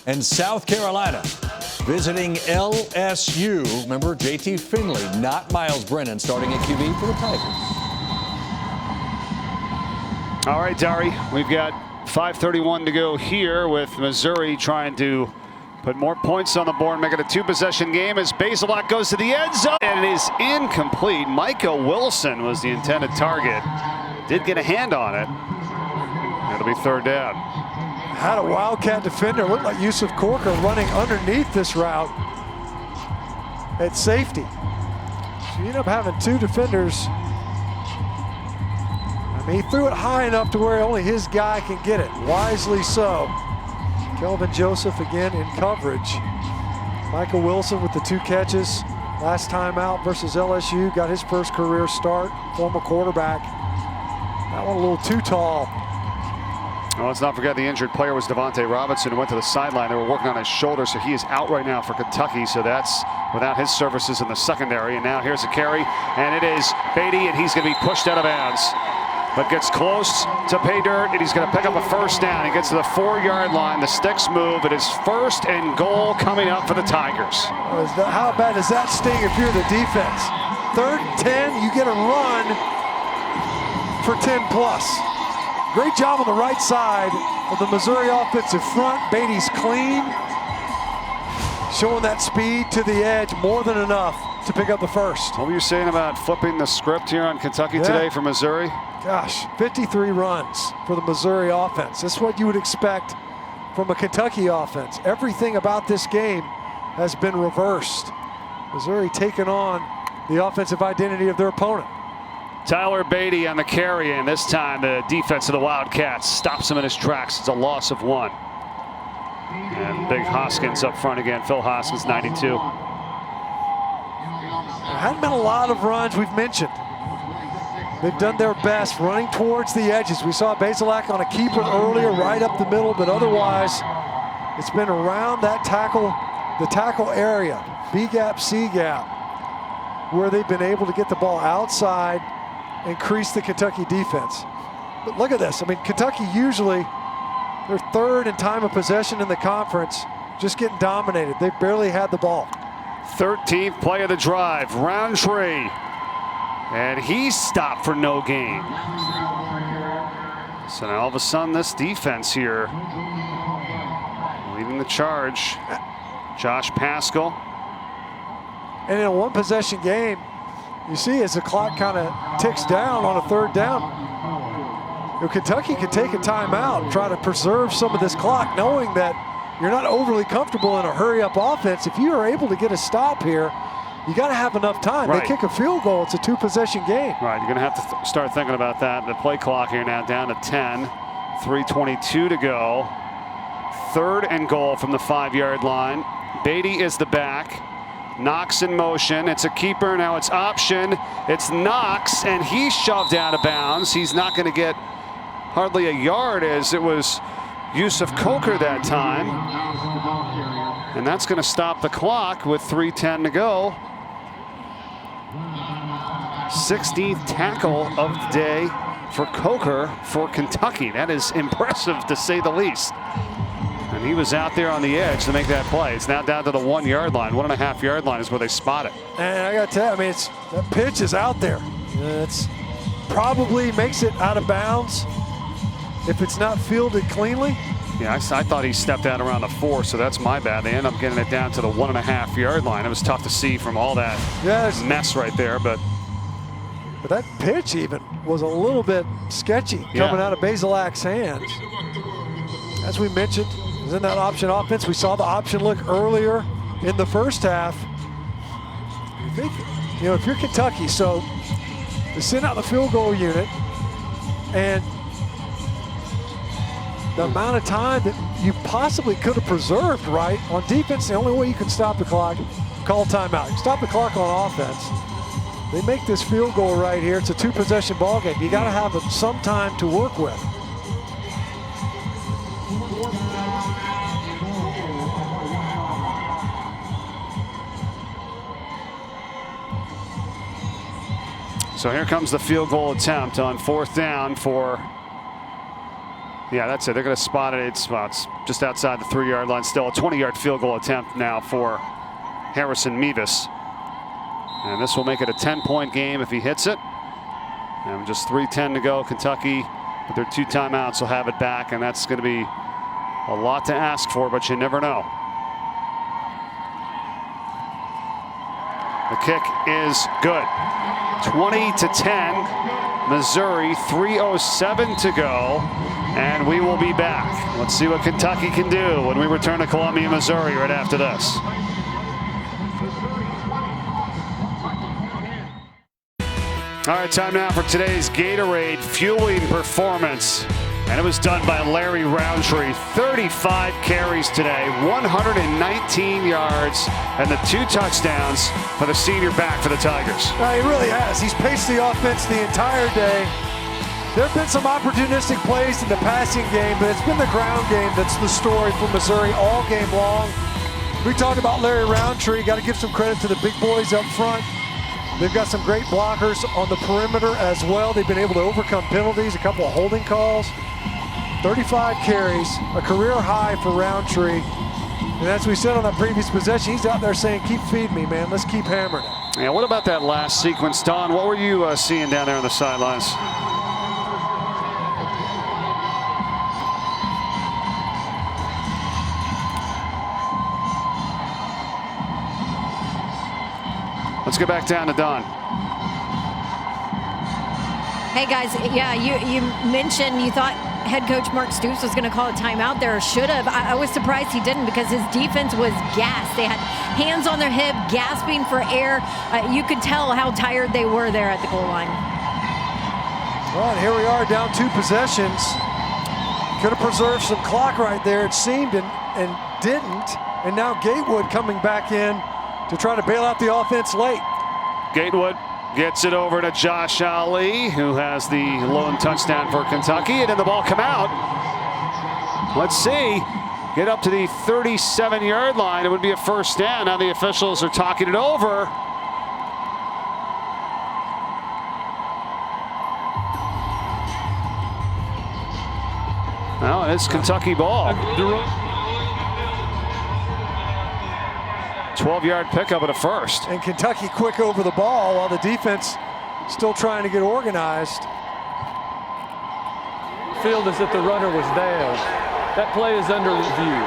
and South Carolina visiting LSU. Remember, JT Finley, not Miles Brennan, starting at QB for the Tigers. All right, Dari, we've got 5:31 to go here with Missouri trying to put more points on the board, make it a 2-possession game as Bazelak goes to the end zone, and it is incomplete. Micah Wilson was the intended target. Did get a hand on it. It'll be 3rd down. Had a Wildcat defender, looked like Yusuf Corker running underneath this route at safety. So you end up having 2 defenders. I mean, he threw it high enough to where only his guy can get it, wisely so. Kelvin Joseph again in coverage. Michael Wilson with the 2 catches. Last time out versus LSU, got his first career start, former quarterback. That one a little too tall. Well, let's not forget the injured player was Devontae Robinson, who went to the sideline. They were working on his shoulder, so he is out right now for Kentucky. So that's without his services in the secondary. And now here's a carry, and it is Beatty, and he's going to be pushed out of bounds. But gets close to pay dirt, and he's going to pick up a first down. He gets to the 4-yard line. The sticks move. It is 1st and goal coming up for the Tigers. How bad does that sting if you're the defense? 3rd and 10, you get a run for 10+. Great job on the right side of the Missouri offensive front. Beatty's clean, showing that speed to the edge, more than enough to pick up the first. What were you saying about flipping the script here on Kentucky today for Missouri? Gosh, 53 runs for the Missouri offense. That's what you would expect from a Kentucky offense. Everything about this game has been reversed. Missouri taking on the offensive identity of their opponent. Tyler Beatty on the carry, and this time the defense of the Wildcats stops him in his tracks. It's a loss of 1. And big Hoskins up front again. Phil Hoskins, 92. There hadn't been a lot of runs we've mentioned. They've done their best running towards the edges. We saw Bazelak on a keeper earlier, right up the middle, but otherwise it's been around that tackle, the tackle area, B gap, C gap, where they've been able to get the ball outside, increase the Kentucky defense. But look at this. I mean, Kentucky usually, they're 3rd in time of possession in the conference, just getting dominated. They've barely had the ball. 13th play of the drive, Roundtree. And he's stopped for no gain. So now all of a sudden this defense here leading the charge. Josh Paschal. And in a 1-possession game, you see as the clock kind of ticks down on a 3rd down, Kentucky could take a timeout and try to preserve some of this clock, knowing that you're not overly comfortable in a hurry-up offense. If you are able to get a stop here, you got to have enough time. Right. They kick a field goal, it's a 2-possession game. Right, you're going to have to start thinking about that. The play clock here now down to 10, 3:22 to go. 3rd and goal from the 5-yard line. Beatty is the back. Knox in motion. It's a keeper. Now it's option. It's Knox, and he's shoved out of bounds. He's not going to get hardly a yard, as it was Yusuf Coker that time. And that's going to stop the clock with 3:10 to go. 16th tackle of the day for Coker for Kentucky. That is impressive, to say the least. And he was out there on the edge to make that play. It's now down to the 1-yard line. 1.5-yard line is where they spot it. And I got to tell you, I mean, that pitch is out there. It's probably makes it out of bounds if it's not fielded cleanly. Yeah, I thought he stepped out around the 4, so that's my bad. They end up getting it down to the 1.5-yard line. It was tough to see from all that mess right there, but that pitch even was a little bit sketchy coming out of Bazelak's hands. As we mentioned, it was in that option offense. We saw the option look earlier in the first half. I think, if you're Kentucky, so they send out the field goal unit, and the amount of time that you possibly could have preserved, right? On defense, the only way you can stop the clock, call timeout. Stop the clock on offense. They make this field goal right here. It's a 2-possession ball game. You got to have some time to work with. So here comes the field goal attempt on 4th down for, that's it. They're going to spot it. It's just outside the 3-yard line still. A 20-yard field goal attempt now for Harrison Mevis. And this will make it a 10-point game if he hits it. And just 3:10 to go. Kentucky, with their 2 timeouts, will have it back. And that's going to be a lot to ask for, but you never know. The kick is good. 20-10, Missouri, 3:07 to go, and we will be back. Let's see what Kentucky can do when we return to Columbia, Missouri right after this. All right, time now for today's Gatorade Fueling Performance. And it was done by Larry Roundtree. 35 carries today, 119 yards, and the 2 touchdowns for the senior back for the Tigers. He really has. He's paced the offense the entire day. There have been some opportunistic plays in the passing game, but it's been the ground game that's the story for Missouri all game long. We talked about Larry Roundtree. Got to give some credit to the big boys up front. They've got some great blockers on the perimeter as well. They've been able to overcome penalties, a couple of holding calls. 35 carries, a career high for Roundtree. And as we said on that previous possession, he's out there saying, keep feeding me, man. Let's keep hammering it. Yeah, what about that last sequence, Don? What were you seeing down there on the sidelines? Let's get back down to Don. Hey guys, you mentioned you thought head coach Mark Stoops was going to call a timeout there, or should have. I was surprised he didn't, because his defense was gassed. They had hands on their hip, gasping for air. You could tell how tired they were there at the goal line. Well, and here we are down 2 possessions. Could have preserved some clock right there, it seemed, and didn't. And now Gatewood coming back in to try to bail out the offense late. Gatewood gets it over to Josh Ali, who has the lone touchdown for Kentucky, and then the ball come out. Let's see. Get up to the 37-yard line. It would be a first down. Now the officials are talking it over. Well, it's Kentucky ball. 12-yard pickup at a first. And Kentucky quick over the ball while the defense still trying to get organized. Field is that the runner was down. That play is under review.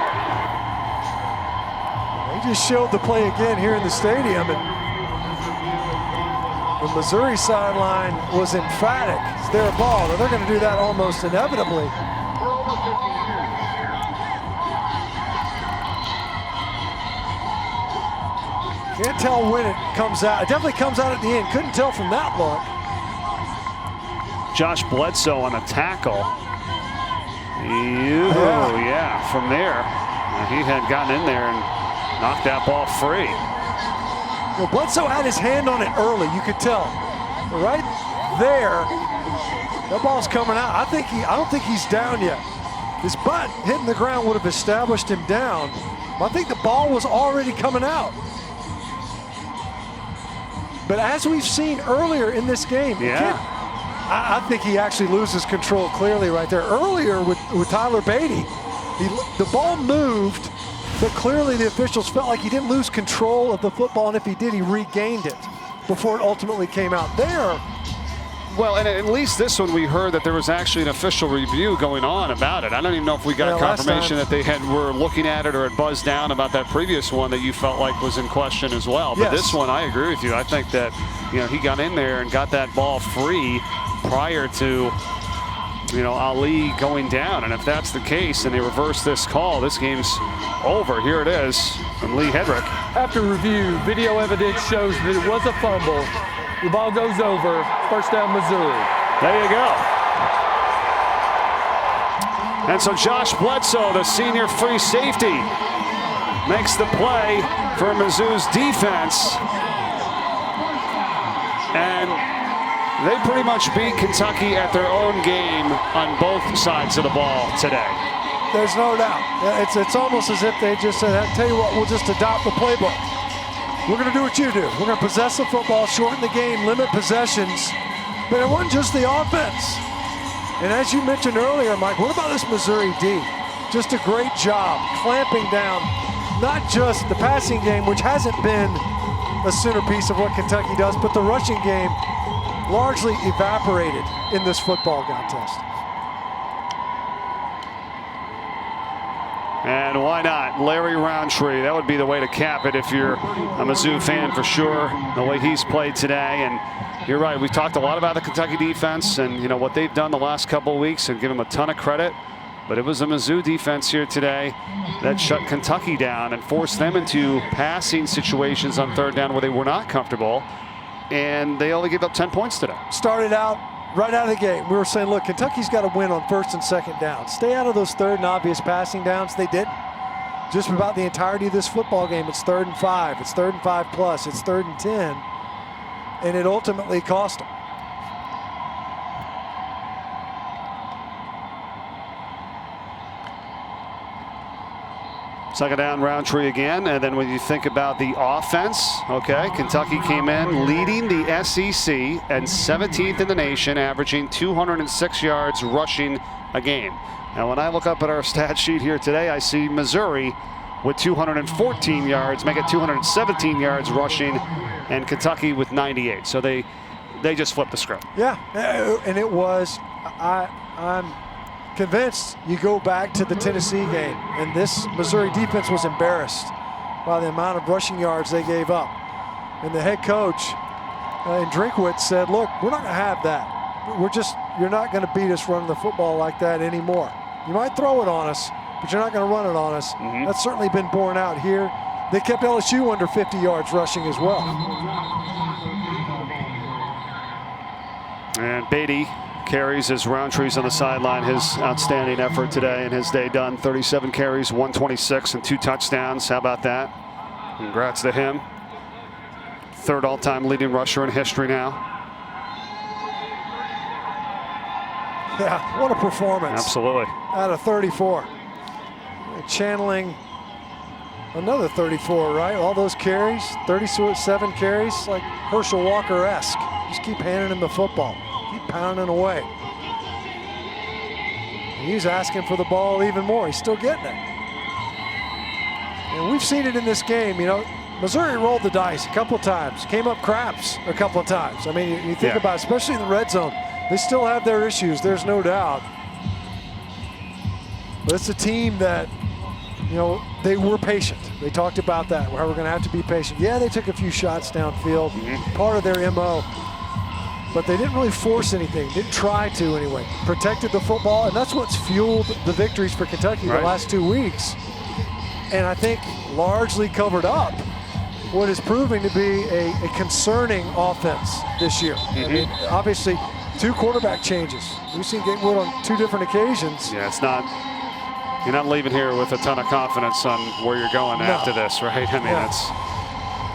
They just showed the play again here in the stadium, and the Missouri sideline was emphatic. It's their ball. Now they're going to do that almost inevitably. Can't tell when it comes out. It definitely comes out at the end. Couldn't tell from that look. Josh Bledsoe on a tackle. Yeah, from there. He had gotten in there and knocked that ball free. Well, Bledsoe had his hand on it early. You could tell. Right there, that ball's coming out. I don't think he's down yet. His butt hitting the ground would have established him down. I think the ball was already coming out. But as we've seen earlier in this game, I think he actually loses control clearly right there. Earlier with Tyler Beatty, the ball moved, but clearly the officials felt like he didn't lose control of the football, and if he did, he regained it before it ultimately came out. There. Well, and at least this one we heard that there was actually an official review going on about it. I don't even know if we got confirmation that they were looking at it or had buzzed down about that previous one that you felt like was in question as well. But this one, I agree with you. I think that he got in there and got that ball free prior to Ali going down. And if that's the case and they reverse this call, this game's over. Here it is from Lee Hedrick. After review, video evidence shows that it was a fumble. The ball goes over. First down, Missouri. There you go. And so Josh Bledsoe, the senior free safety, makes the play for Mizzou's defense. And they pretty much beat Kentucky at their own game on both sides of the ball today. There's no doubt. It's almost as if they just said, tell you what, we'll just adopt the playbook. We're going to do what you do. We're going to possess the football, shorten the game, limit possessions. But it wasn't just the offense. And as you mentioned earlier, Mike, what about this Missouri D? Just a great job clamping down not just the passing game, which hasn't been a centerpiece of what Kentucky does, but the rushing game largely evaporated in this football contest. And why not? Larry Roundtree, that would be the way to cap it if you're a Mizzou fan for sure, the way he's played today. And you're right, we've talked a lot about the Kentucky defense and what they've done the last couple of weeks and give them a ton of credit. But it was a Mizzou defense here today that shut Kentucky down and forced them into passing situations on third down where they were not comfortable. And they only gave up 10 points today. Started out right out of the gate. We were saying, look, Kentucky's got to win on first and second down. Stay out of those third and obvious passing downs. They didn't. Just about the entirety of this football game, it's 3rd and 5. It's 3rd and 5 plus. It's 3rd and 10. And it ultimately cost them. Second down, Roundtree again. And then when you think about the offense, Kentucky came in leading the SEC and 17th in the nation, averaging 206 yards rushing a game. Now, when I look up at our stat sheet here today, I see Missouri with 214 yards, make it 217 yards rushing, and Kentucky with 98. So they just flipped the script. Yeah, and it was, I'm convinced you go back to the Tennessee game, and this Missouri defense was embarrassed by the amount of rushing yards they gave up. And the head coach in Drinkwitz said, look, we're not going to have that. You're not going to beat us running the football like that anymore. You might throw it on us, but you're not going to run it on us. That's certainly been borne out here. They kept LSU under 50 yards rushing as well. And Beatty carries as Roundtree's on the sideline. His outstanding effort today and his day done. 37 carries, 126 and 2 touchdowns. How about that? Congrats to him. 3rd all-time leading rusher in history now. Yeah, what a performance. Absolutely. Out of 34. Channeling another 34, right? All those carries, 37 carries, like Herschel Walker-esque. Just keep handing him the football. Keep pounding away. And he's asking for the ball even more. He's still getting it. And we've seen it in this game. You know, Missouri rolled the dice a couple of times, came up craps a couple of times. I mean, you think about it, especially in the red zone, they still have their issues, there's no doubt. But it's a team that, you know, they were patient. They talked about that, how we're going to have to be patient. Yeah, they took a few shots downfield, part of their MO, but they didn't really force anything, didn't try to anyway. Protected the football, and that's what's fueled the victories for Kentucky the last 2 weeks. And I think largely covered up what is proving to be a concerning offense this year. I mean, obviously, 2 quarterback changes. We've seen Gatewood on 2 different occasions. Yeah, it's not, you're not leaving here with a ton of confidence on where you're going after this, right? I mean, it's.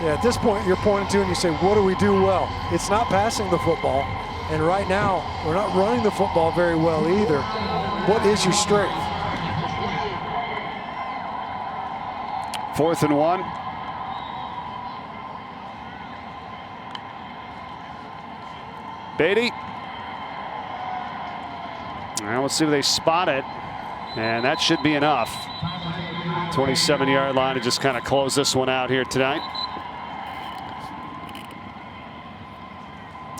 Yeah, at this point, you're pointing to and you say, what do we do well? It's not passing the football. And right now, we're not running the football very well either. What is your strength? 4th and 1. Beatty. Now let's see if they spot it. And that should be enough. 27-yard line to just kind of close this one out here tonight.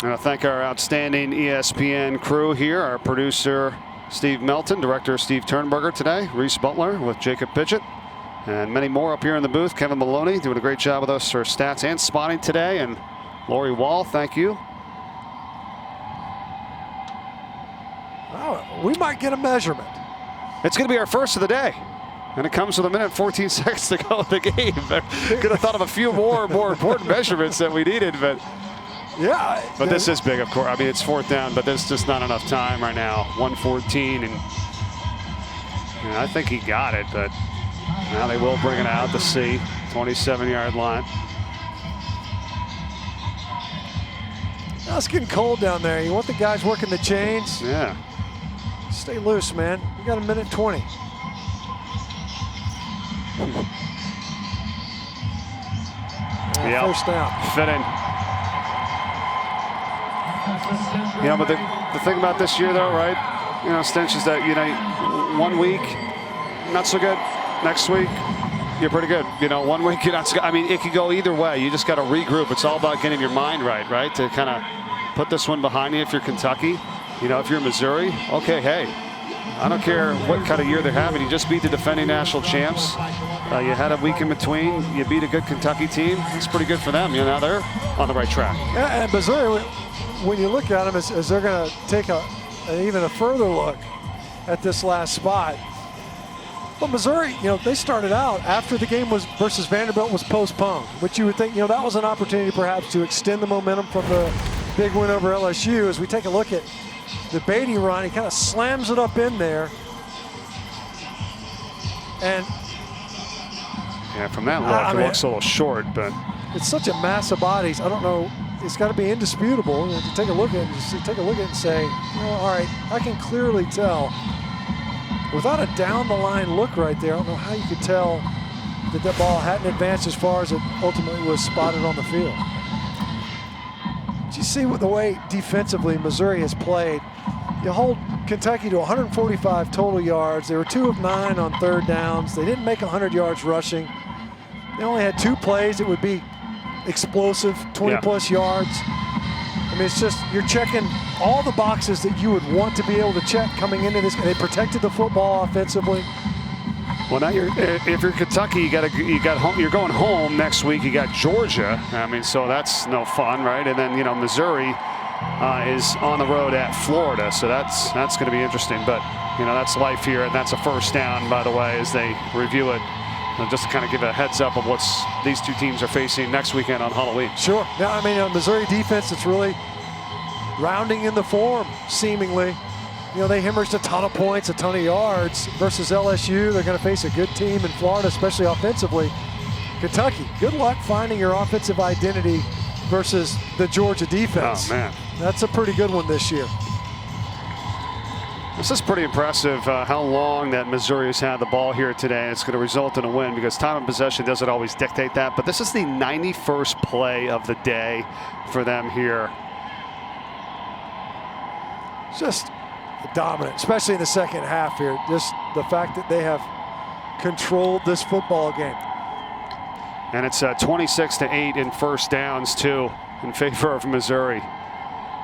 And I thank our outstanding ESPN crew here, our producer Steve Melton, director Steve Turnberger today, Reese Butler with Jacob Pitchett, and many more up here in the booth. Kevin Maloney doing a great job with us for stats and spotting today, and Lori Wall, thank you. Oh, we might get a measurement. It's going to be our first of the day. And it comes with 1 minute and 14 seconds to go in the game. Could have thought of a few more important measurements that we needed, but But this is big, of course. I mean, it's 4th down, but there's just not enough time right now. 1:14, and I think he got it, but now they will bring it out to see 27-yard line. Now it's getting cold down there. You want the guys working the chains? Yeah. Stay loose, man. You got 1 minute 20. Yeah. First down. Fit in. You know, but the thing about this year, though, right? You know, Stench, is that, you know, 1 week, not so good. Next week, you're pretty good. You know, 1 week, you're not so good. I mean, it could go either way. You just got to regroup. It's all about getting your mind right? To kind of put this one behind you if you're Kentucky. You know, if you're Missouri, okay, hey, I don't care what kind of year they're having. You just beat the defending national champs. You had a week in between. You beat a good Kentucky team. It's pretty good for them. You know, they're on the right track. Yeah, and Missouri, when you look at them, as they're going to take even a further look at this last spot. But Missouri, you know, they started out after the game versus Vanderbilt was postponed, which you would think, you know, that was an opportunity perhaps to extend the momentum from the big win over LSU. As we take a look at the Beatty run, he kind of slams it up in there. And yeah, from that look, it looks a little short, but it's such a mass of bodies. I don't know. It's got to be indisputable. You know, to take a look at it and say, you know, all right, I can clearly tell. Without a down-the-line look right there, I don't know how you could tell that that ball hadn't advanced as far as it ultimately was spotted on the field. Did you see the way defensively Missouri has played? You hold Kentucky to 145 total yards. They were 2 of 9 on 3rd downs. They didn't make 100 yards rushing. They only had 2 plays that would be explosive, 20-plus yards. I mean, it's just, you're checking all the boxes that you would want to be able to check coming into this. They protected the football offensively. Well, now if you're Kentucky, you're going home next week. You got Georgia. I mean, so that's no fun, right? And then, you know, Missouri is on the road at Florida, so that's going to be interesting. But, you know, that's life here, and that's a first down, by the way, as they review it. And just to kind of give a heads up of what these 2 teams are facing next weekend on Halloween. Sure. Now, I mean, Missouri defense, it's really rounding in the form, seemingly. You know, they hemorrhaged a ton of points, a ton of yards versus LSU. They're going to face a good team in Florida, especially offensively. Kentucky, good luck finding your offensive identity versus the Georgia defense. Oh, man. That's a pretty good one this year. This is pretty impressive how long that Missouri has had the ball here today. It's going to result in a win because time of possession doesn't always dictate that. But this is the 91st play of the day for them here. Just dominant, especially in the second half here. Just the fact that they have controlled this football game. And it's 26-8 in first downs, too, in favor of Missouri.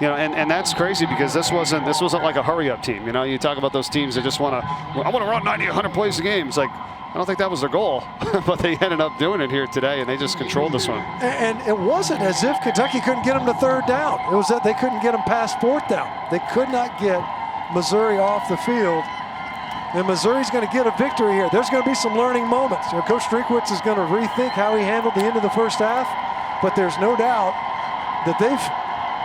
You know, and that's crazy because this wasn't like a hurry-up team. You know, you talk about those teams that just want to, I want to run 90, 100 plays a game. It's like, I don't think that was their goal, but they ended up doing it here today, and they just controlled this one. And it wasn't as if Kentucky couldn't get them to third down. It was that they couldn't get them past fourth down. They could not get Missouri off the field. And Missouri's going to get a victory here. There's going to be some learning moments. You know, Coach Drinkwitz is going to rethink how he handled the end of the first half, but there's no doubt that they've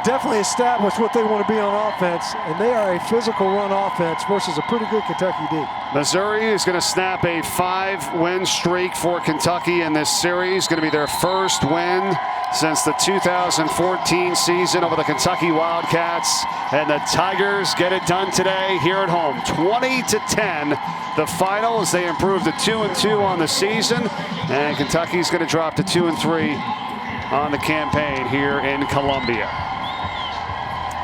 definitely established what they want to be on offense, and they are a physical run offense versus a pretty good Kentucky D. Missouri is going to snap a 5-win streak for Kentucky in this series. Going to be their first win since the 2014 season over the Kentucky Wildcats. And the Tigers get it done today here at home. 20-10, the final as they improve to 2-2 on the season. And Kentucky's going to drop to 2-3 on the campaign here in Columbia.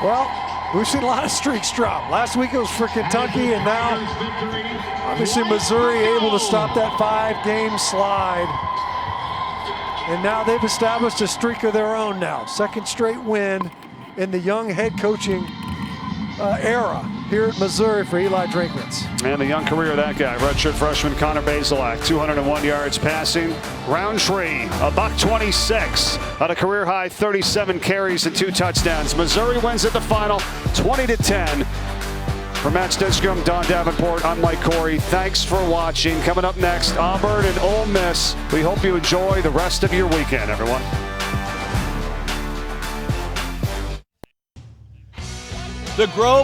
Well, we've seen a lot of streaks drop. Last week it was for Kentucky, and now obviously Missouri able to stop that 5-game slide. And now they've established a streak of their own now. Second straight win in the young head coaching era here at Missouri for Eli Drinkwitz. And the young career of that guy, redshirt freshman Connor Bazelak, 201 yards passing. Roundtree, $126 on a career high 37 carries and 2 touchdowns. Missouri wins at the final, 20-10. For Matt Stinchcomb, Don Davenport, I'm Mike Corey. Thanks for watching. Coming up next, Auburn and Ole Miss. We hope you enjoy the rest of your weekend, everyone. The Grove